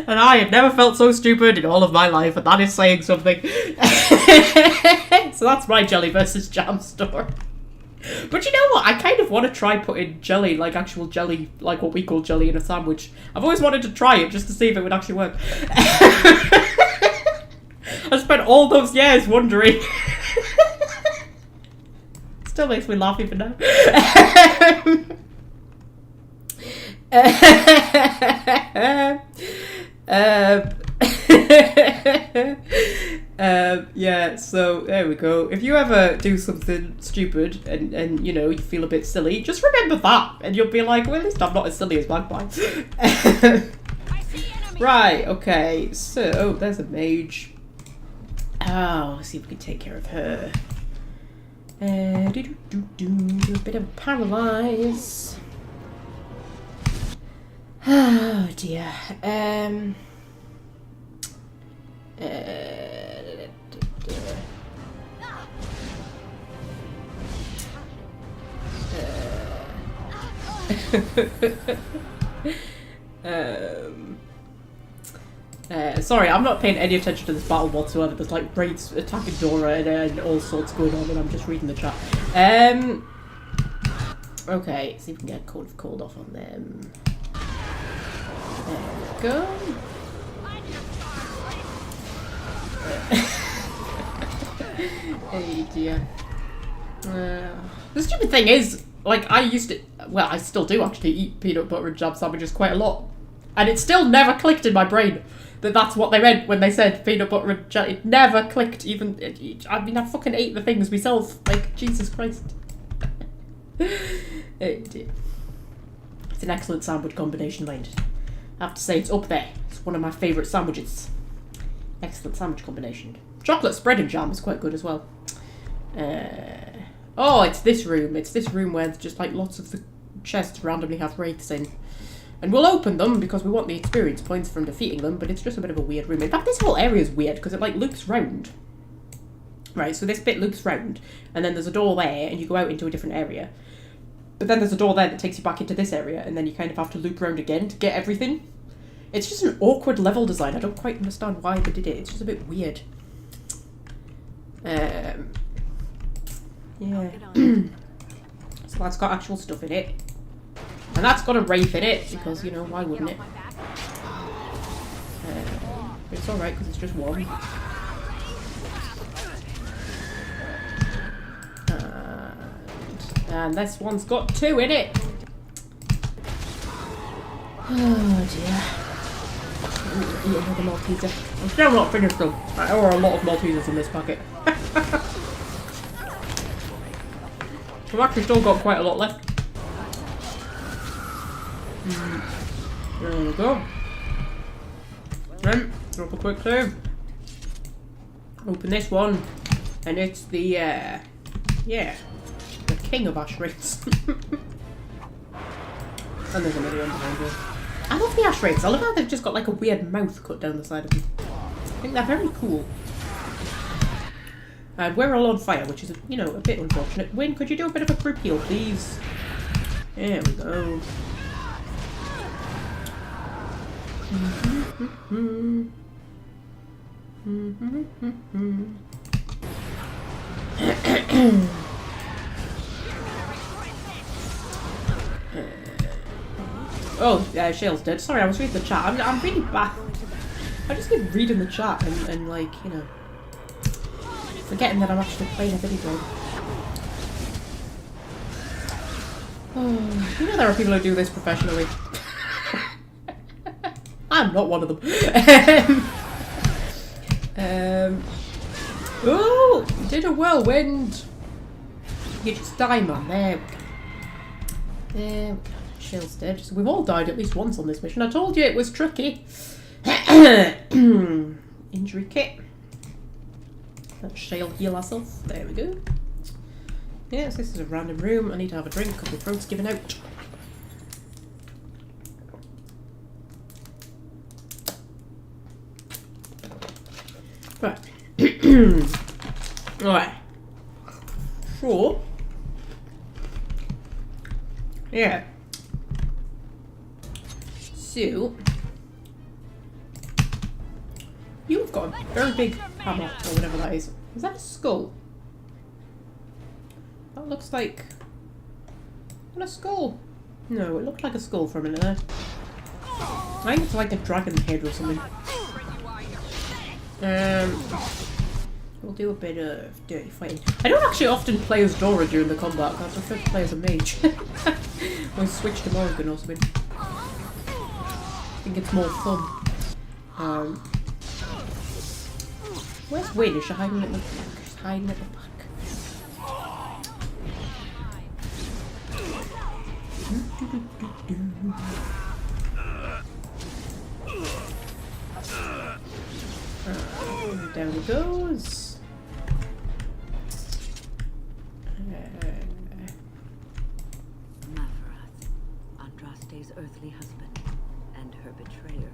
Speaker 1: And I have never felt so stupid in all of my life, and that is saying something. So that's my jelly versus jam story. But you know what? I kind of want to try putting jelly, like actual jelly, like what we call jelly, in a sandwich. I've always wanted to try it just to see if it would actually work. I spent all those years wondering. Still makes me laugh even now. Yeah, so there we go. If you ever do something stupid and you know, you feel a bit silly, just remember that and you'll be like, well, at least I'm not as silly as Magpie. Right, okay, so there's a mage. Oh, let's see if we can take care of her. Do a bit of paralyze. Oh dear. Sorry, I'm not paying any attention to this battle whatsoever. There's like raids attacking Dora and all sorts going on, and I'm just reading the chat. Okay, see if we can get Code of Cold off on them. There we go. Hey dear. The stupid thing is, like, I used to, well, I still do actually eat peanut butter and jam sandwiches quite a lot. And it still never clicked in my brain that that's what they meant when they said peanut butter and jelly. It never clicked even... I mean, I fucking ate the things myself. Like, Jesus Christ. It's an excellent sandwich combination, mind. I have to say, it's up there. It's one of my favourite sandwiches. Excellent sandwich combination. Chocolate spread and jam is quite good as well. Oh, it's this room. It's this room where just like lots of the chests randomly have wraiths in. And we'll open them because we want the experience points from defeating them, but it's just a bit of a weird room. In fact, this whole area is weird because it like loops round. Right, so this bit loops round, and then there's a door there, and you go out into a different area. But then there's a door there that takes you back into this area, and then you kind of have to loop round again to get everything. It's just an awkward level design. I don't quite understand why they did it. It's just a bit weird. Yeah. So that's got actual stuff in it. And that's got a wraith in it, because, you know, why wouldn't it? But it's alright, because it's just one. And this one's got 2 in it. Oh dear. Eat another Malteser. I'm still not finished though. There are a lot of Maltesers in this packet. I've actually still got quite a lot left. There we go. Then, drop a quick save. Open this one. And it's the, yeah, the king of ash wraiths. And there's another one behind here. I love the ash wraiths. I love how they've just got like a weird mouth cut down the side of them. I think they're very cool. And we're all on fire, which is, you know, a bit unfortunate. Wynn, could you do a bit of a group heal, please? There we go. Oh, Shale's dead. Sorry, I was reading the chat. I'm really bad. I just keep reading the chat and like, you know, forgetting that I'm actually playing a video game. Oh, you know there are people who do this professionally. I'm not one of them. Oh, you did a whirlwind. You just die, man. There we go. There we go. Shale's dead. So we've all died at least once on this mission. I told you it was tricky. Injury kit. Let Shale heal herself. There we go. Yes, this is a random room. I need to have a drink because my throat's giving out. Right. Alright. So. Yeah. So. You've got a very big hammer, or whatever that is. Is that a skull? That looks like... What, a skull? No, it looked like a skull for a minute there. I think it's like a dragon head or something. We'll do a bit of dirty fighting. I don't actually often play as Dora during the combat. I prefer to play as a mage. Or switch to Morrigan or something. I think it's more fun. Where's Wynn? Is she hiding at the back? She's hiding at the back. Down he goes.
Speaker 6: Mafarath, Andraste's earthly husband, and her betrayer.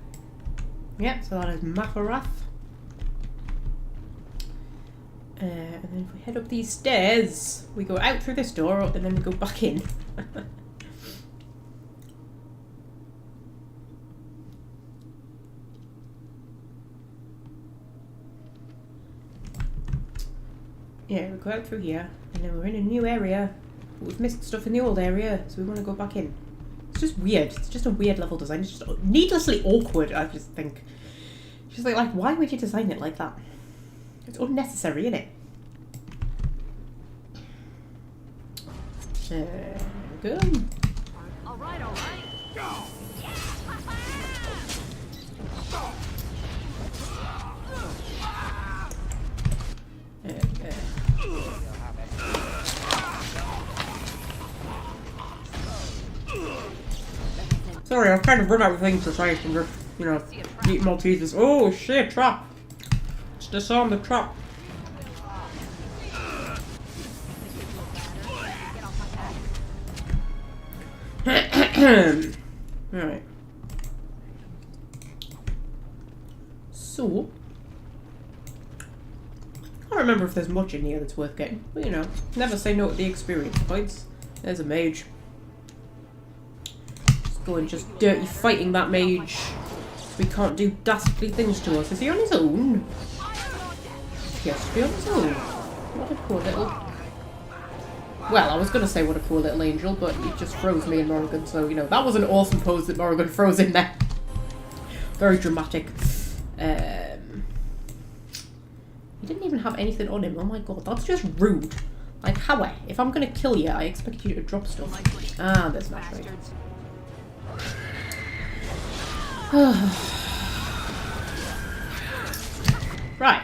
Speaker 1: Yep, so that is Mafarath. And then if we head up these stairs, we go out through this door and then we go back in. Yeah, we go out through here, and then we're in a new area, but we've missed stuff in the old area, so we want to go back in. It's just weird. It's just a weird level design. It's just needlessly awkward, I just think. Just like why would you design it like that? It's unnecessary, isn't it? There we go.
Speaker 5: All right, all right. Go.
Speaker 1: Sorry, I've kind of run out of things to say from just, you know, eating Maltesers. Oh shit, trap! Let's disarm the trap. Alright. So, I can't remember if there's much in here that's worth getting, but you know, never say no to the experience points. There's a mage. Let's go and just dirty fighting that mage. We can't do dastardly things to us. Is he on his own? Yes, be on his own. What a poor little... Well, I was going to say what a poor little angel, but he just froze me and Morrigan, so, you know, that was an awesome pose that Morrigan froze in there. Very dramatic. He didn't even have anything on him. Oh my god, that's just rude. Like, how? If I'm going to kill you, I expect you to drop stuff. Ah, there's my trade. Right.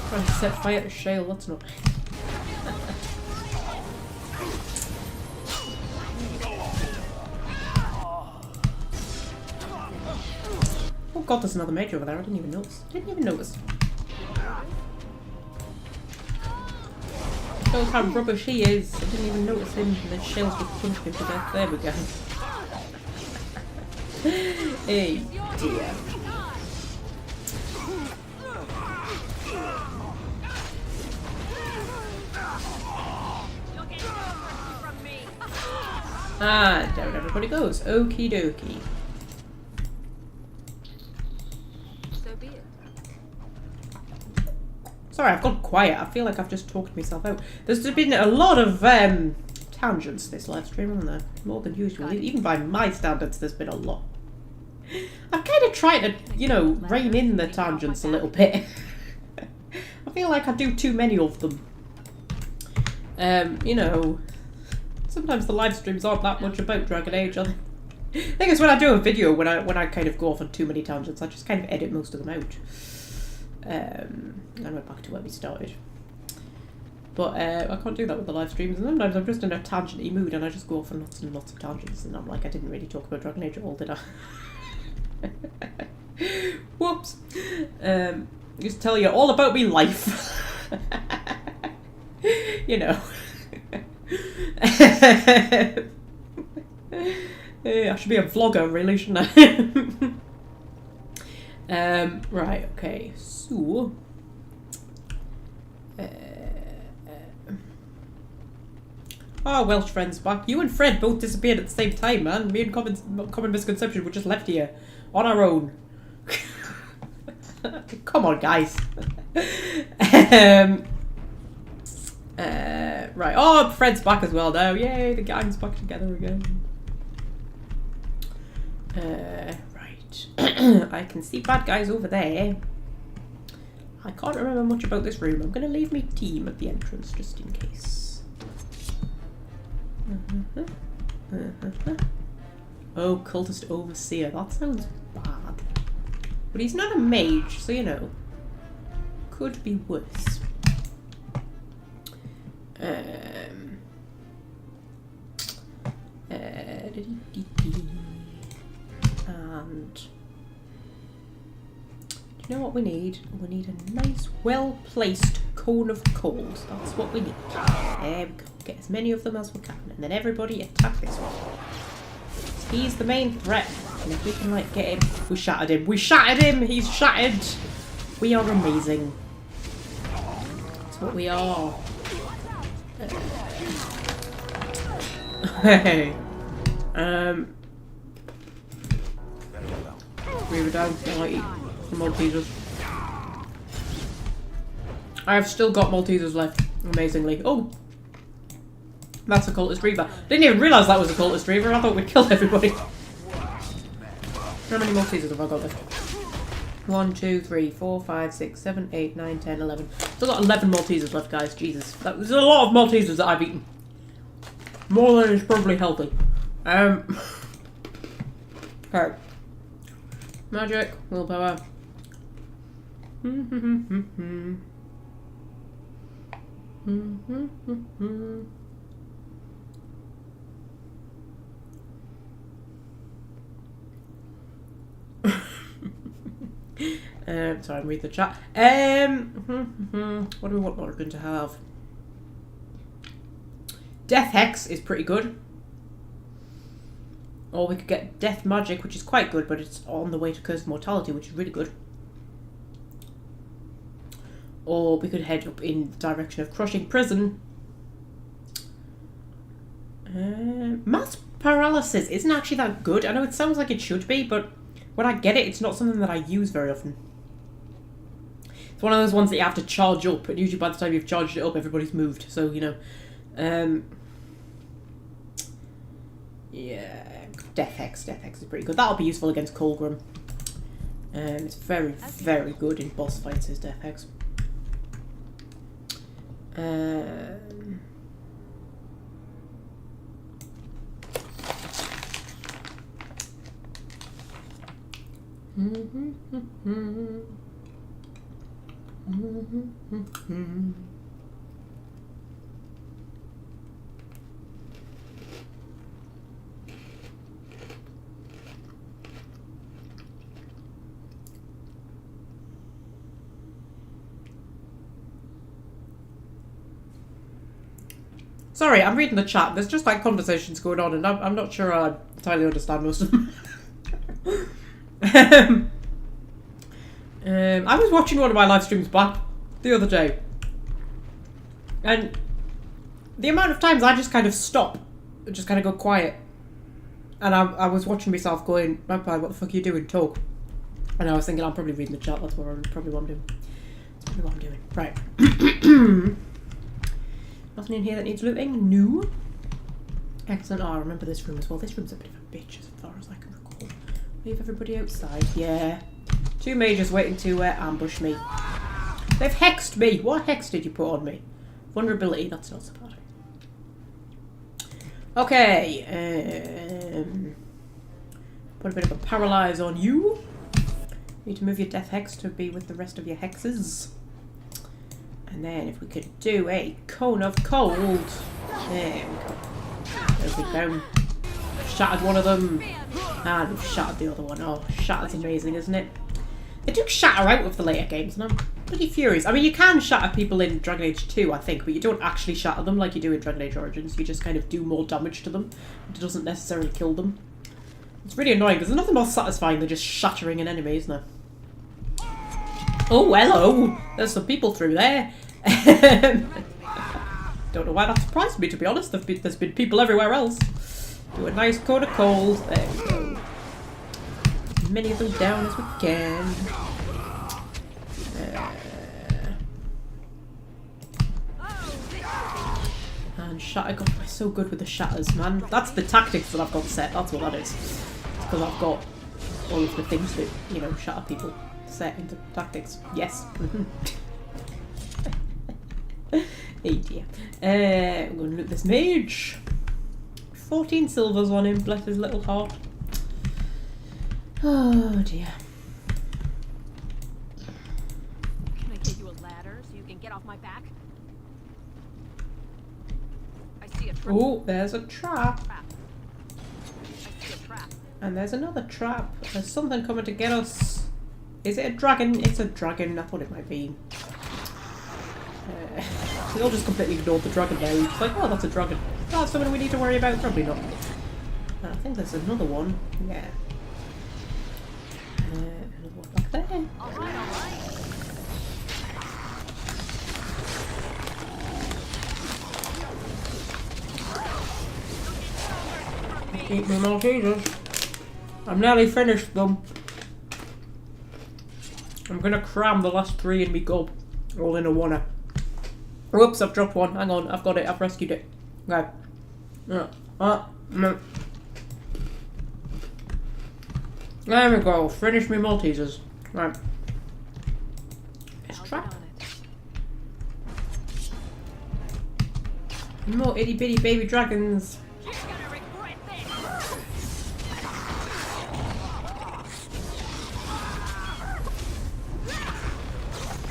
Speaker 1: Trying to set fire to shale, that's not... Oh god, there's another mage over there, I didn't even notice. Shows how rubbish he is. I didn't even notice him, and then shells just punched him to death. There we go. Hey, dear. Ah, down everybody goes. Okie dokie.
Speaker 5: So be it.
Speaker 1: Sorry, I've gone quiet. I feel like I've just talked myself out. There's been a lot of tangents this live stream, hasn't there? More than usual. Even by my standards, there's been a lot. I've kind of tried to, you know, rein in the tangents a little bit. I feel like I do too many of them. You know, sometimes the live streams aren't that much about Dragon Age. I think it's when I do a video, when I kind of go off on too many tangents, I just kind of edit most of them out. And we're back to where we started. But I can't do that with the live streams, and sometimes I'm just in a tangenty mood and I just go off on lots and lots of tangents, and I'm like, I didn't really talk about Dragon Age at all, did I? Whoops. Just tell you all about me life. You know. I should be a vlogger, really, shouldn't I? Right, okay, so... Oh, Welsh friend's back. You and Fred both disappeared at the same time, man. Me and Common Misconception were just left here. On our own. Come on, guys. Right. Oh, Fred's back as well now. Yay, the gang's back together again. Right. I can see bad guys over there. I can't remember much about this room. I'm going to leave my team at the entrance just in case. Oh, cultist overseer. That sounds bad. But he's not a mage, so you know. Could be worse. And do you know what we need? We need a nice, well-placed cone of coals. That's what we need. There we go. Get as many of them as we can, and then everybody attack this one. He's the main threat, and if we can like get him, we shattered him. We shattered him. He's shattered. We are amazing. That's what we are. Hey. We were down to like some Maltesers. I have still got Maltesers left, amazingly. Oh! That's a cultist reaver. Didn't even realise that was a cultist reaver. I thought we'd killed everybody. How many Maltesers have I got left? 1, 2, 3, 4, 5, 6, 7, 8, 9, 10, 11. Still got 11 Maltesers left, guys. Jesus. There's a lot of Maltesers that I've eaten. More than is probably healthy. Okay. Magic, willpower. Sorry, I'm reading the chat. What do we want Morgan to have? Death Hex is pretty good. Or we could get Death Magic, which is quite good, but it's on the way to Curse of Mortality, which is really good. Or we could head up in the direction of Crushing Prison. Mass Paralysis isn't actually that good. I know it sounds like it should be, but when I get it, it's not something that I use very often. It's one of those ones that you have to charge up, and usually by the time you've charged it up, everybody's moved. So, you know. Yeah. Death Hex is pretty good. That'll be useful against Colgrim. It's very, very good in boss fights, is Death Hex. Sorry, I'm reading the chat. There's just like conversations going on, and I'm not sure I entirely understand most of them. I was watching one of my live streams back the other day, and the amount of times I just kind of stop, just kind of go quiet, and I was watching myself going, Magpie, what the fuck are you doing? Talk. And I was thinking, I'm probably reading the chat. That's probably what I'm doing. That's probably what I'm doing. Right. Nothing in here that needs looting? No. Excellent. Oh, I remember this room as well. This room's a bit of a bitch as far as I can recall. Leave everybody outside. Yeah. 2 mages waiting to ambush me. They've hexed me. What hex did you put on me? Vulnerability. That's not so bad. Okay. Put a bit of a paralyze on you. Need to move your death hex to be with the rest of your hexes. And then if we could do a cone of cold. There we go. There we go. Shattered one of them. And we've shattered the other one. Oh, shattered's amazing, isn't it? They do shatter out of the later games, and I'm pretty furious. I mean, you can shatter people in Dragon Age 2, I think, but you don't actually shatter them like you do in Dragon Age Origins. You just kind of do more damage to them. It doesn't necessarily kill them. It's really annoying, because there's nothing more satisfying than just shattering an enemy, isn't there? Oh, hello! There's some people through there. Don't know why that surprised me, to be honest. There's been people everywhere else. Do a nice coat of cold. There we go. As many of them down as we can. And shatter. God, I'm so good with the shatters, man. That's the tactics that I've got set. That's what that is. It's because I've got all of the things that, you know, shatter people set into tactics. Yes. Hey dear. I'm going to loot this mage. 14 silvers on him, bless his little heart. Oh dear.
Speaker 5: Can I get you a ladder so you can get off my back? I see a trap.
Speaker 1: Oh, there's a trap.
Speaker 5: I see a trap.
Speaker 1: And there's another trap. There's something coming to get us. Is it a dragon? It's a dragon. I thought it might be. They all just completely ignored the dragon there. It's like, oh, that's a dragon. Oh, that's something we need to worry about. Probably not. I think there's another one. Yeah. Another one back there.
Speaker 5: Alright.
Speaker 1: Keep me Maltesers. I'm nearly finished them. I'm gonna cram the last 3 in me gob. All in a oneer. Whoops, I've dropped one. Hang on, I've got it. I've rescued it. Go. No. There we go. Finish me Maltesers. Right. It's trapped. More itty bitty baby dragons.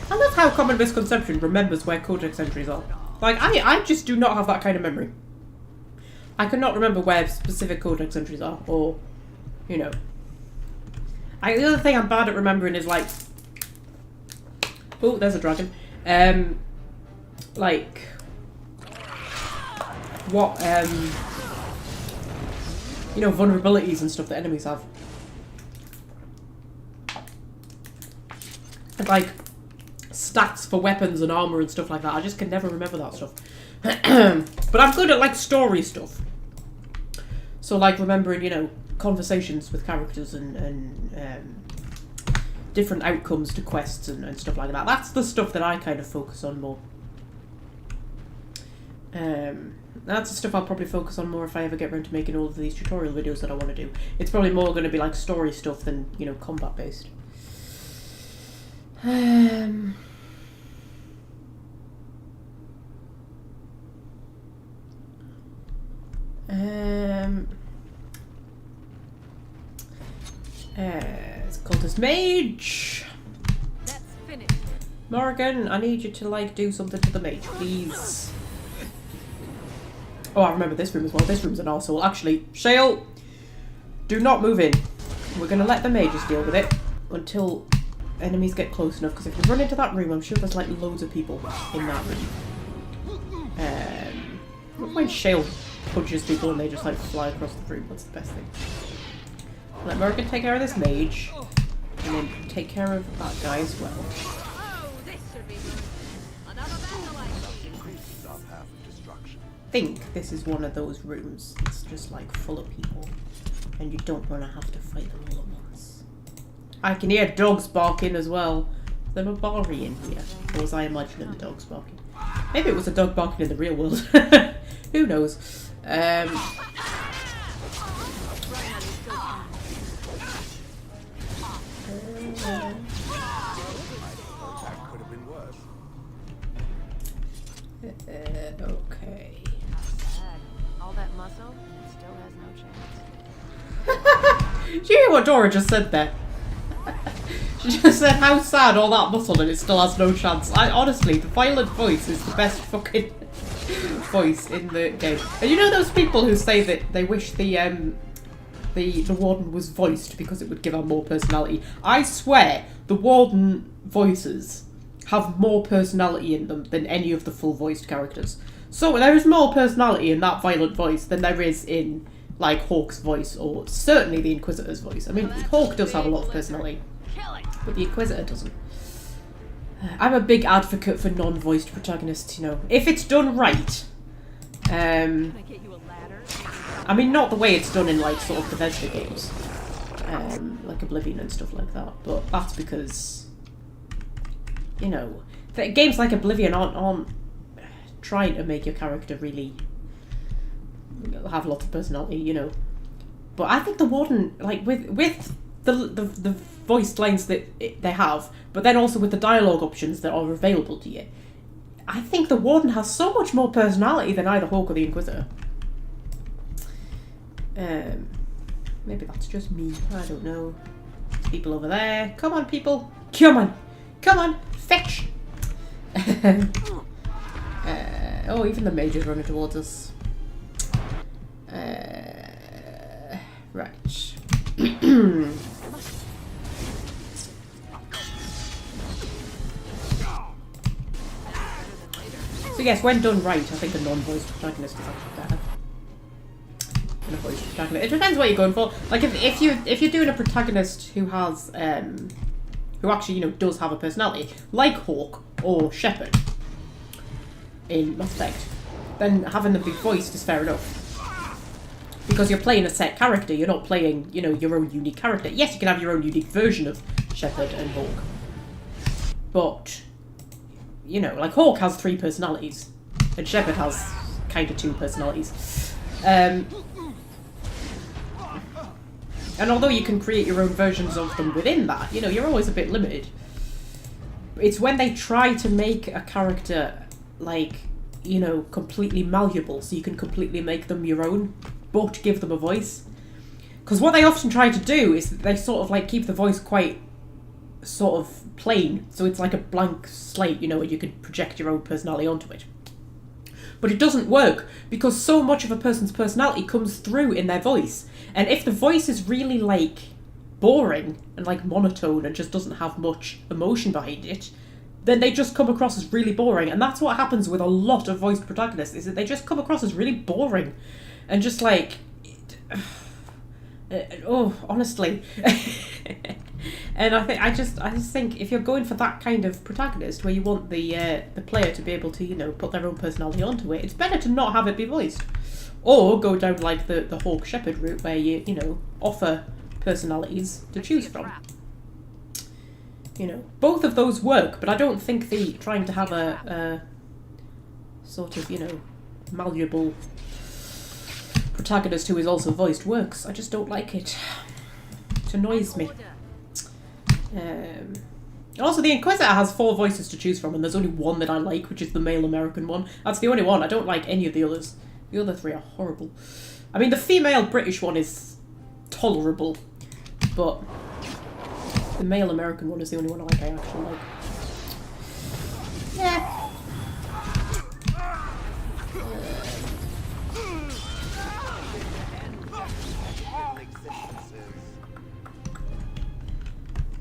Speaker 1: I love how Common Misconception remembers where codex entries are. Like, I just do not have that kind of memory. I could not remember where specific codex entries are, or, you know. The other thing I'm bad at remembering is, like... Oh, there's a dragon. Like... What, you know, vulnerabilities and stuff that enemies have. And, like, stats for weapons and armor and stuff like that. I just can never remember that stuff. But I'm good at, like, story stuff. So, like, remembering, you know, conversations with characters and different outcomes to quests and stuff like that. That's the stuff that I kind of focus on more. That's the stuff I'll probably focus on more if I ever get around to making all of these tutorial videos that I want to do. It's probably more going to be, like, story stuff than, you know, combat-based. It's called this mage.
Speaker 5: That's finished.
Speaker 1: Morgan, I need you to, like, do something to the mage, please. Oh, I remember this room as well. This room's an arsehole. Actually, Shale, do not move in. We're going to let the mages deal with it until enemies get close enough, because if you run into that room, I'm sure there's, like, loads of people in that room. When Shale punches people and they just, like, fly across the room, that's the best thing. Let Morgan take care of this mage, and then take care of that guy as well.
Speaker 5: Oh, this should be good. Another battle
Speaker 8: Increases our path of destruction.
Speaker 1: I think this is one of those rooms that's just, like, full of people, and you don't want to have to fight them all at once. I can hear dogs barking as well. Is there a Bari in here? Or was I imagining the dogs barking? Maybe it was a dog barking in the real world. Who knows?
Speaker 8: That could have been worse.
Speaker 1: Okay.
Speaker 5: All that muscle still has no chance.
Speaker 1: Did you hear what Dora just said there? She just said, how sad, all that muscle, and it still has no chance. Honestly, the violent voice is the best fucking voice in the game. And you know those people who say that they wish the warden was voiced because it would give her more personality? I swear, the warden voices have more personality in them than any of the full voiced characters. So there is more personality in that violent voice than there is in, like, Hawk's voice, or certainly the Inquisitor's voice. I mean, Hawk does have a lot of personality, but the Inquisitor doesn't. I'm a big advocate for non-voiced protagonists, you know. If it's done right.
Speaker 5: Can I get you a ladder?
Speaker 1: I mean, not the way it's done in, like, sort of Bethesda games. Like Oblivion and stuff like that. But that's because, you know, games like Oblivion aren't trying to make your character really have lots of personality, you know. But I think the Warden, like, with the voiced lines that they have, but then also with the dialogue options that are available to you, I think the Warden has so much more personality than either Hawk or the Inquisitor. Maybe that's just me. I don't know. People over there. Come on, people. Come on. Come on. Fetch. Oh, even the mage's running towards us. Right. So yes, when done right, I think a non-voiced protagonist is actually better than a voiced protagonist. It depends what you're going for. Like if you're doing a protagonist who has who actually, you know, does have a personality, like Hawk or Shepard in Mass Effect, then having them be voiced is fair enough. Because you're playing a set character, you're not playing, you know, your own unique character. Yes, you can have your own unique version of Shepard and Hawk, but, you know, like Hawk has 3 personalities, and Shepard has kind of 2 personalities. And although you can create your own versions of them within that, you know, you're always a bit limited. It's when they try to make a character, like, you know, completely malleable, so you can completely make them your own, but give them a voice. Because what they often try to do is they sort of, like, keep the voice quite sort of plain, so it's like a blank slate, you know, and you can project your own personality onto it. But it doesn't work because so much of a person's personality comes through in their voice. And if the voice is really like boring and like monotone and just doesn't have much emotion behind it, then they just come across as really boring. And that's what happens with a lot of voiced protagonists, is that they just come across as really boring and just like honestly. And I just think if you're going for that kind of protagonist where you want the player to be able to, you know, put their own personality onto it, it's better to not have it be voiced, or go down like the Hawk Shepherd route where you know, offer personalities to choose from. You know, both of those work, but I don't think the trying to have a sort of, you know, malleable protagonist who is also voiced works. I just don't like it. It annoys me. Also, the Inquisitor has 4 voices to choose from, and there's only one that I like, which is the male American one. That's the only one. I don't like any of the others. The other 3 are horrible. I mean, the female British one is tolerable, but the male American one is the only one I actually like. Yeah.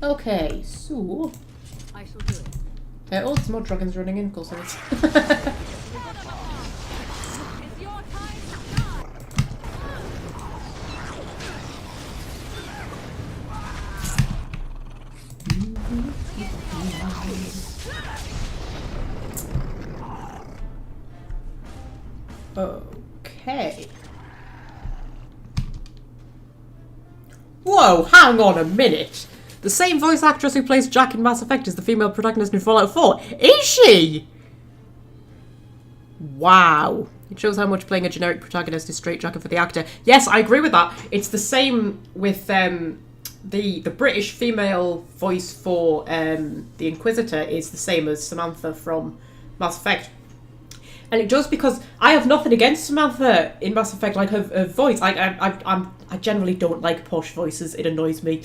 Speaker 1: Okay, so...
Speaker 5: I shall do it.
Speaker 1: Oh, there's more dragons running in, of course there is.
Speaker 5: It's your time to shine.
Speaker 1: Okay. Whoa, hang on a minute. The same voice actress who plays Jack in Mass Effect is the female protagonist in Fallout 4. Is she? Wow. It shows how much playing a generic protagonist is straitjacket for the actor. Yes, I agree with that. It's the same with the British female voice for the Inquisitor is the same as Samantha from Mass Effect. And it does, because I have nothing against Samantha in Mass Effect, like her voice. I generally don't like posh voices. It annoys me.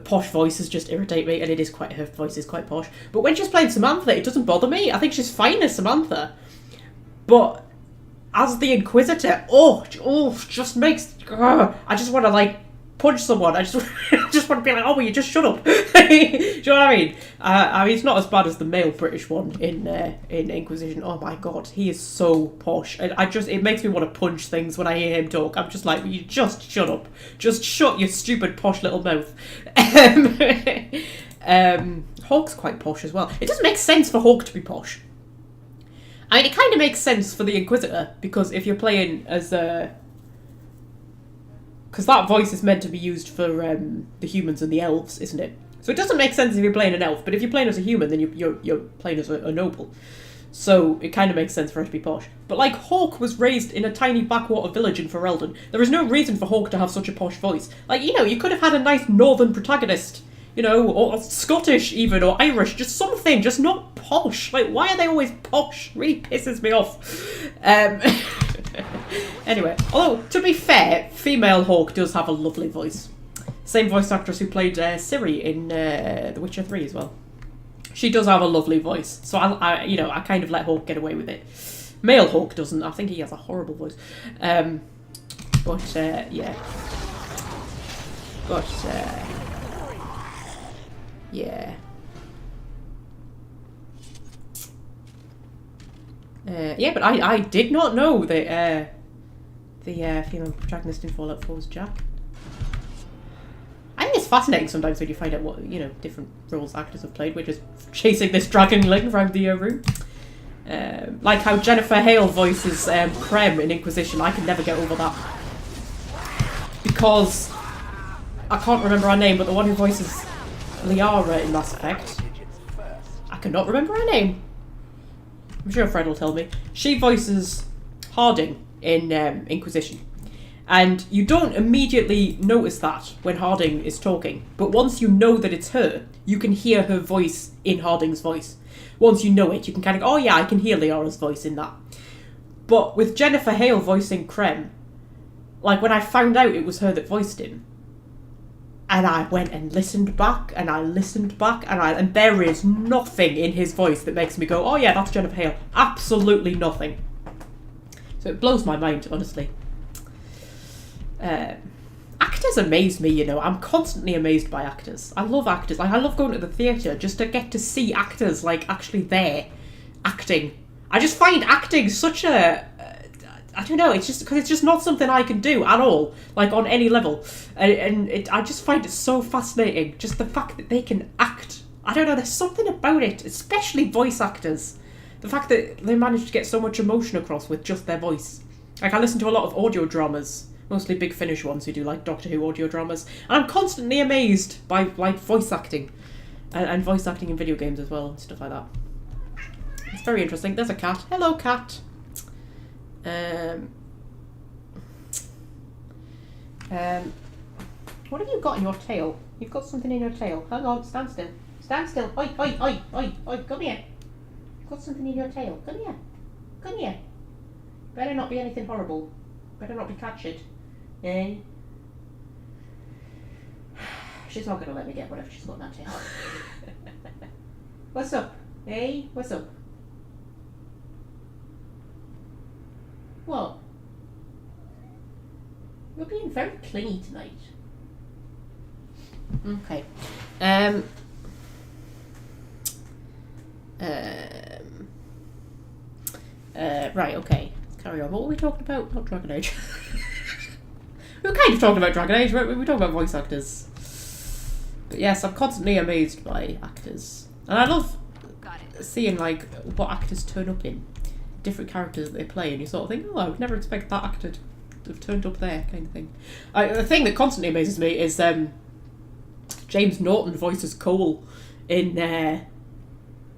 Speaker 1: Posh voices just irritate me, and her voice is quite posh. But when she's playing Samantha, it doesn't bother me. I think she's fine as Samantha. But as the Inquisitor, just makes... I just want to, like, punch someone. I just want to be like, oh, will you just shut up? Do you know what I mean? I mean, it's not as bad as the male British one in Inquisition. Oh my god, he is so posh. And it makes me want to punch things when I hear him talk. I'm just like, will you just shut up? Just shut your stupid posh little mouth. Hawk's quite posh as well. It doesn't make sense for Hawk to be posh. I mean, it kind of makes sense for the Inquisitor, because if you're playing as a... Because that voice is meant to be used for the humans and the elves, isn't it? So it doesn't make sense if you're playing an elf, but if you're playing as a human, then you're playing as a noble. So it kind of makes sense for her to be posh. But like, Hawk was raised in a tiny backwater village in Ferelden. There is no reason for Hawk to have such a posh voice. Like, you know, you could have had a nice northern protagonist, you know, or Scottish even, or Irish, just something, just not posh. Like, why are they always posh? It really pisses me off. Anyway, although, to be fair, female Hawk does have a lovely voice. Same voice actress who played Ciri in The Witcher 3 as well. She does have a lovely voice, so I kind of let Hawk get away with it. Male Hawk doesn't. I think he has a horrible voice. Yeah. Yeah. Yeah, but I did not know that the female protagonist in Fallout 4 was Jack. I think it's fascinating sometimes when you find out what, you know, different roles actors have played. We're just chasing this dragon ling around the room. Like how Jennifer Hale voices Krem in Inquisition. I can never get over that. Because I can't remember her name, but the one who voices Liara in Mass Effect, I cannot remember her name. I'm sure Fred will tell me. She voices Harding in Inquisition. And you don't immediately notice that when Harding is talking. But once you know that it's her, you can hear her voice in Harding's voice. Once you know it, you can kind of go, oh yeah, I can hear Liara's voice in that. But with Jennifer Hale voicing Krem, like when I found out it was her that voiced him, And I went and listened back, and I listened back, and there is nothing in his voice that makes me go, oh yeah, that's Jennifer Hale. Absolutely nothing. So it blows my mind, honestly. Actors amaze me, you know. I'm constantly amazed by actors. I love actors. Like, I love going to the theatre just to get to see actors, like, actually there, acting. I just find acting such a... I don't know, it's just because it's just not something I can do at all, like on any level. I just find it so fascinating, just the fact that they can act. I don't know, there's something about it, especially voice actors. The fact that they manage to get so much emotion across with just their voice. Like, I listen to a lot of audio dramas, mostly big Finnish ones who do like Doctor Who audio dramas, and I'm constantly amazed by like voice acting. And voice acting in video games as well, and stuff like that. It's very interesting. There's a cat. Hello, cat. What have you got in your tail? You've got something in your tail. Hang on, stand still. Stand still. Oi, oi, oi, oi, oi, come here. You've got something in your tail. Come here. Come here. Better not be anything horrible. Better not be catched. Eh? She's not going to let me get whatever she's got in that tail. What's up? Eh? What's up? What? You're being very clingy tonight. Okay. Right, okay. Let's carry on. What were we talking about? Not Dragon Age. We were kind of talking about Dragon Age, weren't we? We were talking about voice actors. But yes, I'm constantly amazed by actors. And I love seeing, like, what actors turn up in. Different characters that they play, and you sort of think, oh, I would never expect that actor to have turned up there, kind of thing. The thing that constantly amazes me is James Norton voices Cole in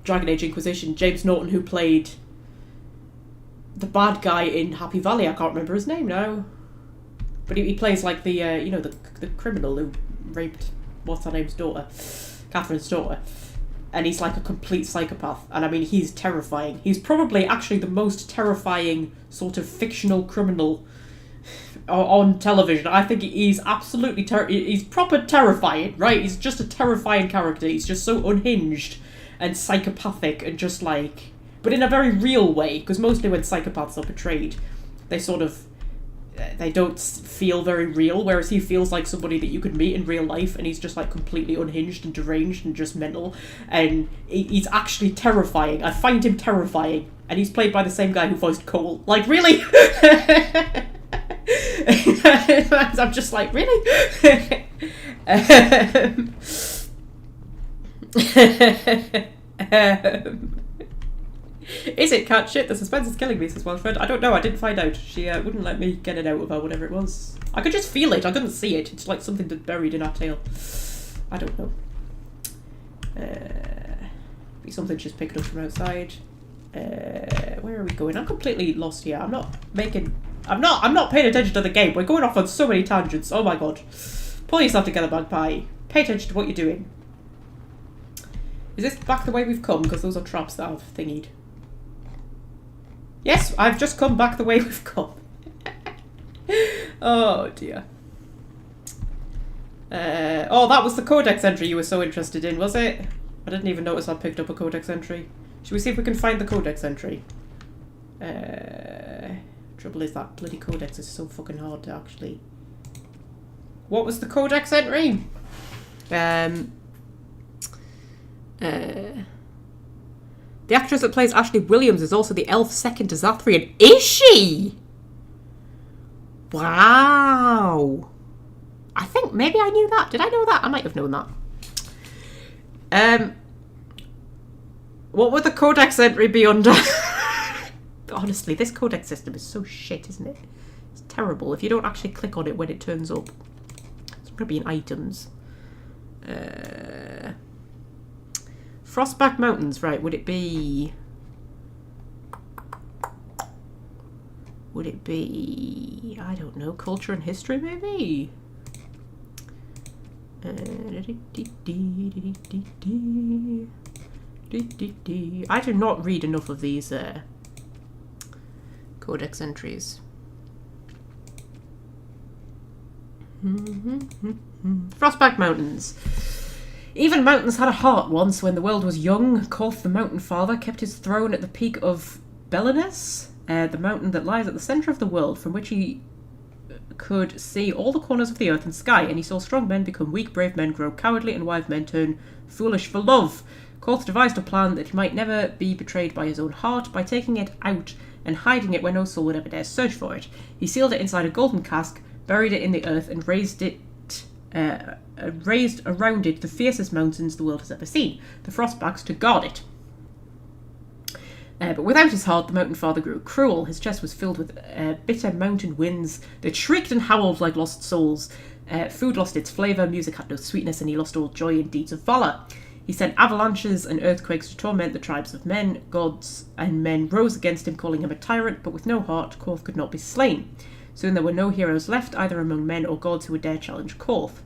Speaker 1: Dragon Age Inquisition. James Norton, who played the bad guy in Happy Valley. I can't remember his name now, but he plays like the you know, the criminal who raped what's her name's daughter, Catherine's daughter. And he's like a complete psychopath. And I mean, he's terrifying. He's probably actually the most terrifying sort of fictional criminal on television. I think he's absolutely he's proper terrifying, right? He's just a terrifying character. He's just so unhinged and psychopathic and just like... But in a very real way, because mostly when psychopaths are portrayed, they sort of... They don't feel very real, whereas he feels like somebody that you could meet in real life, and he's just like completely unhinged and deranged and just mental, and he's actually terrifying. I find him terrifying, and he's played by the same guy who voiced Cole. Like, really? I'm just like, really? Is it cat shit? The suspense is killing me, says Welshfred. I don't know, I didn't find out. She wouldn't let me get it out of her, whatever it was. I could just feel it, I couldn't see it. It's like something that's buried in her tail. I don't know. Be something she's picked up from outside. Where are we going? I'm completely lost here. I'm not paying attention to the game. We're going off on so many tangents. Oh my god. Pull yourself together, Magpie. Pay attention to what you're doing. Is this back the way we've come? Because those are traps that I've thingied. Yes, I've just come back the way we've come. Oh dear. Oh, that was the codex entry you were so interested in, was it? I didn't even notice I picked up a codex entry. Should we see if we can find the codex entry? Trouble is that bloody codex is so fucking hard to actually... What was the codex entry? The actress that plays Ashley Williams is also the elf second to Zathrian. Is she? Wow. I think maybe I knew that. Did I know that? I might have known that. What would the codex entry be under? Honestly, this codex system is so shit, isn't it? It's terrible. If you don't actually click on it when it turns up. It's going to be in items. Frostback Mountains, right, would it be... I don't know, culture and history, maybe? I do not read enough of these codex entries. Frostback Mountains. Even mountains had a heart once when the world was young. Korth the Mountain Father kept his throne at the peak of Belinus, the mountain that lies at the centre of the world, from which he could see all the corners of the earth and sky, and he saw strong men become weak, brave men grow cowardly, and wise men turn foolish for love. Korth devised a plan that he might never be betrayed by his own heart by taking it out and hiding it where no soul would ever dare search for it. He sealed it inside a golden cask, buried it in the earth, and raised around it the fiercest mountains the world has ever seen, the Frostbacks, to guard it. But without his heart, the Mountain Father grew cruel. His chest was filled with bitter mountain winds that shrieked and howled like lost souls. Food lost its flavour, music had no sweetness, and he lost all joy in deeds of valour. He sent avalanches and earthquakes to torment the tribes of men. Gods and men rose against him, calling him a tyrant, but with no heart, Korth could not be slain. Soon there were no heroes left, either among men or gods, who would dare challenge Korth.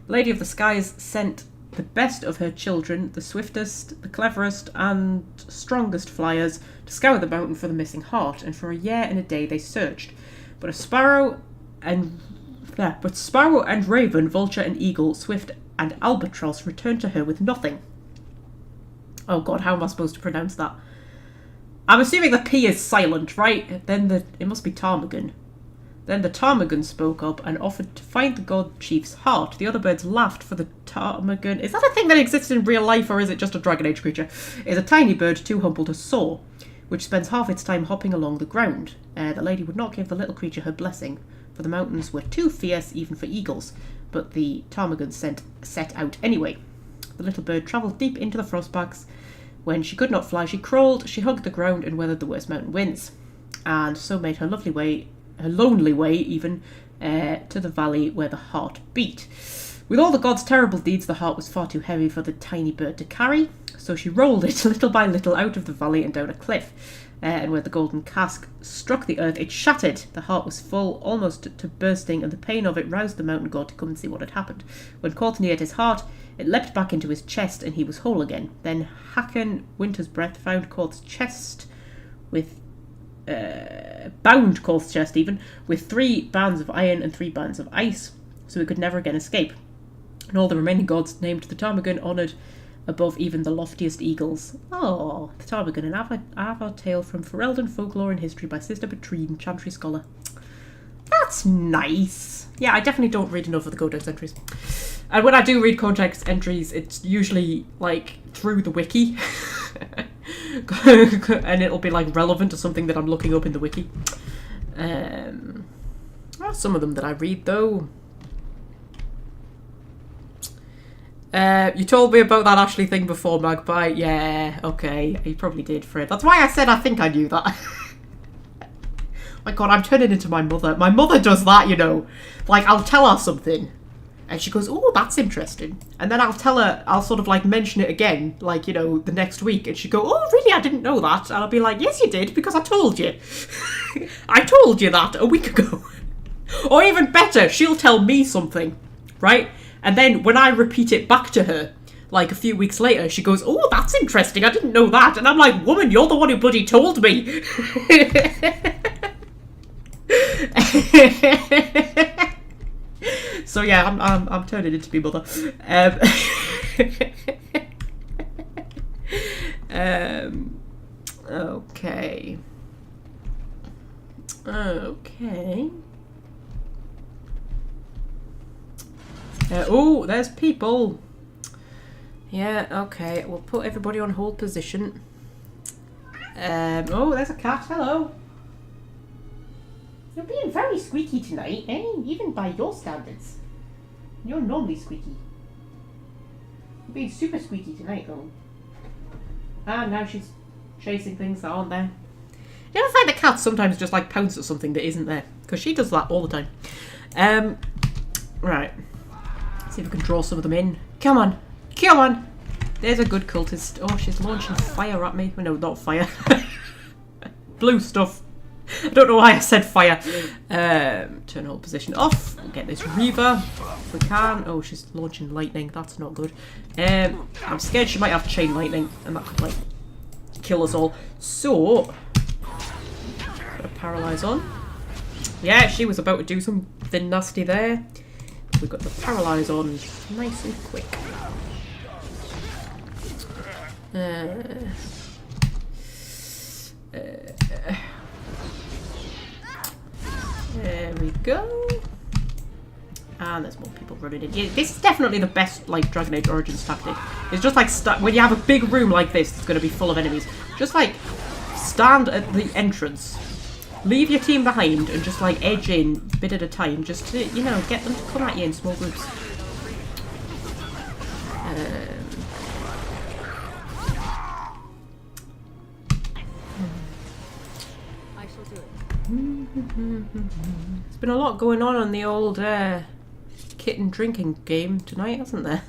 Speaker 1: The Lady of the Skies sent the best of her children, the swiftest, the cleverest, and strongest flyers, to scour the mountain for the missing heart, and for a year and a day they searched. But Sparrow and Raven, Vulture and Eagle, Swift and Albatross returned to her with nothing. Oh god, how am I supposed to pronounce that? I'm assuming the P is silent, right? Then it must be Ptarmigan. Then the Ptarmigan spoke up and offered to find the god chief's heart. The other birds laughed, for the Ptarmigan... Is that a thing that exists in real life, or is it just a Dragon Age creature? Is a tiny bird too humble to soar, which spends half its time hopping along the ground. The lady would not give the little creature her blessing, for the mountains were too fierce even for eagles, but the Ptarmigan set out anyway. The little bird travelled deep into the Frostbacks. When she could not fly, she crawled, she hugged the ground and weathered the worst mountain winds, and so made her lonely way even, to the valley where the heart beat. With all the gods' terrible deeds, the heart was far too heavy for the tiny bird to carry, so she rolled it little by little out of the valley and down a cliff. And where the golden cask struck the earth, it shattered. The heart was full, almost to bursting, and the pain of it roused the mountain god to come and see what had happened. When Korth neared his heart, it leapt back into his chest, and he was whole again. Then Hakon Winter's Breath found Korth's chest with... bound Korth's chest even, with 3 bands of iron and 3 bands of ice, so he could never again escape. And all the remaining gods named the Ptarmigan, honoured above even the loftiest eagles. Oh, the Ptarmigan, an Avar tale from Ferelden folklore and history by Sister Petrine, Chantry scholar. That's nice. Yeah, I definitely don't read enough of the Codex entries. And when I do read Codex entries, it's usually, like, through the wiki. And it'll be, like, relevant to something that I'm looking up in the wiki. Well, some of them that I read, though. You told me about that Ashley thing before, Magpie. Yeah, okay. You probably did, Fred. That's why I said I think I knew that. My god, I'm turning into my mother. My mother does that, you know. Like, I'll tell her something, and she goes, oh, that's interesting. And then I'll tell her, I'll sort of, like, mention it again, like, you know, the next week. And she'd go, oh, really? I didn't know that. And I'll be like, yes, you did, because I told you. I told you that a week ago. Or even better, she'll tell me something, right? And then when I repeat it back to her, like a few weeks later, she goes, oh, that's interesting. I didn't know that. And I'm like, woman, you're the one who bloody told me. So yeah, I'm turning into my mother. Okay. Oh, there's people. Yeah, okay. We'll put everybody on hold position. Oh, there's a cat. Hello. You're being very squeaky tonight, eh? Even by your standards. You're normally squeaky. You're being super squeaky tonight, though. Ah, now she's chasing things that aren't there. You ever find that cats sometimes just like pounce at something that isn't there? Because she does that all the time. Right. See if we can draw some of them in. Come on. Come on. There's a good cultist. Oh, she's launching fire at me. No, not fire. Blue stuff. I don't know why I said fire. Turn hold position off. We'll get this Reaver if we can. Oh, she's launching lightning. That's not good. I'm scared she might have chain lightning, and that could, like, kill us all. So, put a paralyze on. Yeah, she was about to do something nasty there. we got the paralyze on nice and quick. There we go. And there's more people running in. Yeah, this is definitely the best like Dragon Age Origins tactic. It's just like when you have a big room like this, it's going to be full of enemies. Just like stand at the entrance, leave your team behind, and just like edge in a bit at a time, just to, you know, get them to come at you in small groups.
Speaker 5: I shall do it.
Speaker 1: There's been a lot going on the old kitten drinking game tonight, hasn't there?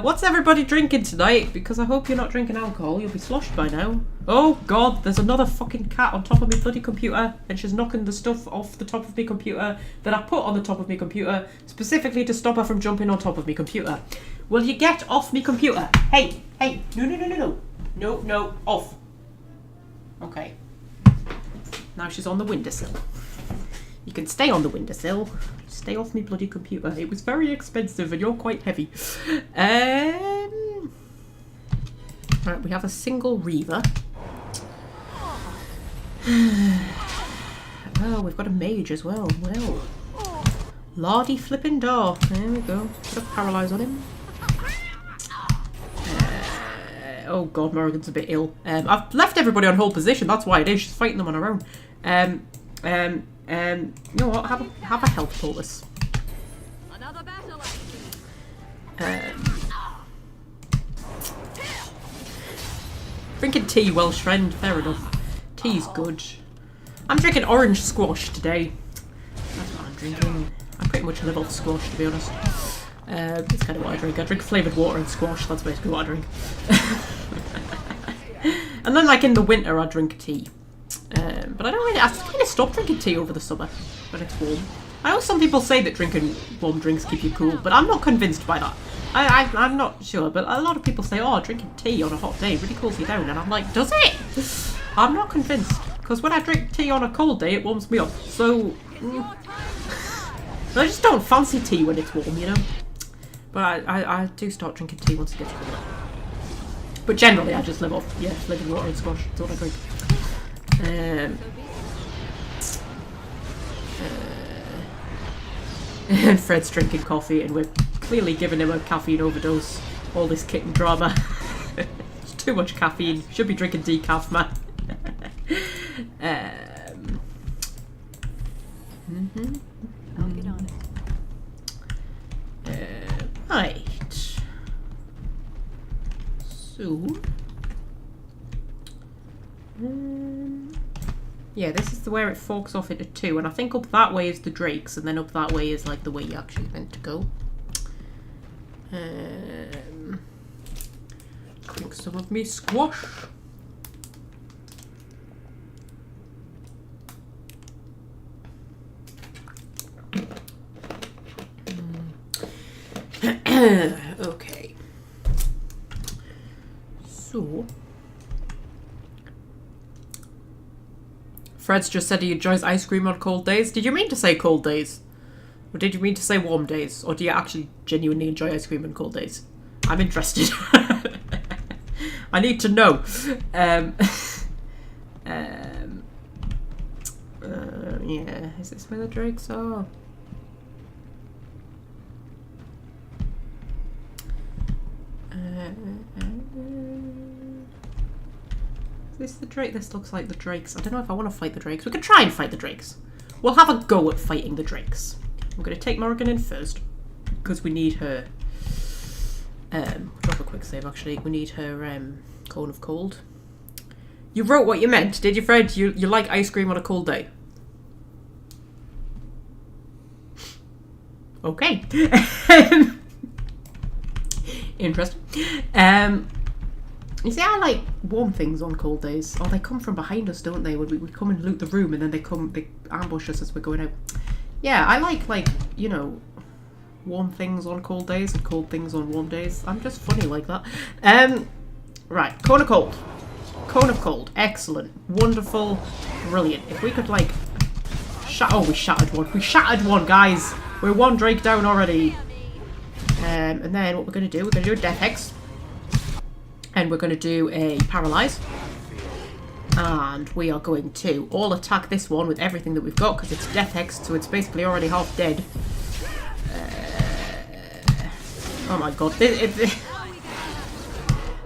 Speaker 1: What's everybody drinking tonight? Because I hope you're not drinking alcohol. You'll be sloshed by now. Oh god, there's another fucking cat on top of my bloody computer, and she's knocking the stuff off the top of my computer that I put on the top of my computer specifically to stop her from jumping on top of my computer. Will you get off me computer? Hey, hey, no, off. Okay. Now she's on the windowsill. You can stay on the windowsill. Stay off me bloody computer. It was very expensive and you're quite heavy. Right, we have a single Reaver. Oh, we've got a mage as well. Well. Lardy flipping door. There we go. Put a paralyze on him. Oh god, Morrigan's a bit ill. I've left everybody on hold position. That's why it is. She's fighting them on her own. You know what? Have a health poultice.
Speaker 5: Another battle.
Speaker 1: Drinking tea, Welsh friend. Fair enough. Tea's good. I'm drinking orange squash today. That's what I'm drinking. I pretty much live off squash, to be honest. It's kind of what I drink. I drink flavoured water and squash. That's basically what I drink. And then, like in the winter, I drink tea. But I don't really. I kind of stopped drinking tea over the summer when it's warm. I know some people say that drinking warm drinks keep you cool, but I'm not convinced by that. I'm not sure, but a lot of people say, oh, drinking tea on a hot day really cools you down, and I'm like, does it? I'm not convinced, because when I drink tea on a cold day, it warms me up. So I just don't fancy tea when it's warm, you know. But I do start drinking tea once it gets cooler. But generally, I just live off flavoured water and squash. That's all I drink. And Fred's drinking coffee, and we're clearly giving him a caffeine overdose. All this kitten drama. It's too much caffeine. Should be drinking decaf, man.
Speaker 6: I'll get on it.
Speaker 1: Right. So. Yeah, this is where it forks off into two, and I think up that way is the drakes, and then up that way is like the way you actually meant to go. Drink some of me squash. Okay. So. Fred's just said he enjoys ice cream on cold days. Did you mean to say cold days? Or did you mean to say warm days? Or do you actually genuinely enjoy ice cream on cold days? I'm interested. I need to know. Yeah, is this where the drakes are? Is this the drake? This looks like the drakes. I don't know if I want to fight the drakes. We could try and fight the drakes. We'll have a go at fighting the drakes. I'm going to take Morrigan in first, because we need her... drop a quick save, actually. We need her cone of cold. You wrote what you meant, did you, Fred? You like ice cream on a cold day? Okay. Interesting. You see, I like warm things on cold days. Oh, they come from behind us, don't they? When we come and loot the room, and then they ambush us as we're going out. Yeah, I like, you know, warm things on cold days and cold things on warm days. I'm just funny like that. Right, cone of cold. Cone of cold. Excellent. Wonderful. Brilliant. If we could, like, we shattered one. We shattered one, guys. We're one Drake down already. And then what we're going to do, we're going to do a Death Hex. And we're going to do a Paralyze. And we are going to all attack this one with everything that we've got, because it's Death Hex, so it's basically already half dead. Oh my god.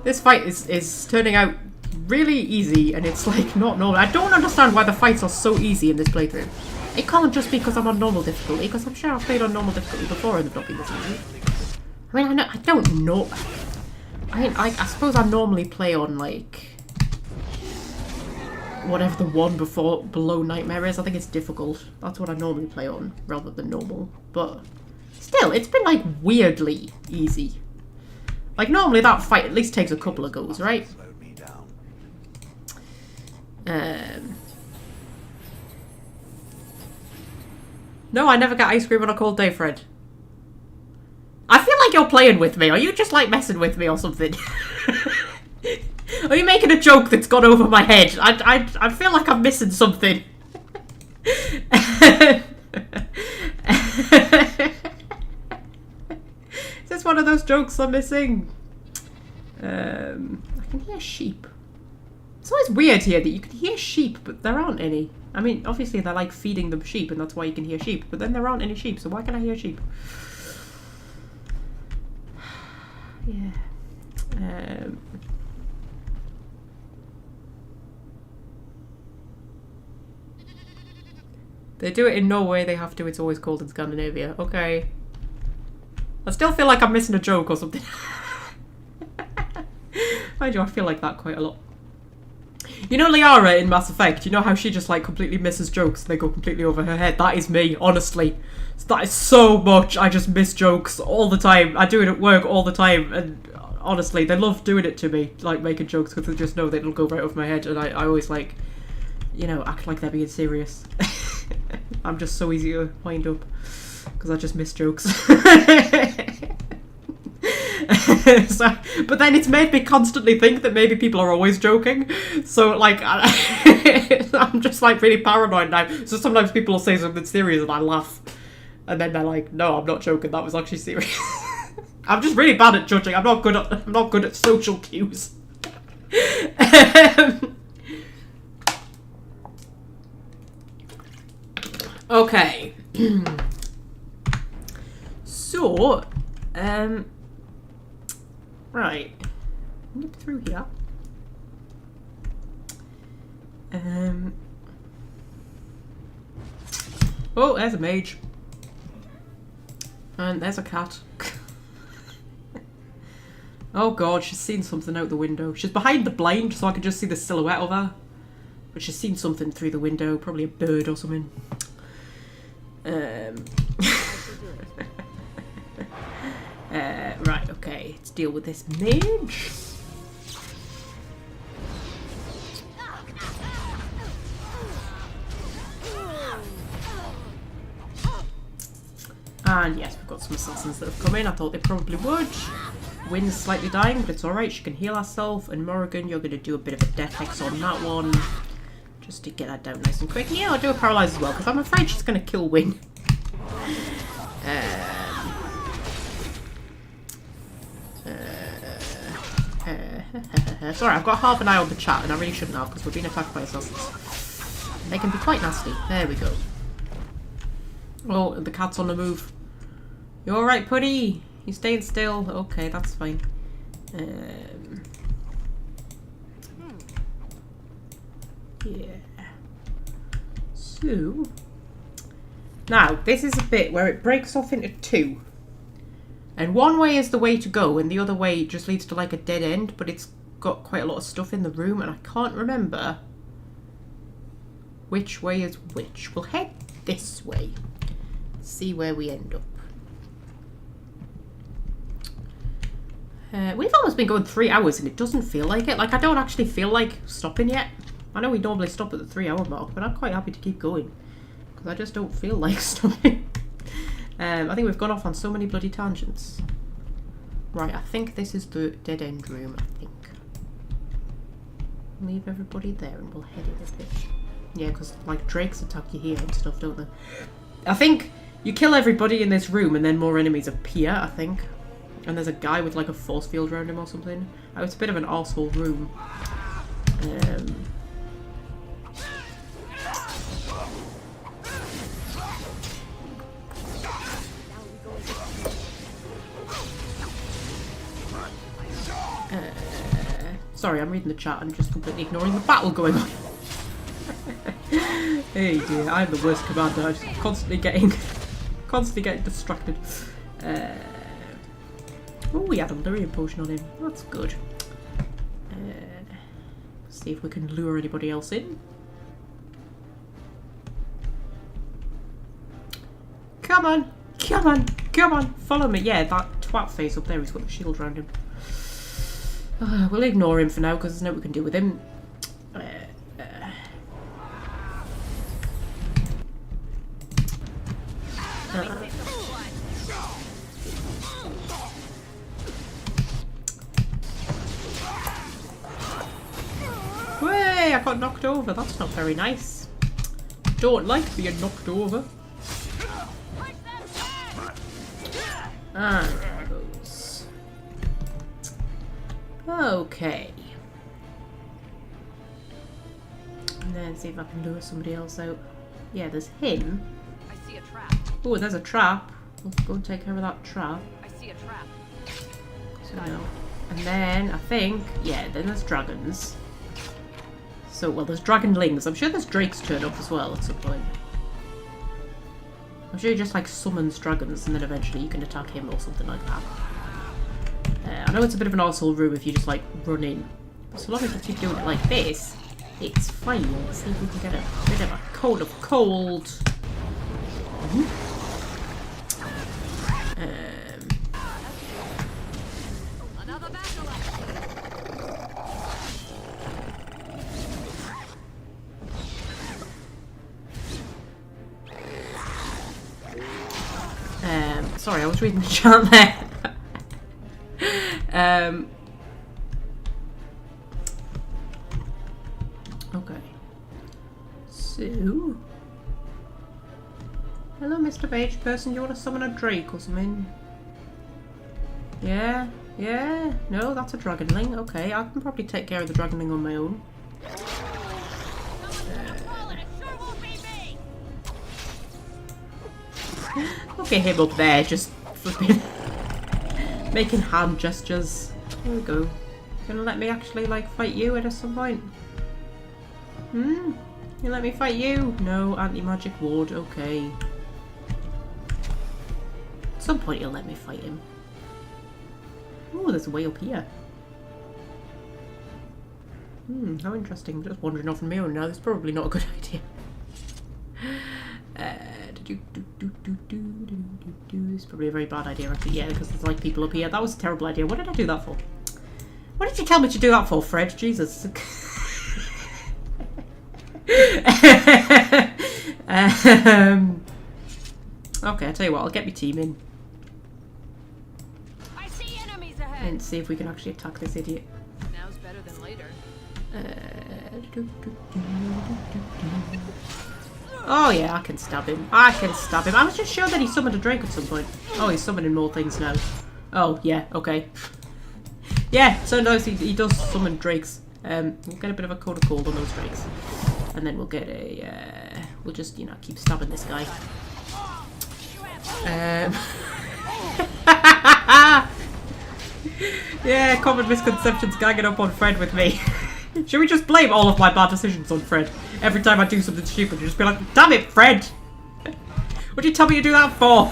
Speaker 1: This fight is turning out really easy, and it's like not normal. I don't understand why the fights are so easy in this playthrough. It can't just be because I'm on normal difficulty, because I'm sure I've played on normal difficulty before and they've not been this easy. I mean, I don't know. I mean, I suppose I normally play on, like, whatever the one below Nightmare is. I think it's difficult. That's what I normally play on, rather than normal. But still, it's been, like, weirdly easy. Like, normally that fight at least takes a couple of goes, right? No, I never get ice cream on a cold day, Fred. I feel like you're playing with me. Are you just, like, messing with me or something? Are you making a joke that's gone over my head? I feel like I'm missing something. Is this one of those jokes I'm missing? I can hear sheep. It's always weird here that you can hear sheep, but there aren't any. I mean, obviously they're like feeding them sheep, and that's why you can hear sheep. But then there aren't any sheep, so why can I hear sheep? Yeah. They do it in Norway, they have to. It's always cold in Scandinavia. Okay. I still feel like I'm missing a joke or something. Mind you, I feel like that quite a lot. You know Liara in Mass Effect? You know how she just like completely misses jokes and they go completely over her head? That is me, honestly. That is so much. I just miss jokes all the time. I do it at work all the time, and honestly, they love doing it to me, like making jokes, because they just know that it'll go right over my head, and I always like, you know, act like they're being serious. I'm just so easy to wind up, because I just miss jokes. So, but then it's made me constantly think that maybe people are always joking. So like, I'm just like really paranoid now. So sometimes people will say something serious and I laugh. And then they're like, no, I'm not joking, that was actually serious. I'm just really bad at judging. I'm not good at social cues. Okay. So, right. Nip through here. Oh, there's a mage. And there's a cat. Oh god, she's seen something out the window. She's behind the blind, so I can just see the silhouette of her. But she's seen something through the window, probably a bird or something. Right, okay, let's deal with this mage. And yes, we've got some assassins that have come in. I thought they probably would. Wynn's slightly dying, but it's alright. She can heal herself. And Morrigan, you're going to do a bit of a death hex on that one. Just to get that down nice and quick. Yeah, I'll do a paralyze as well, because I'm afraid she's going to kill Wynn. Sorry, I've got half an eye on the chat, and I really shouldn't have, because we're being attacked by assassins. They can be quite nasty. There we go. Oh, the cat's on the move. You alright, Putty? You staying still? Okay, that's fine. Yeah. So, now, this is a bit where it breaks off into two. And one way is the way to go, and the other way just leads to like a dead end, but it's got quite a lot of stuff in the room, and I can't remember which way is which. We'll head this way. See where we end up. We've almost been going 3 hours and it doesn't feel like it. Like, I don't actually feel like stopping yet. I know we normally stop at the 3 hour mark, but I'm quite happy to keep going. Because I just don't feel like stopping. I think we've gone off on so many bloody tangents. Right, I think this is the dead end room, I think. Leave everybody there and we'll head in a bit. Yeah, because like drakes attack you here and stuff, don't they? I think you kill everybody in this room and then more enemies appear, I think. And there's a guy with like a force field around him or something. Oh, it's a bit of an arsehole room. Sorry, I'm reading the chat and just completely ignoring the battle going on. Hey dear, I'm the worst commander. I'm just constantly getting distracted. Oh, we had a Lyrium potion on him. That's good. See if we can lure anybody else in. Come on! Come on! Come on! Follow me! Yeah, that twat face up there, he's got the shield around him. We'll ignore him for now because there's no we can do with him. Way! I got knocked over. That's not very nice. Don't like being knocked over. Ah, there goes. Okay. And then see if I can lure somebody else out. Yeah, there's him.
Speaker 5: I see a trap.
Speaker 1: Oh, there's a trap. Let's go and take care of that trap.
Speaker 5: I see a trap.
Speaker 1: So no. And then I think, yeah, then there's dragons. So, well, there's dragonlings. I'm sure there's drakes turn up as well at some point. I'm sure he just like summons dragons and then eventually you can attack him or something like that. I know it's a bit of an arsehole room if you just like run in. But so long as you keep doing it like this, it's fine. Let's see if we can get a bit of a coat of cold.
Speaker 5: Another battle.
Speaker 1: Sorry, I was reading the chat there. Okay. So, hello, Mr. Beige person. You want to summon a drake or something? Yeah, yeah. No, that's a dragonling. Okay, I can probably take care of the dragonling on my own. Look at him up there, just flipping, making hand gestures. There we go. Gonna let me actually like fight you at some point? You let me fight you? No, anti-magic ward. Okay. At some point you'll let me fight him. Oh, there's a way up here. How interesting. I'm just wandering off on my own now. That's probably not a good idea. It's probably a very bad idea actually, yeah, because there's like people up here. That was a terrible idea. What did I do that for? What did you tell me to do that for, Fred? Jesus. Okay, I'll tell you what, I'll get my team in.
Speaker 5: I see enemies ahead.
Speaker 1: And see if we can actually attack this idiot.
Speaker 5: Now's better than later.
Speaker 1: Oh yeah, I can stab him. I can stab him. I was just sure that he summoned a drake at some point. Oh, he's summoning more things now. Oh, yeah, okay. Yeah, so no, he does summon drakes. We'll get a bit of a coat of cold on those drakes. And then we'll get a... we'll just, you know, keep stabbing this guy. Yeah, common misconceptions ganging up on Fred with me. Should we just blame all of my bad decisions on Fred? Every time I do something stupid, you just be like, damn it, Fred! What did you tell me to do that for?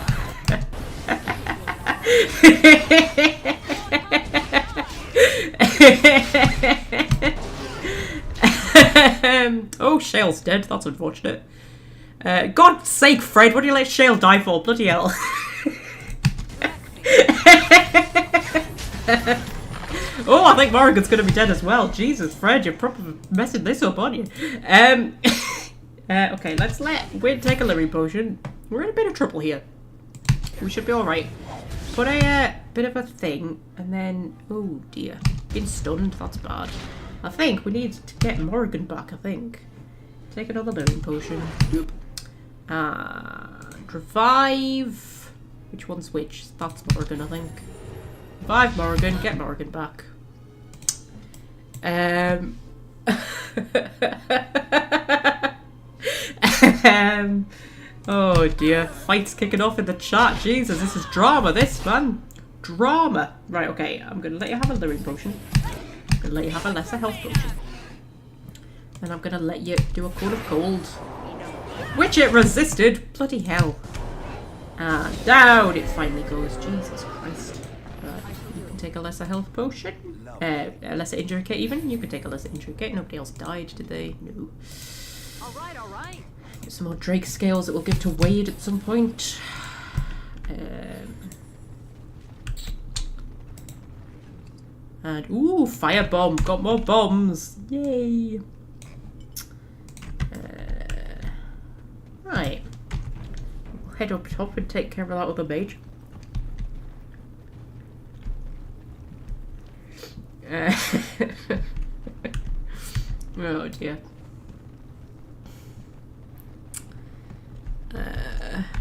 Speaker 1: Oh, Shale's dead. That's unfortunate. God's sake, Fred, what do you let Shale die for? Bloody hell. Oh, I think Morrigan's going to be dead as well. Jesus, Fred, you're probably messing this up, aren't you? Okay, let's let Win take a Lyrium potion. We're in a bit of trouble here. We should be alright. Put a bit of a thing, and then... Oh, dear. Been stunned, that's bad. I think we need to get Morrigan back, I think. take another living potion. Boop. And revive. Which one's which? That's Morgan, I think. Revive Morgan, get Morgan back. Oh dear, fights kicking off in the chat. Jesus, this is drama, this, man. Drama. Right, okay, I'm gonna let you have a living potion. I'm gonna let you have a lesser health potion. And I'm gonna let you do a Cone of Cold. Which it resisted! Bloody hell. And down it finally goes. Jesus Christ. Right, you can take a lesser health potion. A lesser injury kit even. You can take a lesser injury kit. Nobody else died, did they? No.
Speaker 5: Alright, alright.
Speaker 1: Get some more Drake scales that we'll give to Wade at some point. And ooh, firebomb. Got more bombs. Yay. Right. We'll head up top and take care of that other mage. Oh dear.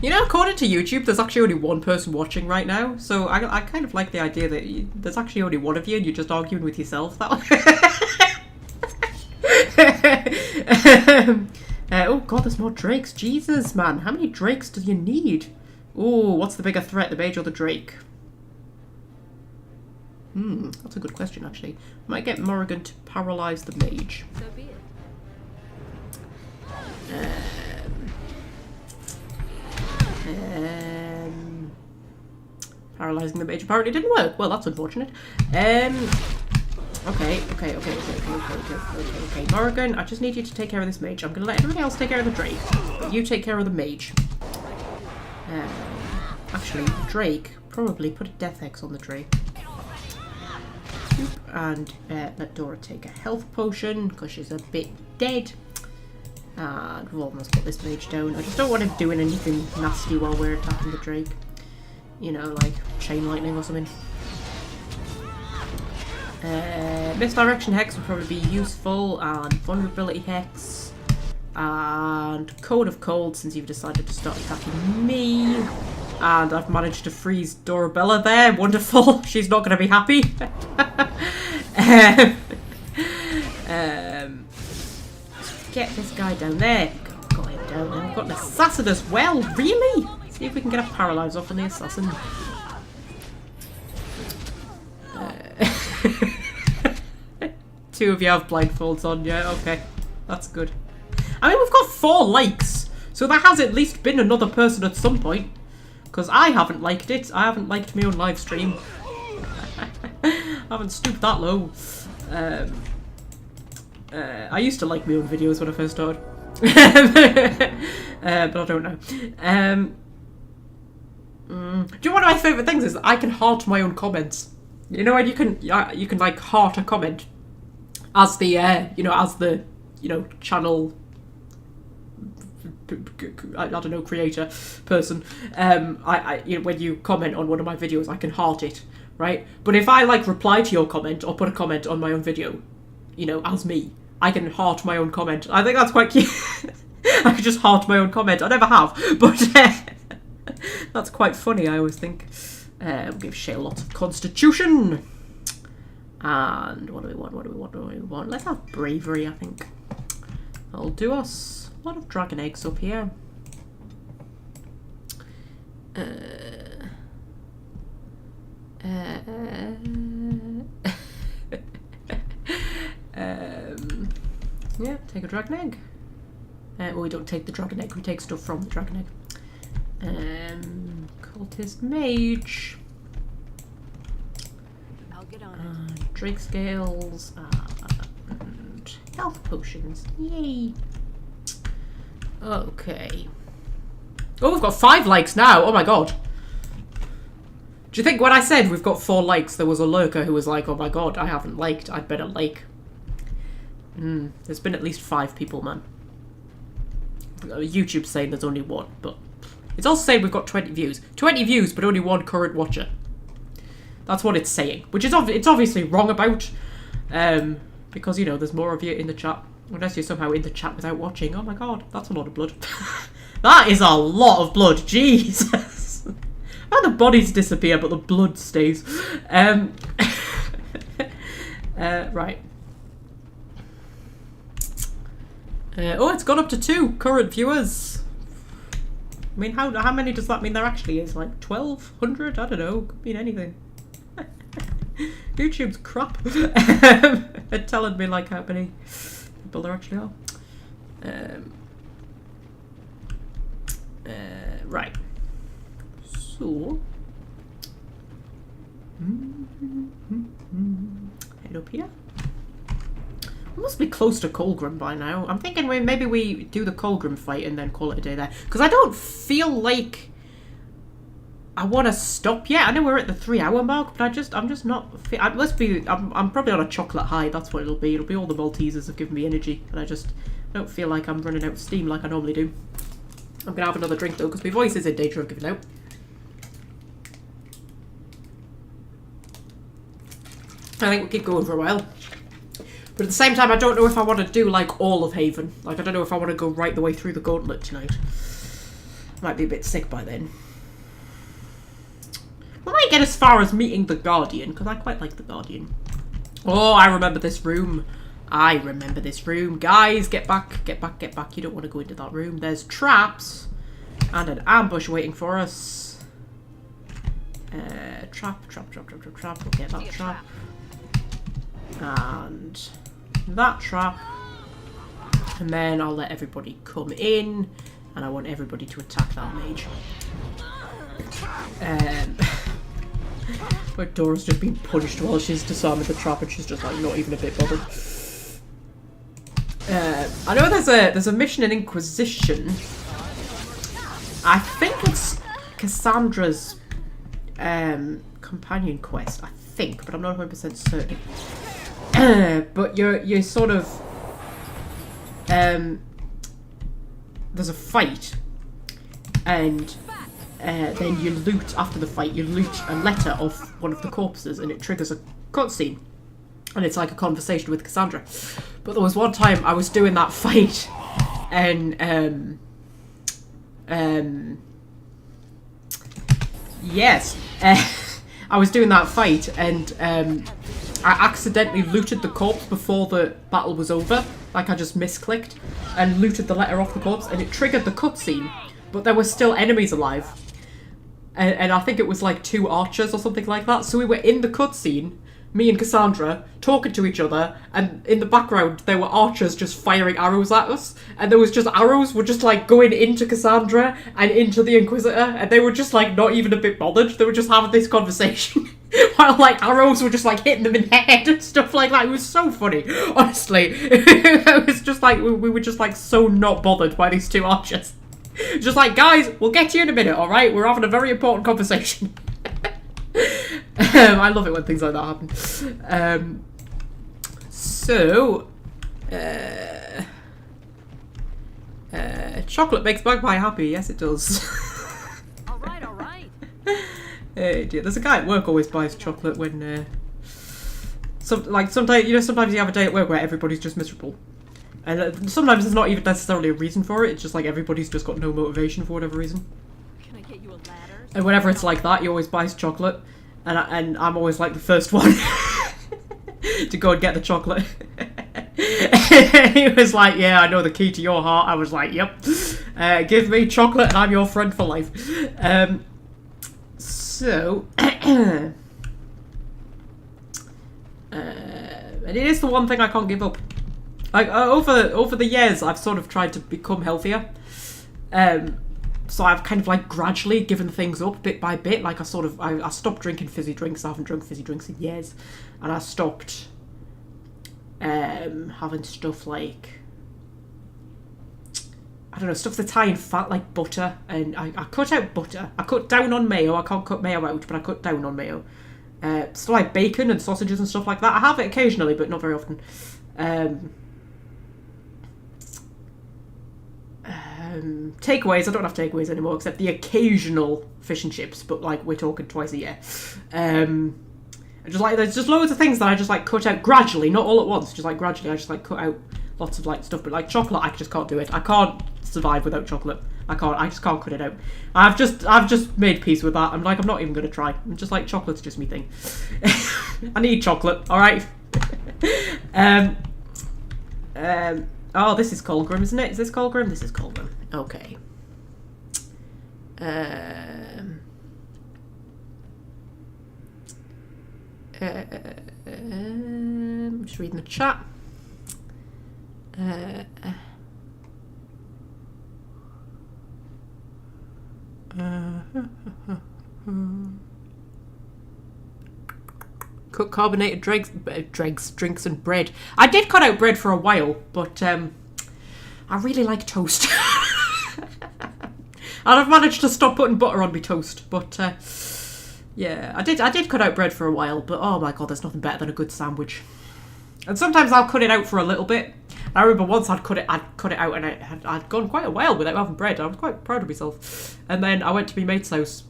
Speaker 1: You know, according to YouTube, there's actually only one person watching right now, so I kind of like the idea that there's actually only one of you and you're just arguing with yourself. That oh god, there's more drakes. Jesus, man. How many drakes do you need? Oh, what's the bigger threat, the mage or the drake? That's a good question, actually. Might get Morrigan to paralyze the mage.
Speaker 5: So be it.
Speaker 1: Paralyzing the mage apparently didn't work. Well, that's unfortunate. Okay. Morrigan, I just need you to take care of this mage. I'm going to let everybody else take care of the Drake, but you take care of the mage. Actually, Drake, probably put a Death Hex on the Drake. And let Dora take a health potion, because she's a bit dead. And we've almost got this mage down. I just don't want him doing anything nasty while we're attacking the Drake. You know, like chain lightning or something. Misdirection Hex would probably be useful, and Vulnerability Hex, and Cone of Cold since you've decided to start attacking me. And I've managed to freeze Dorabella there. Wonderful. She's not going to be happy. Get this guy down there. Got him down there. We've got an assassin as well. Really? See if we can get a paralyze off on the assassin. Two of you have blindfolds on, yeah, okay. That's good. I mean, we've got 4 likes, so there has at least been another person at some point. Because I haven't liked it. I haven't liked my own live stream. I haven't stooped that low. I used to like my own videos when I first started. But I don't know. Do you know one of my favourite things is that I can heart my own comments. You know, and you can like heart a comment as the channel, I don't know, creator person. When you comment on one of my videos, I can heart it, right? But if I like reply to your comment or put a comment on my own video, you know, as me, I can heart my own comment. I think that's quite cute. I can just heart my own comment. I never have, but that's quite funny, I always think. We'll give Shale lots of constitution. And what do we want? Let's have bravery, I think. That'll do us. A lot of dragon eggs up here. Yeah, take a dragon egg. Well, we don't take the dragon egg, we take stuff from the dragon egg. Cultist mage.
Speaker 5: I'll get on it.
Speaker 1: Drake scales and health potions. Yay. Okay. Oh, we've got 5 likes now. Oh my god. Do you think when I said we've got 4 likes, there was a lurker who was like, oh my god, I haven't liked, I'd better like. There's been at least 5 people, man. YouTube's saying there's only 1, but it's also saying we've got 20 views. 20 views, but only 1 current watcher. That's what it's saying, which is it's obviously wrong about, because, you know, there's more of you in the chat Unless you're somehow in the chat without watching. Oh my god, that's a lot of blood. That is a lot of blood. Jesus. How the bodies disappear, but the blood stays. Right. Oh, it's gone up to 2 current viewers. I mean, how many does that mean there actually is? Like 1,200? I don't know. Could mean anything. YouTube's crap. They're telling me like how many people there actually are. Right. So head up here. We must be close to Colgrim by now. I'm thinking maybe we do the Colgrim fight and then call it a day there. Because I don't feel like I want to stop yet. I know we're at the 3-hour mark, but I'm just not. I'm probably on a chocolate high. That's what it'll be. It'll be all the Maltesers have given me energy, and I don't feel like I'm running out of steam like I normally do. I'm gonna have another drink though, because my voice is in danger of giving out. I think we'll keep going for a while. But at the same time, I don't know if I want to do, like, all of Haven. Like, I don't know if I want to go right the way through the gauntlet tonight. Might be a bit sick by then. We might get as far as meeting the Guardian, because I quite like the Guardian. Oh, I remember this room. I remember this room. Guys, get back, get back, get back. You don't want to go into that room. There's traps and an ambush waiting for us. Trap. We'll get that trap. And that trap. And then I'll let everybody come in. And I want everybody to attack that mage. Where Dora's just been punished while she's disarming the trap and she's just like not even a bit bothered. I know there's a mission in Inquisition. I think it's Cassandra's companion quest, I think, but I'm not 100% certain. But you're sort of there's a fight, and then you loot after the fight. You loot a letter off one of the corpses, and it triggers a cutscene, and it's like a conversation with Cassandra. But there was one time I was doing that fight, and yes, I was doing that fight, and I accidentally looted the corpse before the battle was over. Like, I just misclicked and looted the letter off the corpse, and it triggered the cutscene, but there were still enemies alive. And I think it was like 2 archers or something like that. So we were in the cutscene, me and Cassandra, talking to each other, and in the background there were archers just firing arrows at us, and there was just arrows were just like going into Cassandra and into the Inquisitor, and they were just like not even a bit bothered. They were just having this conversation while like arrows were just like hitting them in the head and stuff like that. It was so funny, honestly. It was just like we were just like so not bothered by these 2 archers. Just like, guys, we'll get to you in a minute, alright? We're having a very important conversation. I love it when things like that happen. Chocolate makes Magpie happy. Yes, it does.
Speaker 5: All right.
Speaker 1: Hey, dear. There's a guy at work always buys chocolate when, sometimes you have a day at work where everybody's just miserable. And sometimes there's not even necessarily a reason for it. It's just like everybody's just got no motivation for whatever reason.
Speaker 5: Can I get you a ladder?
Speaker 1: And whenever it's like that, he always buys chocolate. And I'm always like the first one to go and get the chocolate. He was like, yeah, I know the key to your heart. I was like, yep. Give me chocolate and I'm your friend for life. And it is the one thing I can't give up. Like, over the years, I've sort of tried to become healthier. So I've kind of like gradually given things up bit by bit. Like I stopped drinking fizzy drinks. I haven't drunk fizzy drinks in years. And I stopped having stuff like, I don't know, stuff that's high in fat like butter. And I cut out butter. I cut down on mayo. I can't cut mayo out, but I cut down on mayo. Stuff like bacon and sausages and stuff like that. I have it occasionally, but not very often. Takeaways, I don't have takeaways anymore, except the occasional fish and chips, but like we're talking twice a year. Just like there's just loads of things that I just like cut out gradually, not all at once, just like gradually I just like cut out lots of like stuff, but like chocolate, I just can't do it. I can't survive without chocolate. I just can't cut it out. I've just made peace with that. I'm not even gonna try. I'm just like, chocolate's just me thing. I need chocolate, alright? Oh, this is Colgrim, isn't it? Is this Colgrim? This is Colgrim. Okay. I'm just reading the chat. Cook carbonated drinks and bread. I did cut out bread for a while, but I really like toast. And I've managed to stop putting butter on my toast, but yeah, I did cut out bread for a while, but oh my god, there's nothing better than a good sandwich. And sometimes I'll cut it out for a little bit. I remember once I'd cut it out and I'd gone quite a while without having bread. I was quite proud of myself. And then I went to my mate's house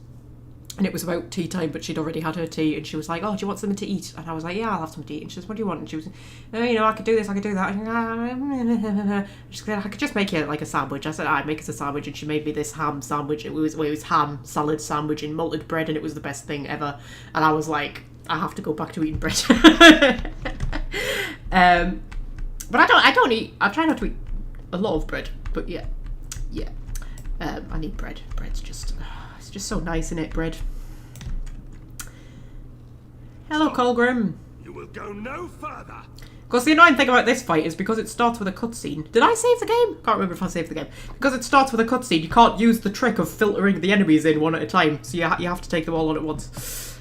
Speaker 1: and it was about tea time, but she'd already had her tea and she was like, oh, do you want something to eat? And I was like, yeah, I'll have something to eat. And she says, what do you want? And she was, oh, you know, I could do this, I could do that. She said, I could just make it like a sandwich. I said, I'd make us a sandwich. And she made me this ham sandwich. It was ham salad sandwich in malted bread and it was the best thing ever. And I was like, I have to go back to eating bread. But I try not to eat a lot of bread, but yeah. I need bread. Bread's just, it's just so nice, isn't it, bread? Hello, Colgrim.
Speaker 4: You will go no further.
Speaker 1: Of course, the annoying thing about this fight is because it starts with a cutscene. Did I save the game? Can't remember if I saved the game. Because it starts with a cutscene, you can't use the trick of filtering the enemies in one at a time, so you have to take them all on at once.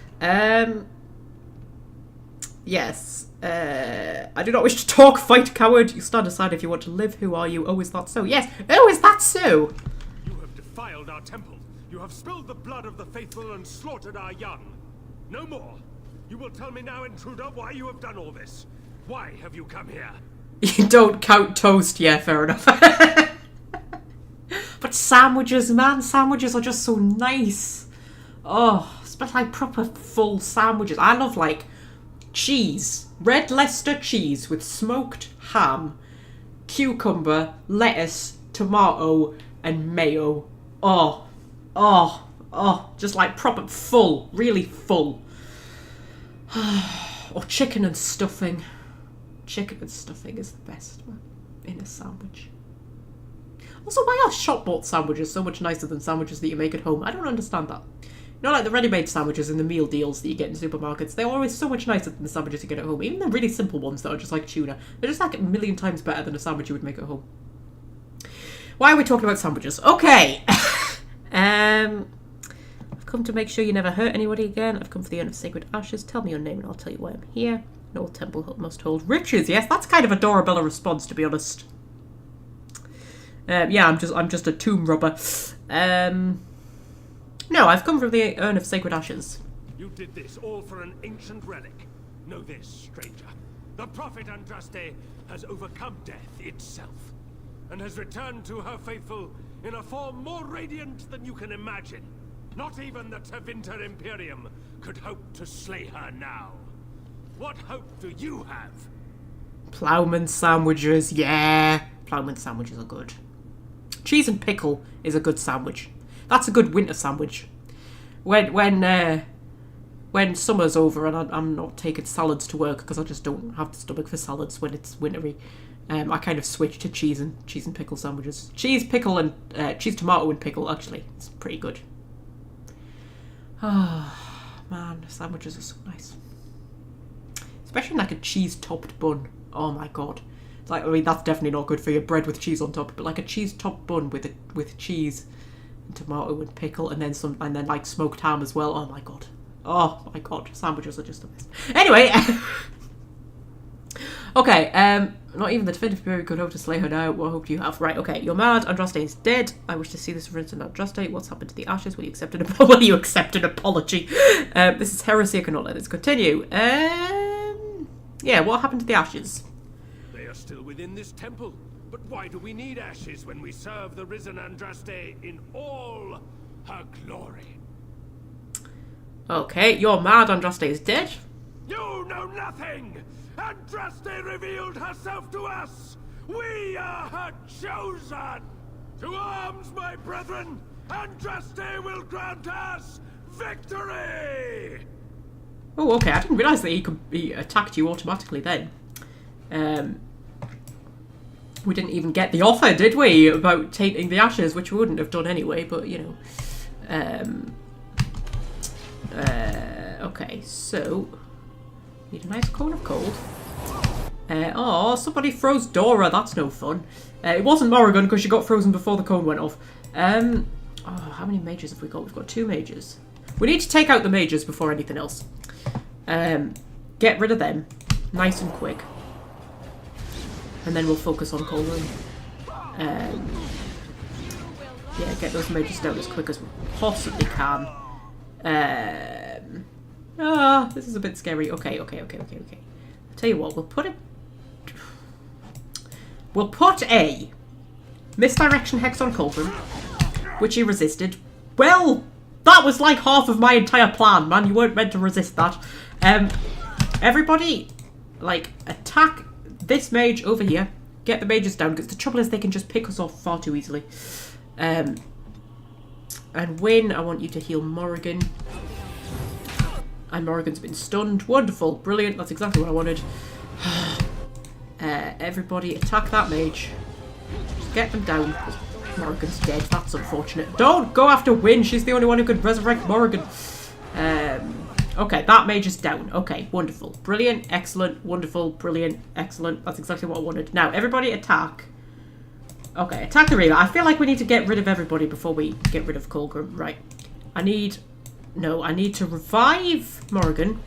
Speaker 1: Yes. I do not wish to talk, fight, coward. You stand aside if you want to live. Who are you? Oh, is that so? Yes. Oh, is that so?
Speaker 11: You have defiled our temple. You have spilled the blood of the faithful and slaughtered our young. No more. You will tell me now, intruder, why you have done all this. Why have you come here?
Speaker 1: You don't count toast. Yeah, fair enough. But sandwiches, man. Sandwiches are just so nice. Oh, especially like proper full sandwiches. I love like cheese. Red Leicester cheese with smoked ham, cucumber, lettuce, tomato, and mayo. Oh. Just like proper full. Really full. Or chicken and stuffing. Chicken and stuffing is the best in a sandwich. Also, why are shop-bought sandwiches so much nicer than sandwiches that you make at home? I don't understand that. You know, like the ready-made sandwiches and the meal deals that you get in supermarkets, they're always so much nicer than the sandwiches you get at home. Even the really simple ones that are just like tuna. They're just like a million times better than a sandwich you would make at home. Why are we talking about sandwiches? Okay. I've come to make sure you never hurt anybody again. I've come for the Urn of Sacred Ashes. Tell me your name and I'll tell you why I'm here. An old temple must hold riches. Yes, that's kind of a Dorabella response, to be honest. Yeah, I'm just a tomb robber. No, I've come from the Urn of Sacred Ashes.
Speaker 11: You did this all for an ancient relic. Know this, stranger. The prophet Andraste has overcome death itself, and has returned to her faithful in a form more radiant than you can imagine. Not even the Tevinter Imperium could hope to slay her now. What hope do you have?
Speaker 1: Ploughman sandwiches, yeah. Ploughman sandwiches are good. Cheese and pickle is a good sandwich. That's a good winter sandwich. When summer's over and I'm not taking salads to work because I just don't have the stomach for salads when it's wintry, I kind of switch to cheese and pickle sandwiches. Cheese, pickle, and cheese, tomato, and pickle. Actually, it's pretty good. Ah, man, sandwiches are so nice. Especially like a cheese-topped bun. Oh my god. It's like, I mean, that's definitely not good for your bread with cheese on top, but like a cheese-topped bun with cheese and tomato and pickle and then like smoked ham as well. Oh my god. Oh my god. Sandwiches are just the best. Anyway. Okay, not even the definitive period could hope to slay her now. What hope do you have? Right, okay. You're mad. Andraste is dead. I wish to see this reference in Andraste. What's happened to the ashes? Will you accept an apology? Will you accept an apology? This is heresy. I cannot let this continue. Yeah, what happened to the ashes?
Speaker 11: They are still within this temple. But why do we need ashes when we serve the risen Andraste in all her glory?
Speaker 1: Okay, you're mad. Andraste is dead.
Speaker 11: You know nothing! Andraste revealed herself to us! We are her chosen! To arms, my brethren! Andraste will grant us victory!
Speaker 1: Oh, okay. I didn't realise that he attacked you automatically then. We didn't even get the offer, did we? About tainting the ashes, which we wouldn't have done anyway, but you know. Okay, so need a nice cone of cold. Oh, somebody froze Dora. That's no fun. It wasn't Morrigan because she got frozen before the cone went off. Oh, how many mages have we got? We've got 2 mages. We need to take out the mages before anything else. Get rid of them, nice and quick, and then we'll focus on Colburn. Yeah, get those mages down as quick as we possibly can. This is a bit scary. Okay. I'll tell you what, we'll put a misdirection hex on Colburn, which he resisted. Well, that was like half of my entire plan, man. You weren't meant to resist that. Everybody, like, attack this mage over here. Get the mages down, because the trouble is they can just pick us off far too easily. And Wynne, I want you to heal Morrigan. And Morrigan's been stunned. Wonderful. Brilliant. That's exactly what I wanted. Everybody attack that mage. Just get them down. Morrigan's dead. That's unfortunate. Don't go after Wynne. She's the only one who could resurrect Morrigan. Okay, that mage is down. Okay, wonderful. Brilliant. Excellent. Wonderful. Brilliant. Excellent. That's exactly what I wanted. Now, everybody attack. Okay, attack the Reaver. I feel like we need to get rid of everybody before we get rid of Colgrim. Right. I need to revive Morrigan.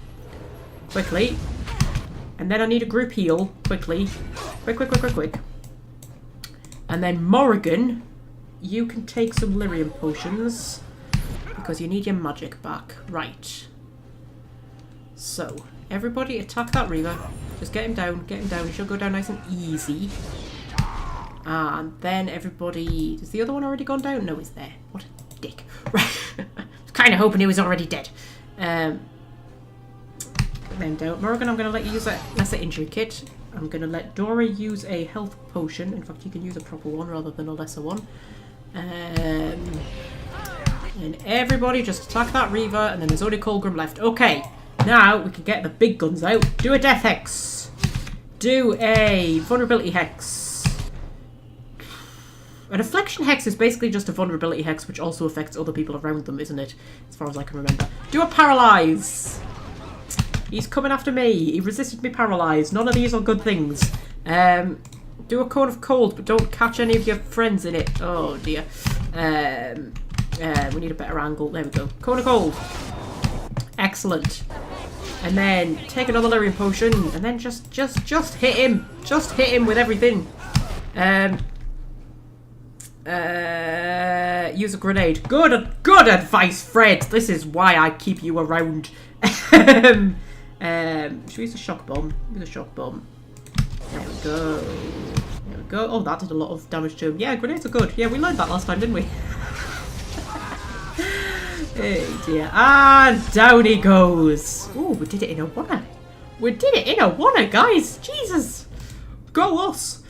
Speaker 1: Quickly. And then I need a group heal. Quickly. Quick. And then Morrigan, you can take some lyrium potions. Because you need your magic back. Right. So, everybody attack that Reaver. Just get him down. He should go down nice and easy. And then everybody... Has the other one already gone down? No, he's there. What a dick. Right. I was kind of hoping he was already dead. Then down. Morrigan, I'm going to let you use a lesser injury kit. I'm going to let Dora use a health potion. In fact, you can use a proper one rather than a lesser one. And everybody just attack that Reaver, and then there's only Colgrim left. Okay, now we can get the big guns out. Do a death hex. Do a vulnerability hex. An affliction hex is basically just a vulnerability hex, which also affects other people around them, isn't it? As far as I can remember. Do a paralyze. He's coming after me. He resisted me paralyzed. None of these are good things. Do a cone of cold, but don't catch any of your friends in it. Oh dear. We need a better angle. There we go. Cone of cold. Excellent. And then take another lyrium potion, and then just hit him. Just hit him with everything. Use a grenade. Good advice, Fred. This is why I keep you around. Should we use a shock bomb? Use a shock bomb. There we go. There we go. Oh, that did a lot of damage to him. Yeah, grenades are good. Yeah, we learned that last time, didn't we? Hey dear. And down he goes. Oh, we did it in a one. We did it in a one, guys. Jesus. Go us.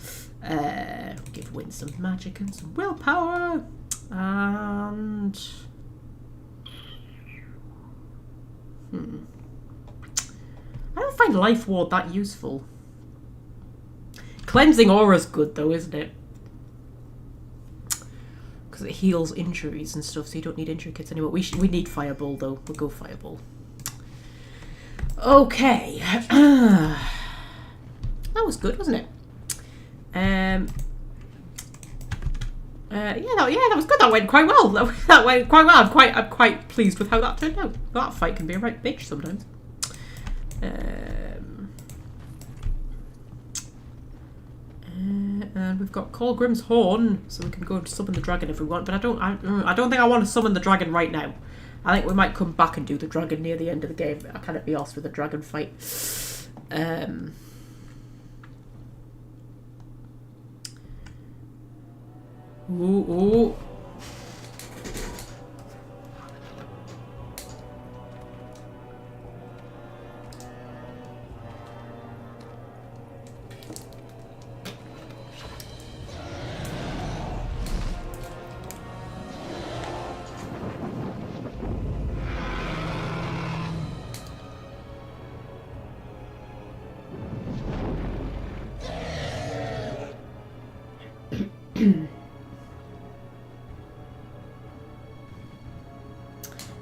Speaker 1: Give Wynne some magic and some willpower. And... I don't find Life Ward that useful. Cleansing Aura's good though, isn't it? Because it heals injuries and stuff, so you don't need injury kits anymore. We need Fireball though. We'll go Fireball. Okay. That was good, wasn't it? Yeah, that was good. That went quite well. That went quite well. I'm quite pleased with how that turned out. That fight can be a right bitch sometimes. And we've got Colgrim's Horn, so we can go and summon the dragon if we want. But I don't think I want to summon the dragon right now. I think we might come back and do the dragon near the end of the game. I can't be arsed with the dragon fight. Ooh.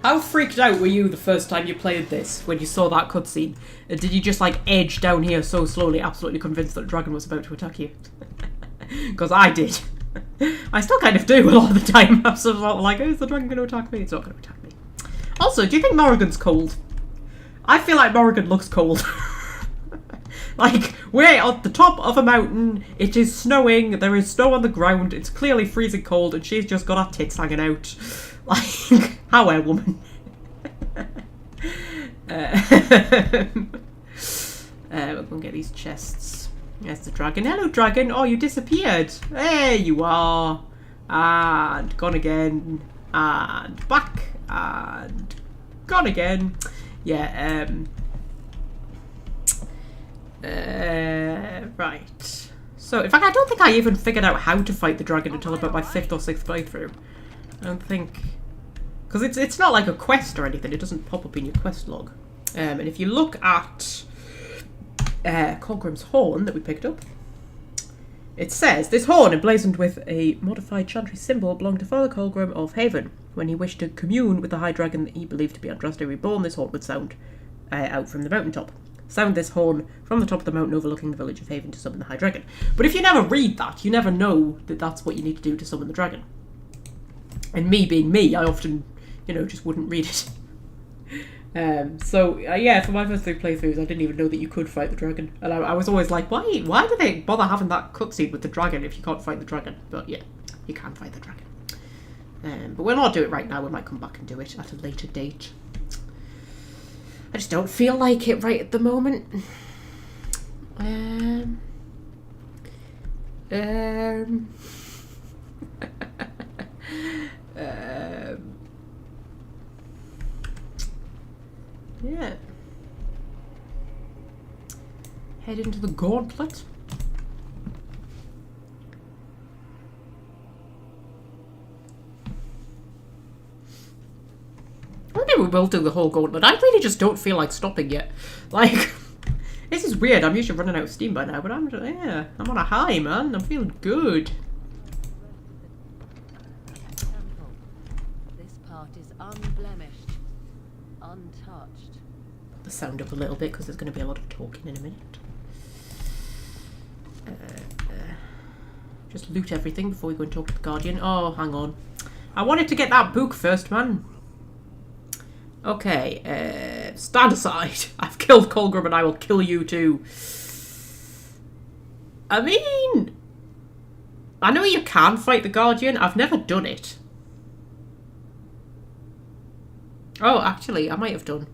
Speaker 1: How freaked out were you the first time you played this when you saw that cutscene? Did you just like edge down here so slowly, absolutely convinced that a dragon was about to attack you? Because I did. I still kind of do a lot of the time. I'm sort of like, oh, is the dragon going to attack me? It's not going to attack me. Also, do you think Morrigan's cold? I feel like Morrigan looks cold. Like, we're at the top of a mountain, it is snowing, there is snow on the ground, it's clearly freezing cold, and she's just got her tits hanging out. Like, how are woman? We'll go and get these chests. There's the dragon. Hello, dragon. Oh, you disappeared. There you are. And gone again. And back. And gone again. Yeah, right. So, in fact, I don't think I even figured out how to fight the dragon until about my 5th or 6th playthrough. I don't think... Because it's not like a quest or anything. It doesn't pop up in your quest log. And if you look at Colgrim's horn that we picked up, it says, this horn, emblazoned with a modified chantry symbol, belonged to Father Colgrim of Haven. When he wished to commune with the high dragon that he believed to be Andraste reborn, this horn would sound out from the mountaintop. Sound this horn from the top of the mountain overlooking the village of Haven to summon the high dragon. But if you never read that, you never know that that's what you need to do to summon the dragon. And me being me, I often, just wouldn't read it. Yeah, for my first 3 playthroughs, I didn't even know that you could fight the dragon. And I was always like, why do they bother having that cutscene with the dragon if you can't fight the dragon? But yeah, you can fight the dragon. But we'll not do it right now. We might come back and do it at a later date. I just don't feel like it right at the moment. Yeah. Head into the gauntlet. Maybe we will do the whole gauntlet. I really just don't feel like stopping yet. Like, this is weird. I'm usually running out of steam by now, but I'm on a high, man. I'm feeling good.
Speaker 6: This part is unblemished, untouched.
Speaker 1: Put the sound up a little bit because there's going to be a lot of talking in a minute. Just loot everything before we go and talk to the Guardian. Oh, hang on. I wanted to get that book first, man. Okay, stand aside. I've killed Colgrim and I will kill you too. I mean, I know you can fight the Guardian. I've never done it. Oh, actually, I might have done.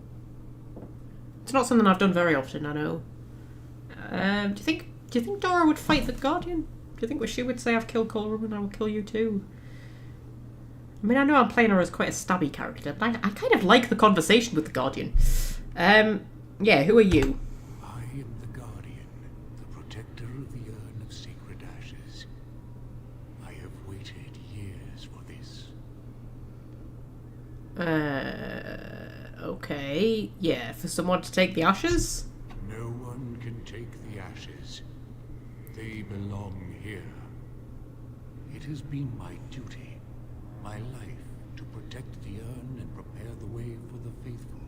Speaker 1: It's not something I've done very often, I know. Do you think Dora would fight the Guardian? Do you think she would say I've killed Colgrim and I will kill you too? I mean, I know I'm playing her as quite a stabby character, but I kind of like the conversation with the Guardian. Yeah, who are you?
Speaker 4: I am the Guardian, the protector of the urn of sacred ashes. I have waited years for this.
Speaker 1: Okay. Yeah, for someone to take the ashes?
Speaker 4: No one can take the ashes. They belong here. It has been my duty, my life, to protect the urn and prepare the way for the faithful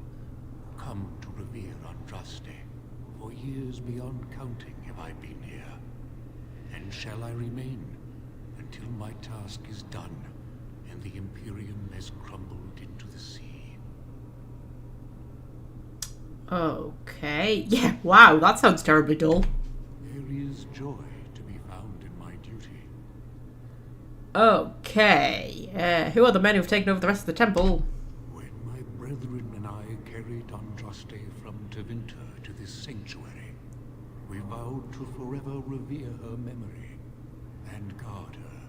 Speaker 4: who come to revere Andraste. For years beyond counting have I been here, and shall I remain until my task is done and the Imperium has crumbled into the sea.
Speaker 1: Okay. Yeah, wow, that sounds terribly dull.
Speaker 4: There is joy to be found in my duty.
Speaker 1: Okay. Who are the men who've taken over the rest of the temple?
Speaker 4: When my brethren and I carried Andraste from Tevinter to this sanctuary, we vowed to forever revere her memory and guard her.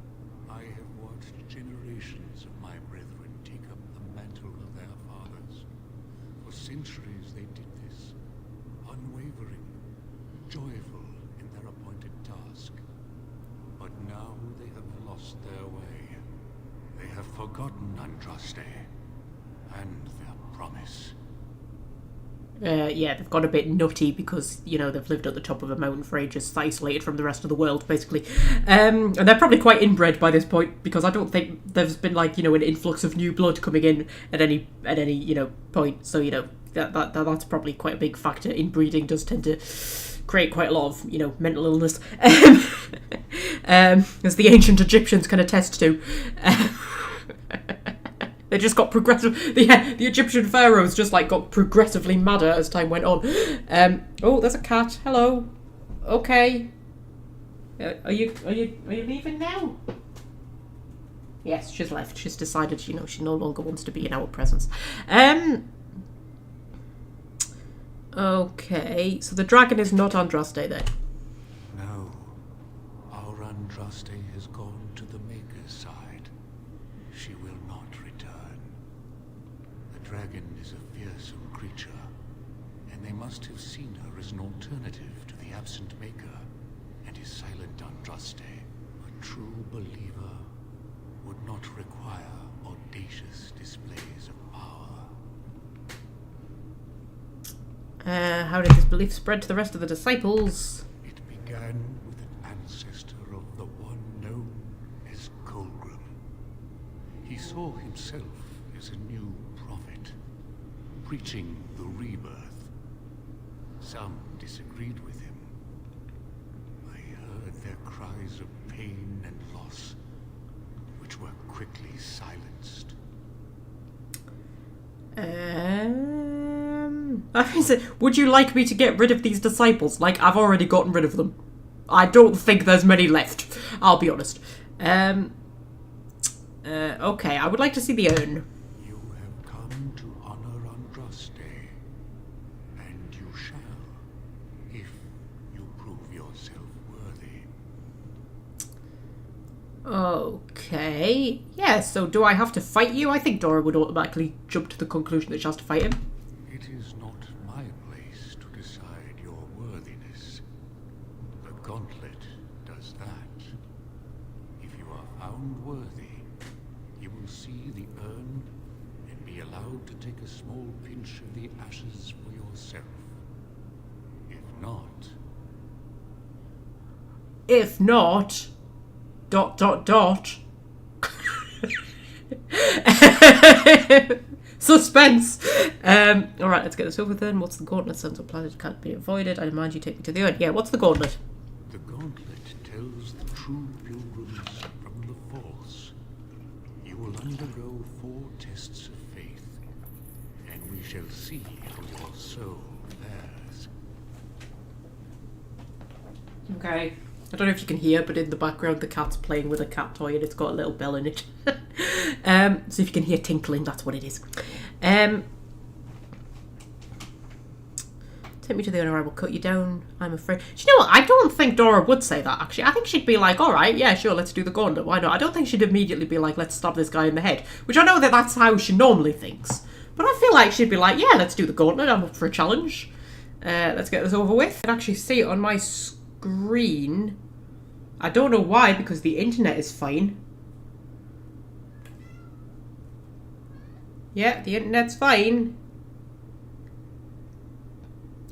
Speaker 4: I have watched generations of my brethren take up the mantle of their fathers. For centuries they did this, unwavering, joyful in their appointed task. But now they have lost their way. They have forgotten Andraste and their promise.
Speaker 1: Yeah, they've got a bit nutty because, you know, they've lived at the top of a mountain for ages, isolated from the rest of the world, basically. And they're probably quite inbred by this point, because I don't think there's been, like, you know, an influx of new blood coming in at any you know, point. So, you know, that's probably quite a big factor. Inbreeding does tend to create quite a lot of, you know, mental illness. As the ancient Egyptians can attest to. They just got progressive. The Egyptian pharaohs just like got progressively madder as time went on. Oh, there's a cat. Hello. Okay. Are you leaving now? Yes, she's left. She's decided, you know, she no longer wants to be in our presence. Okay, so the dragon is not Andraste then.
Speaker 4: No, our Andraste has gone to the Maker's side. She will not return. The dragon is a fearsome creature, and they must have seen her as an alternative to the absent Maker and his silent Andraste. A true believer would not require audacious displays of power.
Speaker 1: How did this belief spread to the rest of the disciples?
Speaker 4: It began with an ancestor of the one known as Colgrim. He saw himself as a new prophet, preaching the rebirth. Some disagreed with him. I heard their cries of pain and loss, which were quickly silenced.
Speaker 1: Would you like me to get rid of these disciples? Like, I've already gotten rid of them. I don't think there's many left, I'll be honest. Okay, I would like to see the urn.
Speaker 4: You have come to honor Andraste, and you shall, if you prove yourself worthy.
Speaker 1: Okay. Yeah, so do I have to fight you? I think Dora would automatically jump to the conclusion that she has to fight him.
Speaker 4: It is not my place to decide your worthiness. The gauntlet does that. If you are found worthy, you will see the urn and be allowed to take a small pinch of the ashes for yourself. If not...
Speaker 1: If not... ... Suspense! Alright, let's get this over then. What's the gauntlet? Sons of planet can't be avoided. I demand you take me to the urn. Yeah, what's the gauntlet?
Speaker 4: The gauntlet tells the true pilgrims from the false. You will undergo 4 tests of faith, and we shall see how your soul fares.
Speaker 1: Okay. I don't know if you can hear, but in the background the cat's playing with a cat toy and it's got a little bell in it. So if you can hear tinkling, that's what it is. Take me to the owner, I will cut you down. I'm afraid. Do you know what? I don't think Dora would say that, actually. I think she'd be like, alright, yeah, sure, let's do the gauntlet. Why not? I don't think she'd immediately be like, let's stab this guy in the head. Which I know that that's how she normally thinks. But I feel like she'd be like, yeah, let's do the gauntlet. I'm up for a challenge. Let's get this over with. I can actually see it on my screen. I don't know why, because the internet is fine. Yeah, the internet's fine.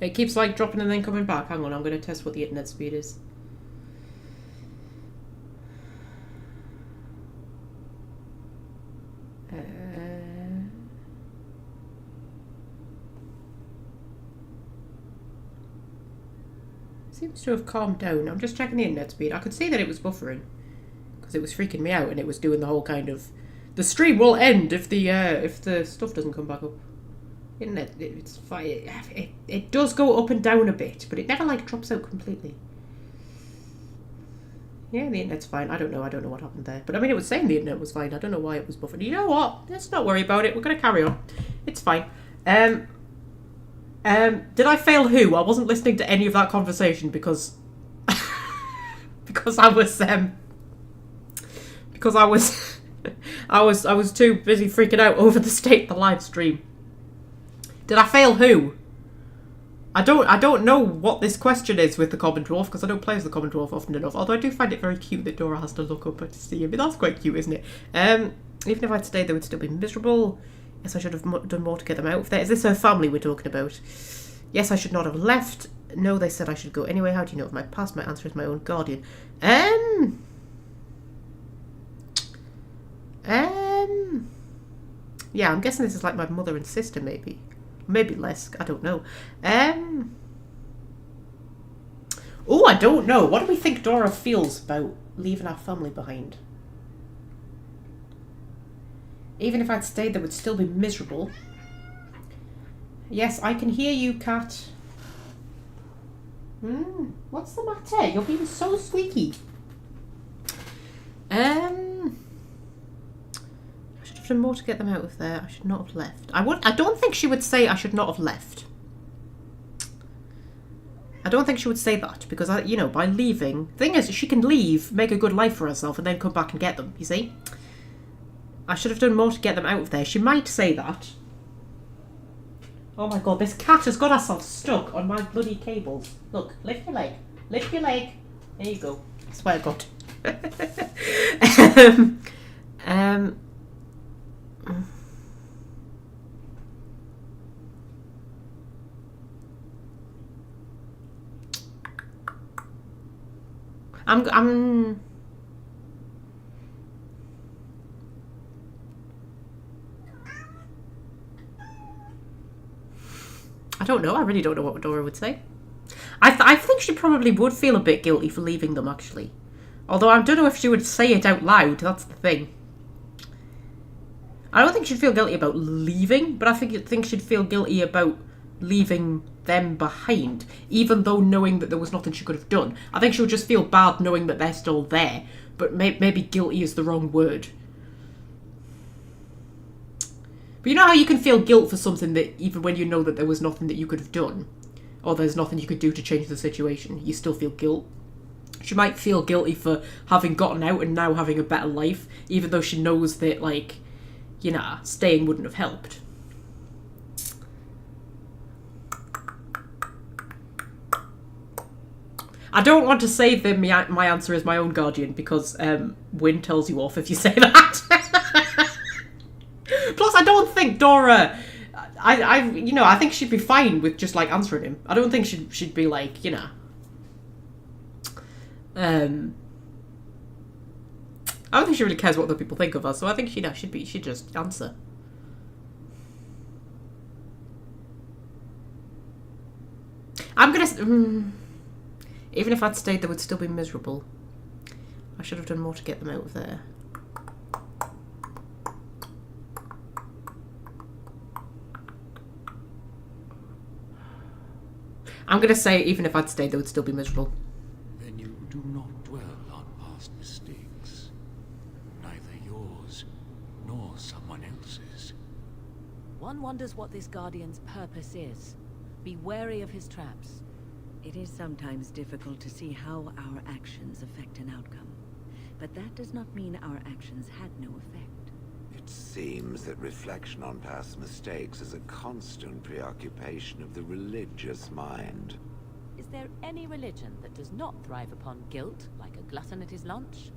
Speaker 1: It keeps like dropping and then coming back. Hang on, I'm going to test what the internet speed is. Seems to have calmed down. I'm just checking the internet speed. I could see that it was buffering because it was freaking me out and it was doing the whole kind of... The stream will end if the stuff doesn't come back up. Internet, it's fine. It does go up and down a bit, but it never like drops out completely. Yeah, the internet's fine. I don't know what happened there. But I mean, it was saying the internet was fine. I don't know why it was buffering. You know what? Let's not worry about it. We're going to carry on. It's fine. Did I fail who? I wasn't listening to any of that conversation because... because I was too busy freaking out over the state of the live stream. Did I fail who? I don't know what this question is with the Common Dwarf because I don't play as the Common Dwarf often enough. Although I do find it very cute that Dora has to look up to see him. That's quite cute, isn't it? Even if I'd stayed, they would still be miserable. Yes, I should have done more to get them out of there. Is this her family we're talking about? Yes, I should not have left. No, they said I should go anyway. How do you know of my past? My answer is my own guardian. Yeah, I'm guessing this is like my mother and sister, maybe. Maybe less. I don't know. Oh, I don't know. What do we think Dora feels about leaving our family behind? Even if I'd stayed, they would still be miserable. Yes, I can hear you, Cat. What's the matter? You're being so squeaky. I should have done more to get them out of there. I should not have left. I don't think she would say I should not have left. I don't think she would say that because, you know, by leaving... Thing is, she can leave, make a good life for herself, and then come back and get them, you see? I should have done more to get them out of there. She might say that. Oh my god, this cat has got herself stuck on my bloody cables. Look, lift your leg. Lift your leg. There you go. I swear to God. I don't know. I really don't know what Dora would say. I think she probably would feel a bit guilty for leaving them, actually. Although I don't know if she would say it out loud. That's the thing. I don't think she'd feel guilty about leaving, but I think she'd feel guilty about leaving them behind, even though knowing that there was nothing she could have done. I think she would just feel bad knowing that they're still there, but maybe guilty is the wrong word. But you know how you can feel guilt for something that even when you know that there was nothing that you could have done, or there's nothing you could do to change the situation, you still feel guilt. She might feel guilty for having gotten out and now having a better life, even though she knows that, like, you know, staying wouldn't have helped. I don't want to say that my answer is my own guardian, because Wynne tells you off if you say that. Plus, I don't think Dora... I think she'd be fine with just, like, answering him. I don't think she'd be like, you know... I don't think she really cares what other people think of her, so I think she'd just answer. I'm gonna... even if I'd stayed, they would still be miserable. I should have done more to get them out of there. I'm gonna say, even if I'd stayed, they would still be miserable.
Speaker 10: Then you do not dwell on past mistakes. Neither yours, nor someone else's.
Speaker 6: One wonders what this Guardian's purpose is. Be wary of his traps. It is sometimes difficult to see how our actions affect an outcome. But that does not mean our actions had no effect.
Speaker 8: It seems that reflection on past mistakes is a constant preoccupation of the religious mind.
Speaker 6: Is there any religion that does not thrive upon guilt, like a glutton at his lunch?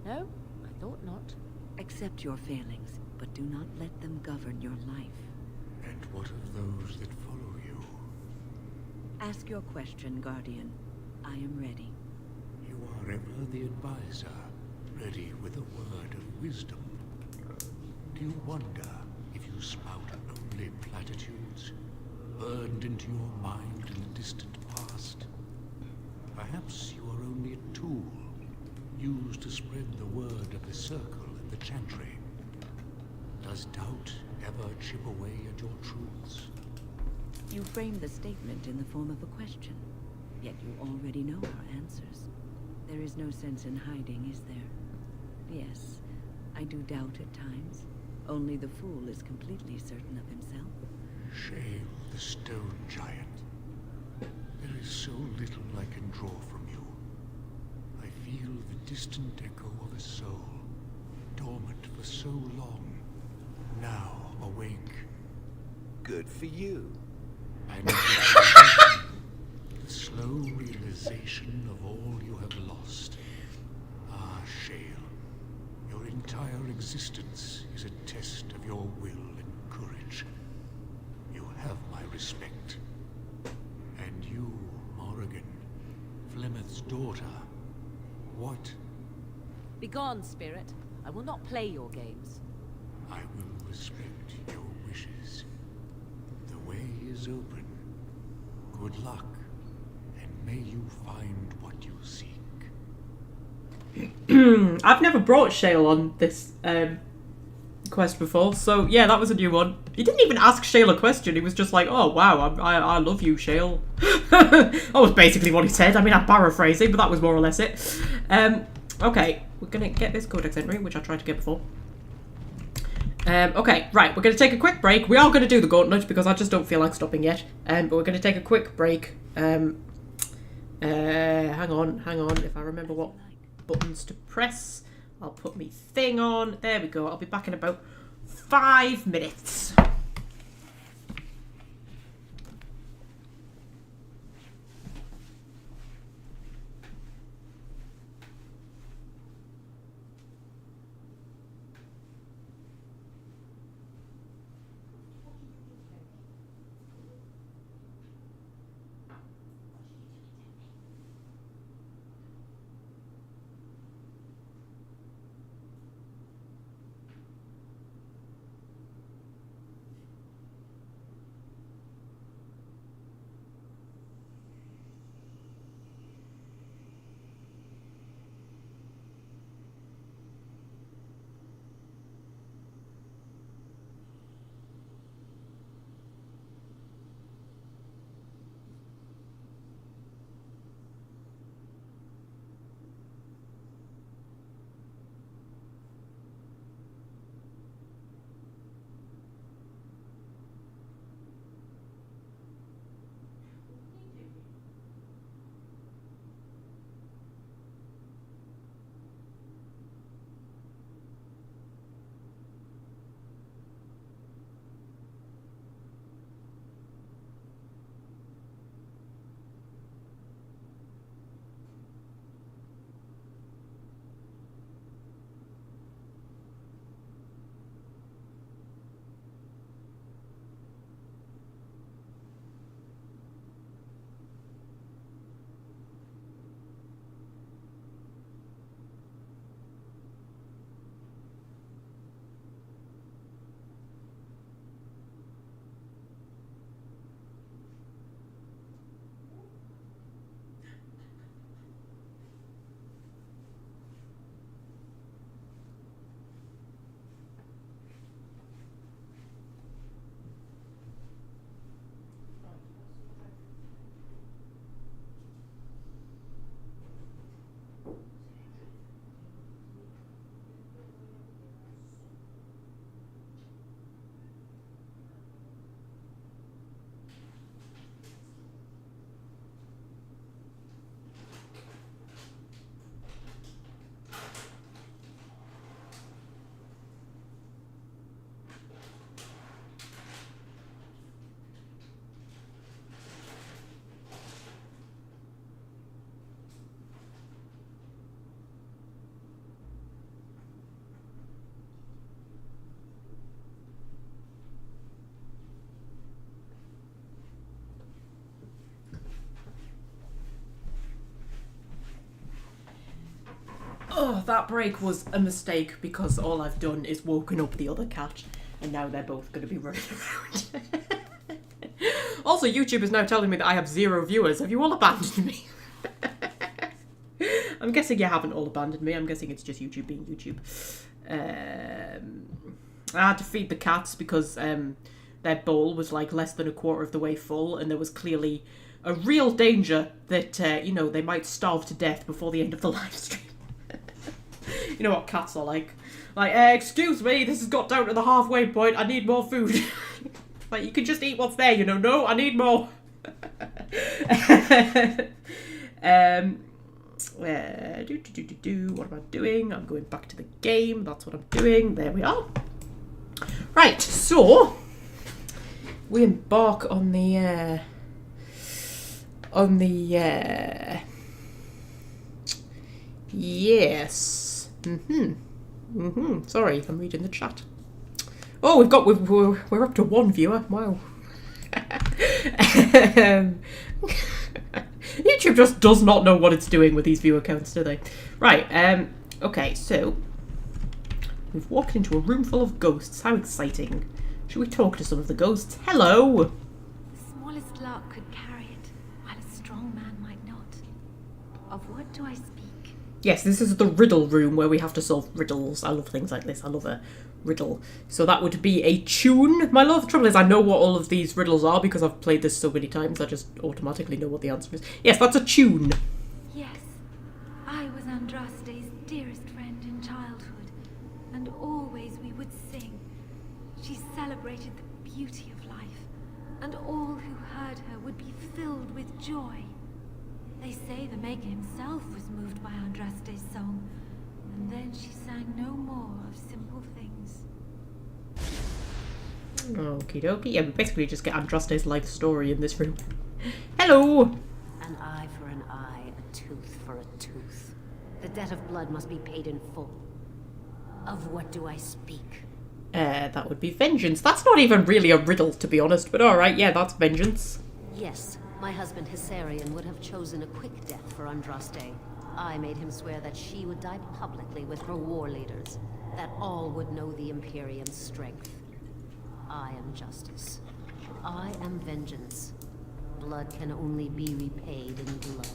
Speaker 6: No, I thought not. Accept your failings, but do not let them govern your life.
Speaker 10: And what of those that follow you?
Speaker 6: Ask your question, Guardian. I am ready.
Speaker 10: You are ever the advisor, ready with a word of wisdom. Do you wonder if you spout only platitudes, burned into your mind in the distant past? Perhaps you are only a tool, used to spread the word of the circle and the chantry. Does doubt ever chip away at your truths?
Speaker 6: You frame the statement in the form of a question, yet you already know our answers. There is no sense in hiding, is there? Yes, I do doubt at times. Only the fool is completely certain of himself.
Speaker 10: Shame the stone giant. There is so little I can draw from you. I feel the distant echo of a soul, dormant for so long, now awake.
Speaker 8: Good for you.
Speaker 10: And the slow realization of all you have lost. Ah, Shale, your entire existence is a test of your will and
Speaker 4: knowledge. You have my respect. And you, Morrigan, Flemeth's daughter, what?
Speaker 5: Begone, spirit. I will not play your games.
Speaker 4: I will respect your wishes. The way is open. Good luck, and may you find what you seek.
Speaker 1: I've never brought Shale on this quest before, so yeah, that was a new one. He didn't even ask Shale a question. He was just like, "Oh wow, I love you, Shale." That was basically what he said. I mean, I'm paraphrasing, but that was more or less it. Okay, we're gonna get this Codex entry, which I tried to get before. Okay, right, we're gonna take a quick break. We are gonna do the gauntlet because I just don't feel like stopping yet. But we're gonna take a quick break. Hang on. If I remember what buttons to press, I'll put me thing on. There we go. I'll be back in about 5 minutes. Oh, that break was a mistake because all I've done is woken up the other cat and now they're both going to be running around. Also, YouTube is now telling me that I have 0 viewers. Have you all abandoned me? I'm guessing you haven't all abandoned me. I'm guessing it's just YouTube being YouTube. I had to feed the cats because their bowl was like less than a quarter of the way full and there was clearly a real danger that, you know, they might starve to death before the end of the live stream. You know what cats are like. Like, excuse me, this has got down to the halfway point. I need more food. Like, you can just eat what's there, you know. No, I need more. What am I doing? I'm going back to the game. That's what I'm doing. There we are. Right, so we embark on the yes. Sorry, I'm reading the chat. Oh, we're up to 1 viewer. Wow. YouTube just does not know what it's doing with these viewer counts, do they? Right. Okay. So we've walked into a room full of ghosts. How exciting! Should we talk to some of the ghosts? Hello.
Speaker 3: The smallest lark could carry it, while a strong man might not. Of what do I speak?
Speaker 1: Yes, this is the riddle room where we have to solve riddles. I love things like this. I love a riddle. So that would be a tune, my love. The trouble is I know what all of these riddles are because I've played this so many times. I just automatically know what the answer is. Yes, that's a tune.
Speaker 3: Yes, I was Andraste's dearest friend in childhood, and always we would sing. She celebrated the beauty of life, and all who heard her would be filled with joy. They say the Maker himself was moved by Andraste's song, and then she sang no more of simple things.
Speaker 1: Okie dokie. Yeah, we basically just get Andraste's life story in this room. Hello!
Speaker 12: An eye for an eye, a tooth for a tooth. The debt of blood must be paid in full. Of what do I speak?
Speaker 1: That would be vengeance. That's not even really a riddle, to be honest, but alright, yeah, that's vengeance.
Speaker 12: Yes, my husband Hysarion would have chosen a quick death for Andraste. I made him swear that she would die publicly with her war leaders, that all would know the Imperium's strength. I am justice. I am vengeance. Blood can only be repaid in blood.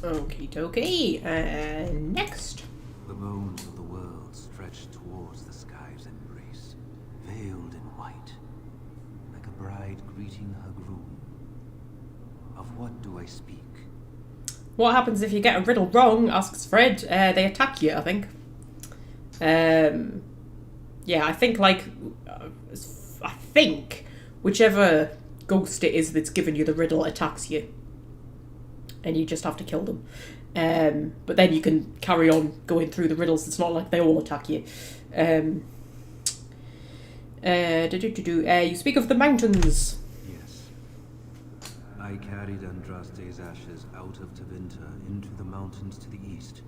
Speaker 1: Okie dokie. Next.
Speaker 13: The bones of the world stretched towards the sky's embrace, veiled in white, like a bride greeting her groom. Of what do I speak?
Speaker 1: What happens if you get a riddle wrong? Asks Fred. They attack you, I think. Yeah, I think, I think whichever ghost it is that's given you the riddle attacks you. And you just have to kill them. But then you can carry on going through the riddles. It's not like they all attack you. You speak of the mountains.
Speaker 13: Yes. I carried Andraste's ashes out of Tevinter into the mountains to the east,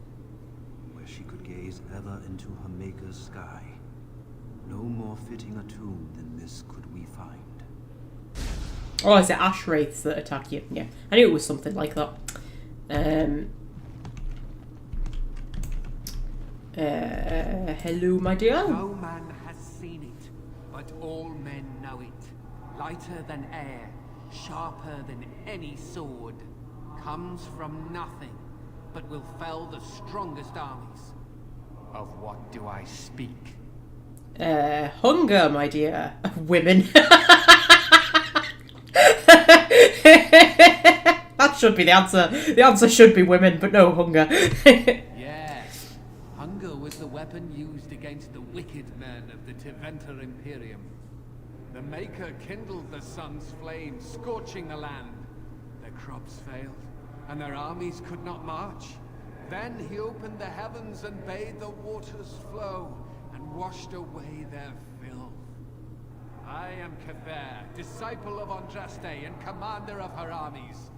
Speaker 13: where she could gaze ever into her Maker's sky. No more fitting a tomb than this could we find.
Speaker 1: Oh, is it ash wraiths that attack you? Yeah, I knew it was something like that. Hello, my dear.
Speaker 14: No man has seen it, but all men know it. Lighter than air, sharper than any sword. Comes from nothing, but will fell the strongest armies. Of what do I speak?
Speaker 1: Hunger, my dear. Women. That should be the answer. The answer should be women, but no, hunger.
Speaker 14: Yes. Hunger was the weapon used against the wicked men of the Tevinter Imperium. The Maker kindled the sun's flame, scorching the land. Their crops failed, and their armies could not march. Then he opened the heavens and bade the waters flow, and washed away their filth. I am Kefir, disciple of Andraste and commander of her armies.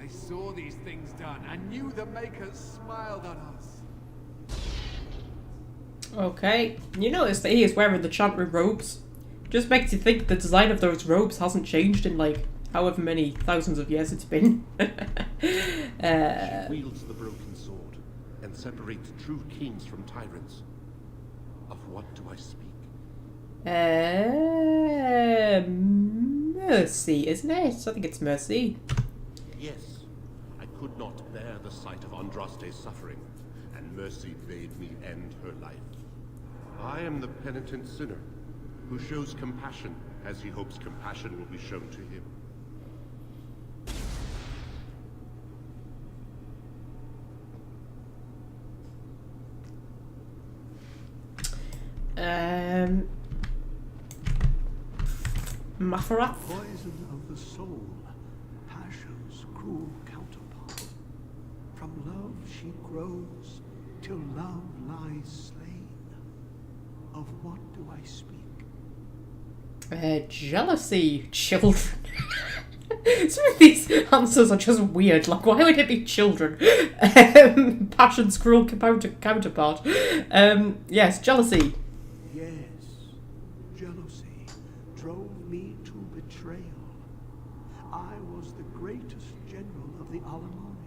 Speaker 14: I saw these things done and knew the Makers smiled on us.
Speaker 1: Okay, you notice that he is wearing the chantry robes. Just makes you think the design of those robes hasn't changed in like however many thousands of years it's been.
Speaker 11: She wields the broken sword and separates true kings from tyrants. Of what do I speak?
Speaker 1: Mercy, isn't it? I think it's Mercy.
Speaker 11: Yes, I could not bear the sight of Andraste's suffering, and Mercy bade me end her life. I am the penitent sinner, who shows compassion as he hopes compassion will be shown to him.
Speaker 1: Mafarath?
Speaker 15: Poison of the soul, passion's cruel counterpart. From love she grows, till love lies slain. Of what do I speak?
Speaker 1: Jealousy, children. Some of these answers are just weird. Like, why would it be children? Passion's cruel counterpart. Yes, jealousy.
Speaker 15: Yes, jealousy drove me to betrayal. I was the greatest general of the Alamani,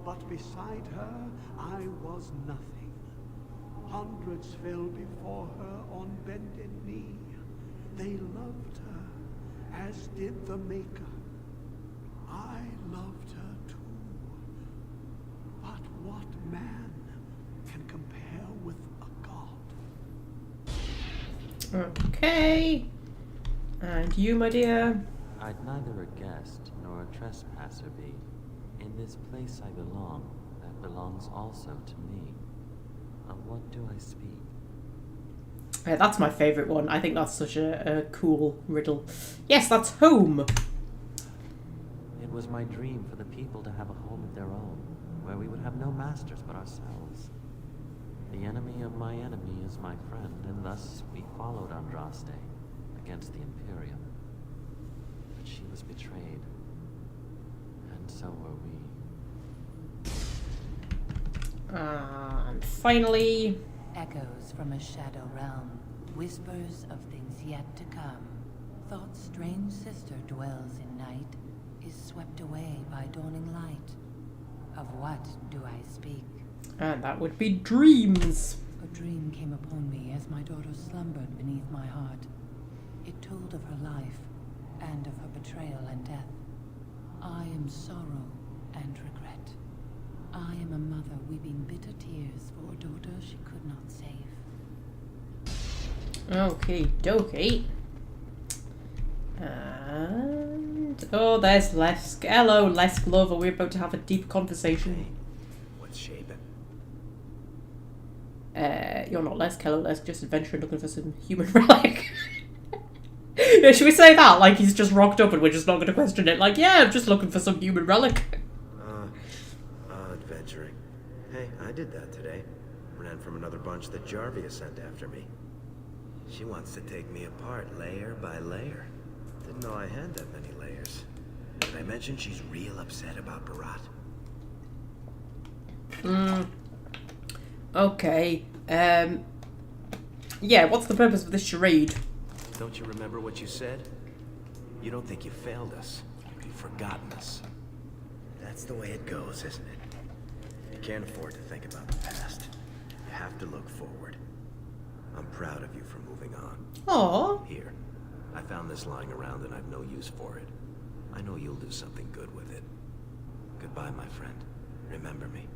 Speaker 15: but beside her, I was nothing. Hundreds fell before her on bended knee. They loved her, as did the Maker. I loved her too. But what man can compare with a god?
Speaker 1: Okay. And you, my dear?
Speaker 16: I'd neither a guest nor a trespasser be. In this place I belong, that belongs also to me. Of what do I speak?
Speaker 1: That's my favourite one. I think that's such a cool riddle. Yes, that's home.
Speaker 16: It was my dream for the people to have a home of their own, where we would have no masters but ourselves. The enemy of my enemy is my friend, and thus we followed Andraste against the Imperium. But she was betrayed, and so were we.
Speaker 1: And finally...
Speaker 17: Echoes from a shadow realm, whispers of things yet to come. Thought's strange sister dwells in night, is swept away by dawning light. Of what do I speak?
Speaker 1: And that would be dreams.
Speaker 17: A dream came upon me as my daughter slumbered beneath my heart. It told of her life, and of her betrayal and death. I am sorrow and regret. I am a mother weeping bitter tears for a daughter she could not save.
Speaker 1: Okay, dokie. And... oh, there's Lesk. Hello, Lesk, love. Are we about to have a deep conversation?
Speaker 18: What's shaping?
Speaker 1: You're not Lesk. Hello, Lesk. Just adventuring looking for some human relic. Yeah, should we say that? Like he's just rocked up and we're just not going to question it. Like, yeah, I'm just looking for some human relic.
Speaker 18: Adventuring. Hey, I did that today. Ran from another bunch that Jarvia sent after me. She wants to take me apart layer by layer. Didn't know I had that many layers. Did I mention she's real upset about Barat?
Speaker 1: Okay. Yeah, what's the purpose of this charade?
Speaker 18: Don't you remember what you said? You don't think you failed us. You've forgotten us. That's the way it goes, isn't it? You can't afford to think about the past. You have to look forward. I'm proud of you for moving on.
Speaker 1: Aww.
Speaker 18: Here. I found this lying around and I've no use for it. I know you'll do something good with it. Goodbye, my friend. Remember me.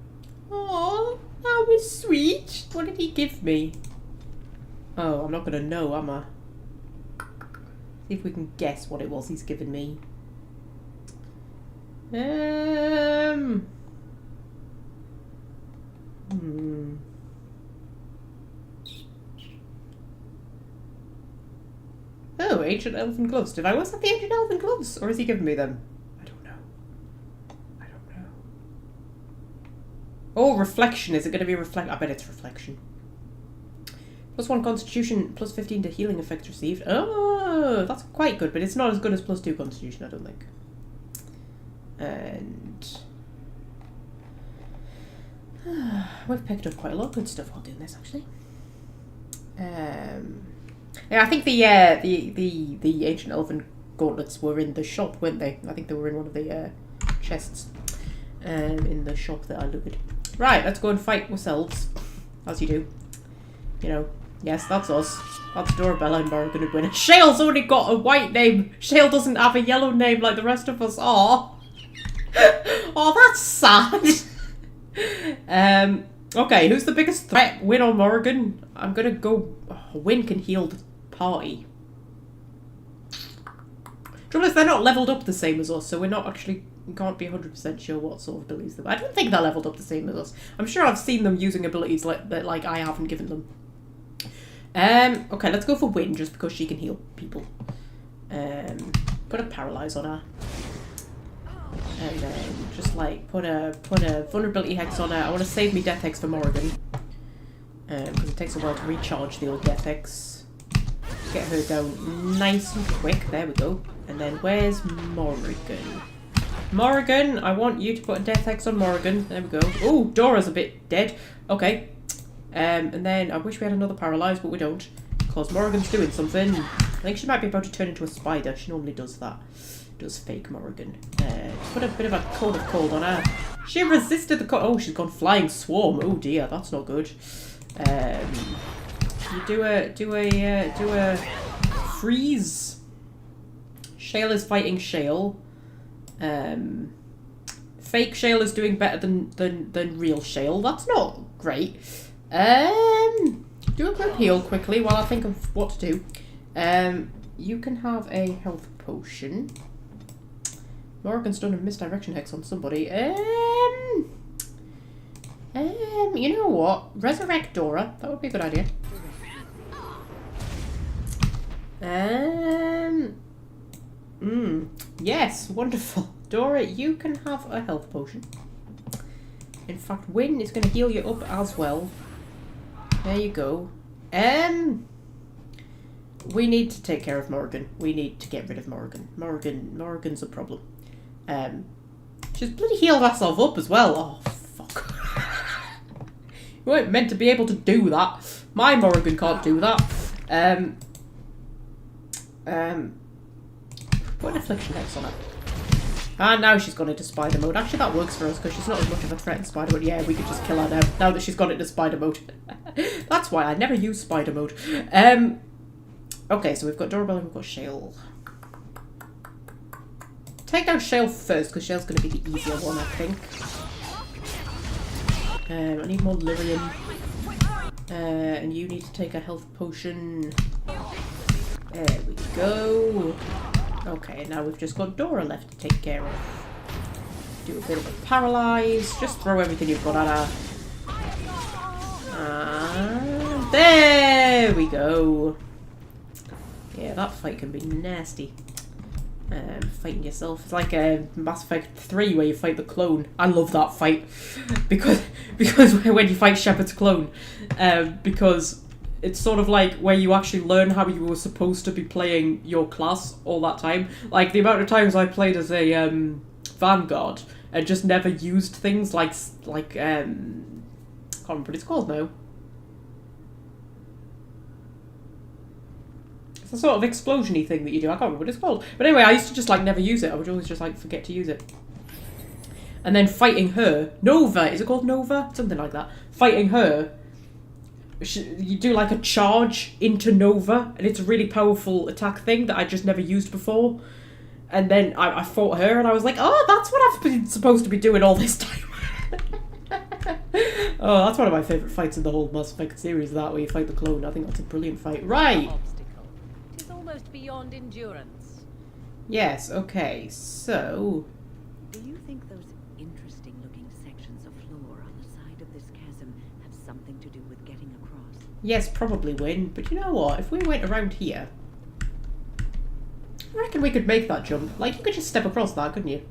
Speaker 1: Aww, that was sweet. What did he give me? Oh, I'm not gonna know, am I? See if we can guess what it was he's given me. Oh, ancient elven gloves. Did I was that the ancient elven gloves? Or is he giving me them? I don't know. I don't know. Oh, reflection. Is it going to be reflect? I bet it's reflection. +1 constitution, +15 to healing effects received. Oh, that's quite good, but it's not as good as +2 constitution, I don't think. And... we've picked up quite a lot of good stuff while doing this, actually. Yeah, I think the ancient elven gauntlets were in the shop, weren't they? I think they were in one of the chests in the shop that I looted. Right, let's go and fight ourselves, as you do. You know, yes, that's us. That's Dorabella and Morrigan and Winner. Shale's only got a white name. Shale doesn't have a yellow name like the rest of us. Aw. Oh, that's sad. Okay, who's the biggest threat? Win or Morrigan? I'm gonna go... oh, Win can heal the party. Trouble is, they're not leveled up the same as us, so we're not actually... we can't be 100% sure what sort of abilities they... I don't think they're leveled up the same as us. I'm sure I've seen them using abilities that like I haven't given them. Okay, let's go for Win, just because she can heal people. Put a paralyze on her. And then just like put a vulnerability hex on her. I want to save me death hex for Morrigan. Because it takes a while to recharge the old death hex. Get her down nice and quick. There we go. And then where's Morrigan? Morrigan, I want you to put a death hex on Morrigan. There we go. Oh, Dora's a bit dead. Okay. And then I wish we had another paralyzed, but we don't. Because Morrigan's doing something. I think she might be about to turn into a spider. She normally does that. Does fake Morrigan. Put a bit of a cone of cold on her. She resisted the cold. Oh, she's gone flying swarm. Oh dear, that's not good. You do a freeze. Shale is fighting Shale. Fake Shale is doing better than real Shale. That's not great. Do a group heal quickly while I think of what to do. You can have a health potion. Morrigan's done a misdirection hex on somebody. You know what? Resurrect Dora. That would be a good idea. Yes, wonderful. Dora, you can have a health potion. In fact, Wynn is going to heal you up as well. There you go. We need to take care of Morrigan. We need to get rid of Morrigan. Morrigan's a problem. She's bloody healed herself up as well. Oh, fuck. You weren't meant to be able to do that. My Morrigan can't do that. Put an affliction hex on her. And now she's gone into spider mode. Actually, that works for us because she's not as much of a threat in spider mode. Yeah, we could just kill her now that she's gone into spider mode. That's why I never use spider mode. Okay, so we've got Dorabella and we've got Shale. Take down Shale first because Shale's going to be the easier one, I think. I need more Lyrium. And you need to take a health potion. There we go. Okay, now we've just got Dora left to take care of. Do a bit of a paralyze. Just throw everything you've got at her. There we go. Yeah, that fight can be nasty. Fighting yourself. It's like a Mass Effect 3 where you fight the clone. I love that fight. because when you fight Shepard's clone. Because it's sort of like where you actually learn how you were supposed to be playing your class all that time. Like the amount of times I played as a Vanguard and just never used things like I can't remember what it's called now. It's a sort of explosion-y thing that you do. I can't remember what it's called. But anyway, I used to just like never use it. I would always just like forget to use it. And then fighting her, Nova, is it called Nova? Something like that. Fighting her, you do like a charge into Nova, and it's a really powerful attack thing that I just never used before. And then I fought her, and I was like, oh, that's what I've been supposed to be doing all this time. Oh, that's one of my favourite fights in the whole Mass Effect series, that where you fight the clone. I think that's a brilliant fight. Right!
Speaker 5: It is almost beyond endurance.
Speaker 1: Yes, okay, so...
Speaker 6: Do you think those interesting-looking sections of floor on the side of this chasm have something to do with getting across?
Speaker 1: Yes, probably Win, but you know what? If we went around here... I reckon we could make that jump. Like, you could just step across that, couldn't you?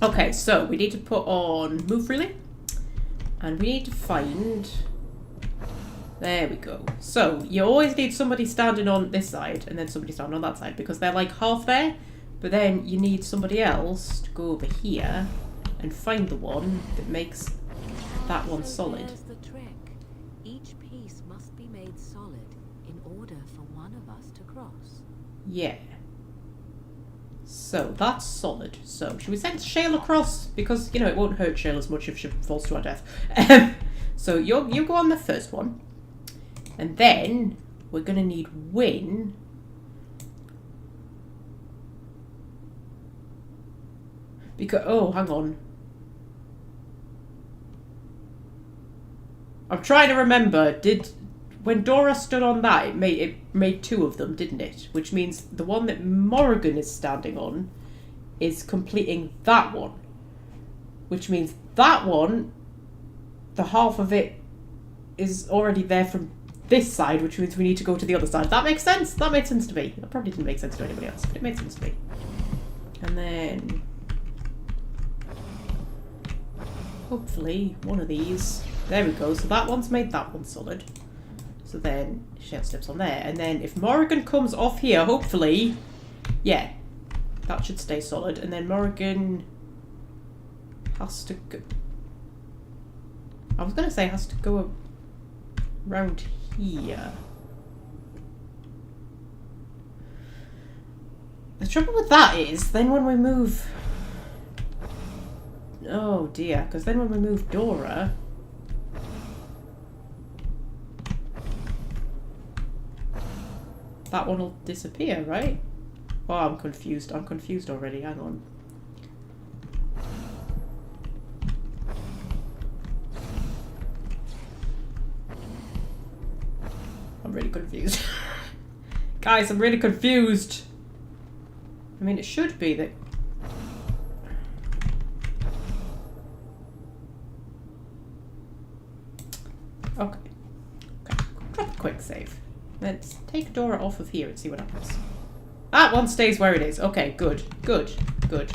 Speaker 1: Okay, so we need to put on Move Freely. And we need to find... There we go. So, you always need somebody standing on this side and then somebody standing on that side because they're like half there. But then you need somebody else to go over here and find the one that makes that one solid.
Speaker 3: There's the trick. Each piece must be made solid in order for one of us to cross.
Speaker 1: Yeah. So, that's solid. So, should we send Shale across? Because, you know, it won't hurt Shale as much if she falls to her death. So, you go on the first one. And then, we're going to need Win. Because, oh, hang on. I'm trying to remember, when Dora stood on that, it made two of them, didn't it? Which means the one that Morrigan is standing on is completing that one. Which means that one, the half of it is already there from this side, which means we need to go to the other side. That makes sense? That made sense to me. That probably didn't make sense to anybody else, but it made sense to me. And then... hopefully, one of these... There we go. So that one's made that one solid. So then, Shale steps on there. And then if Morrigan comes off here, hopefully... yeah. That should stay solid. And then Morrigan... has to go... I was gonna say it has to go around here. The trouble with that is, then when we move... Oh dear, because then when we move Dora... that one will disappear, right? Oh, I'm confused. I'm confused already. Hang on. I'm really confused. Guys, I'm really confused. I mean, it should be that... Okay. Okay. Drop a quick save. Let's take Dora off of here and see what happens. That one stays where it is. Okay, good. Good. Good.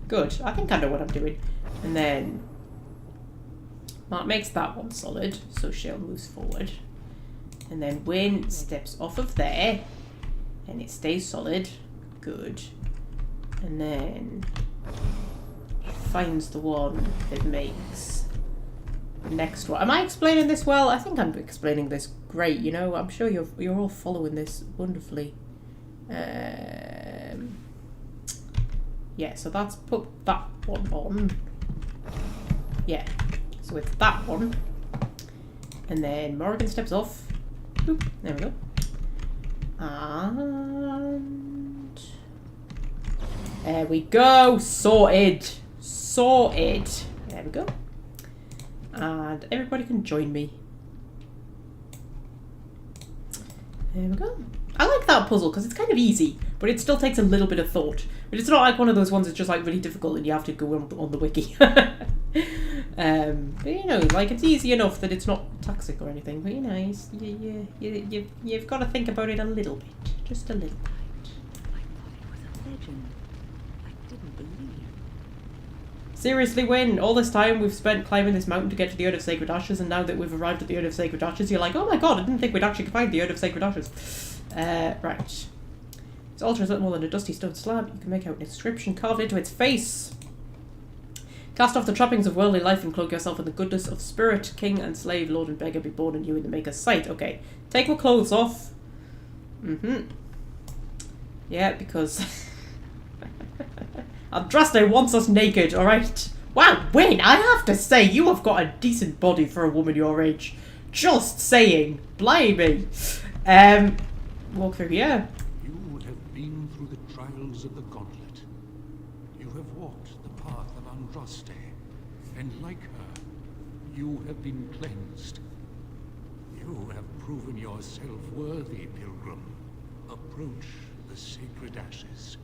Speaker 1: Good. I think I know what I'm doing. And then... that makes that one solid, so Shale moves forward. And then Wynne steps off of there, and it stays solid. Good. And then finds the one that makes the next one. Am I explaining this well? I think I'm explaining this great, you know. I'm sure you're all following this wonderfully. Yeah, so that's put that one on. Yeah, so it's that one. And then Morrigan steps off. Boop, there we go. And there we go. Sorted. Sorted. There we go. And everybody can join me. There we go. I like that puzzle because it's kind of easy, but it still takes a little bit of thought. But it's not like one of those ones that's just like really difficult and you have to go on the wiki. But you know, like it's easy enough that it's not toxic or anything. But you know, you've got to think about it a little bit, just a little bit.
Speaker 6: I thought it was a legend. I didn't believe.
Speaker 1: Seriously, Wynne, all this time we've spent climbing this mountain to get to the Urn of Sacred Ashes, and now that we've arrived at the Urn of Sacred Ashes, you're like, oh my god, I didn't think we'd actually find the Urn of Sacred Ashes. Right. Its altar is little more than a dusty stone slab. You can make out an inscription carved into its face. Cast off the trappings of worldly life and cloak yourself in the goodness of spirit. King and slave, lord and beggar be born in you in the Maker's sight. Okay. Take my clothes off. Yeah, because... Andraste wants us naked, alright? Wow, Wynne, I have to say, you have got a decent body for a woman your age. Just saying. Blimey. Walk through here.
Speaker 15: You have been through the trials of the gauntlet. You have walked the path of Andraste, and like her, you have been cleansed. You have proven yourself worthy, pilgrim. Approach the sacred ashes.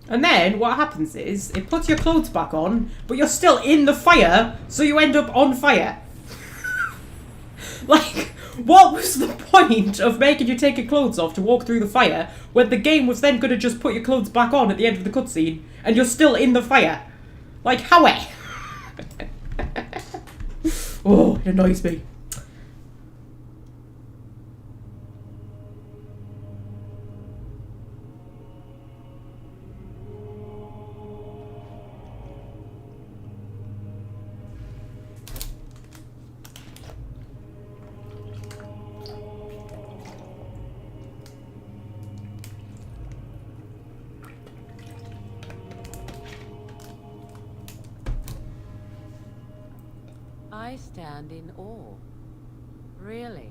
Speaker 1: And then what happens is, it puts your clothes back on, but you're still in the fire, so you end up on fire. Like, what was the point of making you take your clothes off to walk through the fire, when the game was then going to just put your clothes back on at the end of the cutscene, and you're still in the fire? Like, how? Oh, it annoys me.
Speaker 17: I stand in awe. Really?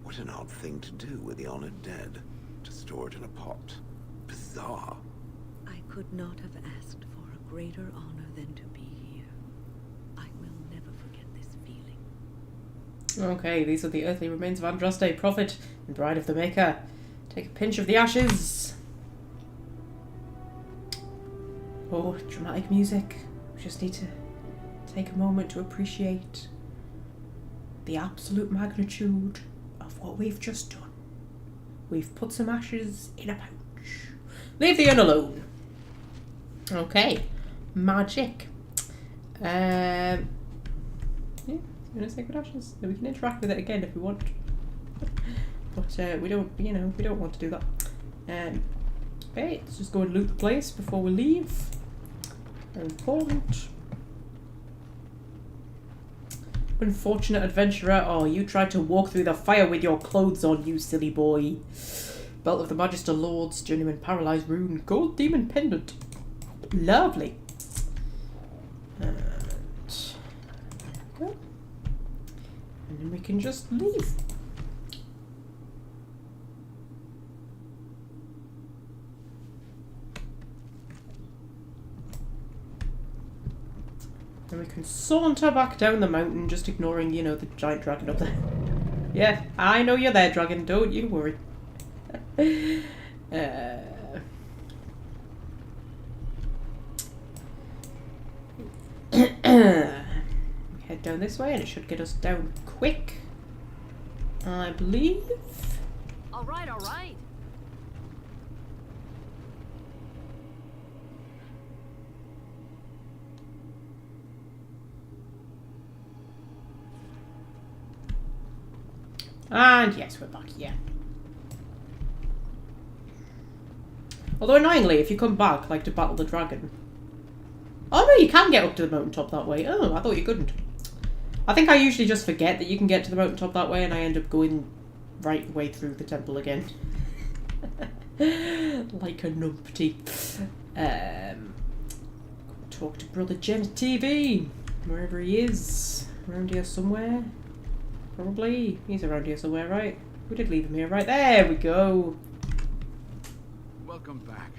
Speaker 8: What an odd thing to do with the honored dead. To store it in a pot. Bizarre.
Speaker 6: I could not have asked for a greater honor than to be here. I will never forget this feeling.
Speaker 1: Okay, these are the earthly remains of Andraste, prophet and bride of the Maker. Take a pinch of the ashes. Oh, dramatic music. We just need to take a moment to appreciate the absolute magnitude of what we've just done. We've put some ashes in a pouch. Leave the urn alone. Okay. Magic. Yeah, Urn of Sacred Ashes. We can interact with it again if we want. But we don't, we don't want to do that. Okay, let's just go and loot the place before we leave. Important. Unfortunate adventurer. Oh, you tried to walk through the fire with your clothes on, you silly boy. Belt of the Magister Lords, Journeyman Paralyzed Rune, Gold Demon Pendant. Lovely. And then we can just leave. And we can saunter back down the mountain, just ignoring, you know, the giant dragon up there. Yeah, I know you're there, dragon. Don't you worry. Head down this way, and it should get us down quick, I believe.
Speaker 5: All right, all right.
Speaker 1: And yes, we're back here. Although annoyingly, if you come back, like to battle the dragon... Oh no, you can get up to the mountaintop that way. Oh, I thought you couldn't. I think I usually just forget that you can get to the mountaintop that way, and I end up going right way through the temple again. Like a numpty. Talk to Brother Gen TV. Wherever he is. Around here somewhere. Probably. He's around here somewhere, right? We did leave him here, right? There we go.
Speaker 10: Welcome back.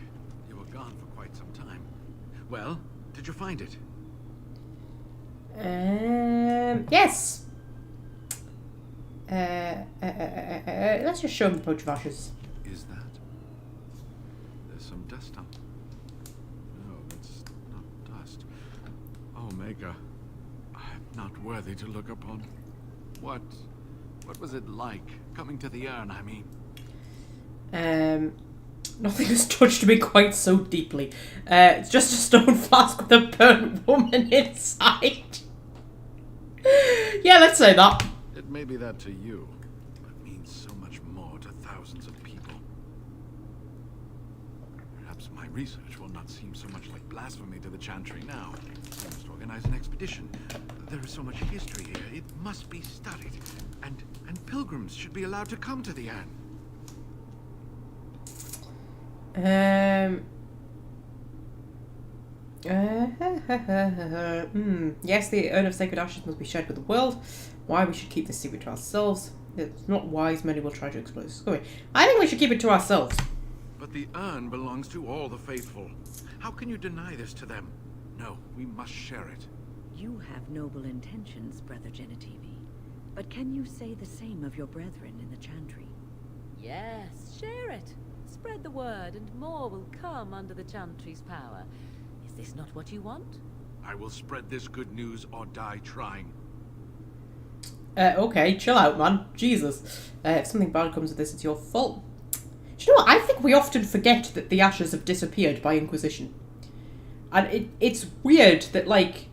Speaker 10: You were gone for quite some time. Well, did you find it?
Speaker 1: Yes. Let's just show him the Pouch of Ashes.
Speaker 10: Is that? There's some dust on. No, that's not dust. Omega, I'm not worthy to look upon. What was it like coming to the urn? I mean.
Speaker 1: Nothing has touched me quite so deeply. It's just a stone flask with a burnt woman inside. Yeah, let's say that.
Speaker 10: It may be that to you, but it means so much more to thousands of people. Perhaps my research will not seem so much like blasphemy to the Chantry now. I must organize an expedition. There is so much history here, it must be studied. And pilgrims should be allowed to come to the urn.
Speaker 1: Yes, the urn of sacred ashes must be shared with the world. Why we should keep this secret to ourselves? It's not wise. Many will try to exploit this story. I think we should keep it to ourselves.
Speaker 10: But the urn belongs to all the faithful. How can you deny this to them? No, we must share it.
Speaker 6: You have noble intentions, Brother Genitivi. But can you say the same of your brethren in the Chantry?
Speaker 19: Yes, share it. Spread the word, and more will come under the Chantry's power. Is this not what you want?
Speaker 10: I will spread this good news or die trying.
Speaker 1: Okay, chill out, man. Jesus. If something bad comes of this, it's your fault. Do you know what? I think we often forget that the ashes have disappeared by Inquisition. And it's weird that, like,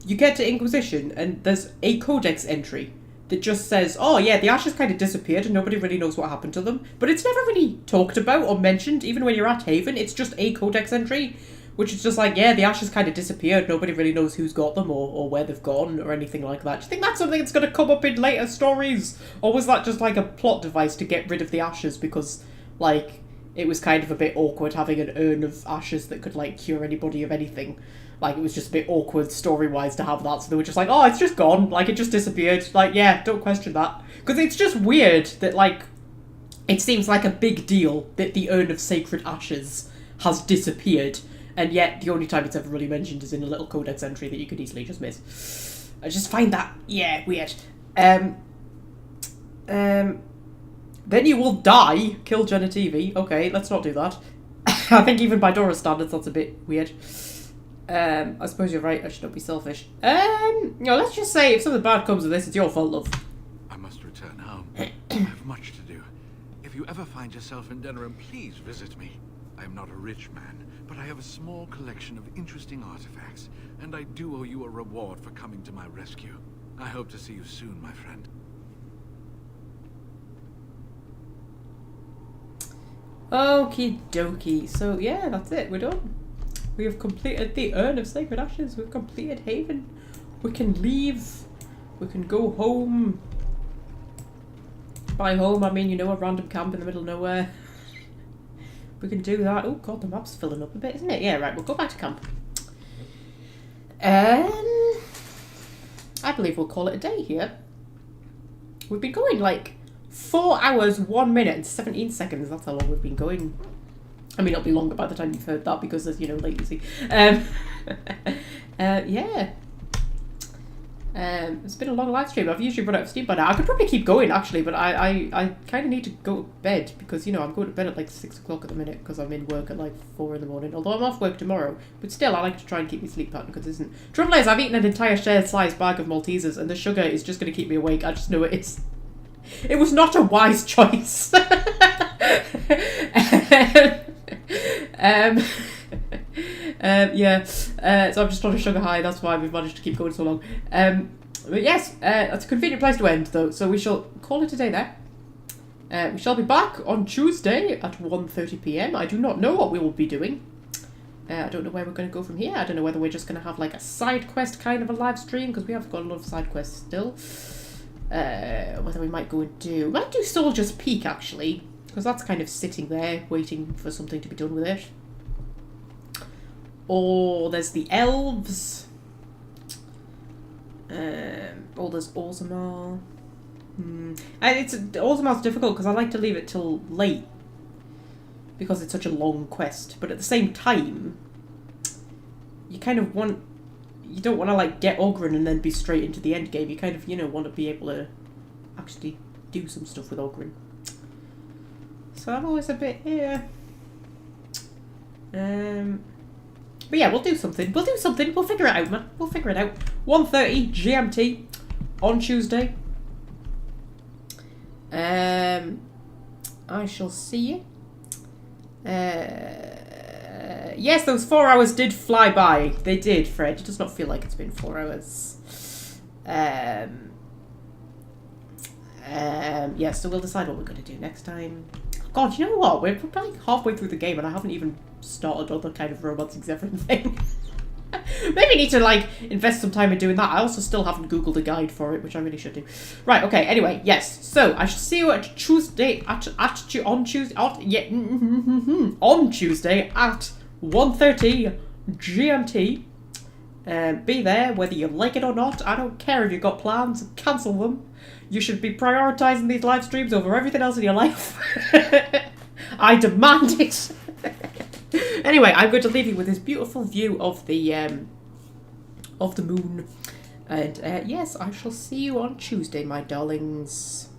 Speaker 1: you get to Inquisition and there's a codex entry that just says, oh yeah, the ashes kind of disappeared and nobody really knows what happened to them. But it's never really talked about or mentioned, even when you're at Haven. It's just a codex entry, which is just like, yeah, the ashes kind of disappeared. Nobody really knows who's got them or where they've gone or anything like that. Do you think that's something that's going to come up in later stories? Or was that just like a plot device to get rid of the ashes because, like, it was kind of a bit awkward having an urn of ashes that could, like, cure anybody of anything? Like, it was just a bit awkward story-wise to have that, so they were just like, oh, it's just gone, like, it just disappeared. Like, yeah, don't question that. Because it's just weird that, like, it seems like a big deal that the Urn of Sacred Ashes has disappeared, and yet the only time it's ever really mentioned is in a little codex entry that you could easily just miss. I just find that, yeah, weird. Then you will die. Kill Genitivi. Okay, let's not do that. I think even by Dora's standards, that's a bit weird. I suppose you're right, I should not be selfish. You know, let's just say if something bad comes of this, it's your fault, love.
Speaker 10: I must return home. I have much to do. If you ever find yourself in Denerim, please visit me. I am not a rich man, but I have a small collection of interesting artifacts, and I do owe you a reward for coming to my rescue. I hope to see you soon, my friend.
Speaker 1: Okie dokie. So, yeah, that's it. We're done. We have completed the Urn of Sacred Ashes. We've completed Haven. We can leave. We can go home. By home, I mean, you know, a random camp in the middle of nowhere. We can do that. Oh god, the map's filling up a bit, isn't it? Yeah, right, we'll go back to camp. I believe we'll call it a day here. We've been going like 4 hours, 1 minute and 17 seconds. That's how long we've been going. I mean, it'll be longer by the time you've heard that because there's, you know, latency. Yeah. It's been a long live stream. I've usually run out of steam by now. I could probably keep going actually, but I kind of need to go to bed because, you know, I'm going to bed at like 6 o'clock at the minute because I'm in work at like 4 in the morning. Although I'm off work tomorrow, but still I like to try and keep my sleep pattern because it isn't. Trouble is, I've eaten an entire shared size bag of Maltesers and the sugar is just going to keep me awake. I just know it is. It was not a wise choice. Yeah, so I'm just on a sugar high, that's why we've managed to keep going so long. But yes, that's a convenient place to end though, so we shall call it a day there. We shall be back on Tuesday at 1:30 PM. I do not know what we will be doing. I don't know where we're going to go from here. I don't know whether we're just going to have like a side quest kind of a live stream, because we have got a lot of side quests still. Whether we might go and we might do Soldier's Peak actually, because that's kind of sitting there waiting for something to be done with it. Or there's the elves. Or there's Orzammar. Orzamar's difficult because I like to leave it till late because it's such a long quest. But at the same time, you kind of want. You don't want to like get Oghren and then be straight into the end game. You kind of, you know, want to be able to actually do some stuff with Oghren. So I'm always a bit But yeah, we'll do something. We'll figure it out, man. We'll figure it out. 1:30 GMT on Tuesday. I shall see you. Yes, those 4 hours did fly by. They did, Fred. It does not feel like it's been 4 hours. Yeah, so we'll decide what we're going to do next time. God, you know what? We're probably halfway through the game and I haven't even started other kind of romancing Zephyrin thing. Maybe need to like invest some time in doing that. I also still haven't Googled a guide for it, which I really should do. Right, okay, anyway, yes. So I shall see you at Tuesday on Tuesday at 1:30 GMT. Be there whether you like it or not. I don't care if you've got plans, cancel them. You should be prioritising these live streams over everything else in your life. I demand it. Anyway, I'm going to leave you with this beautiful view of the moon. And yes, I shall see you on Tuesday, my darlings.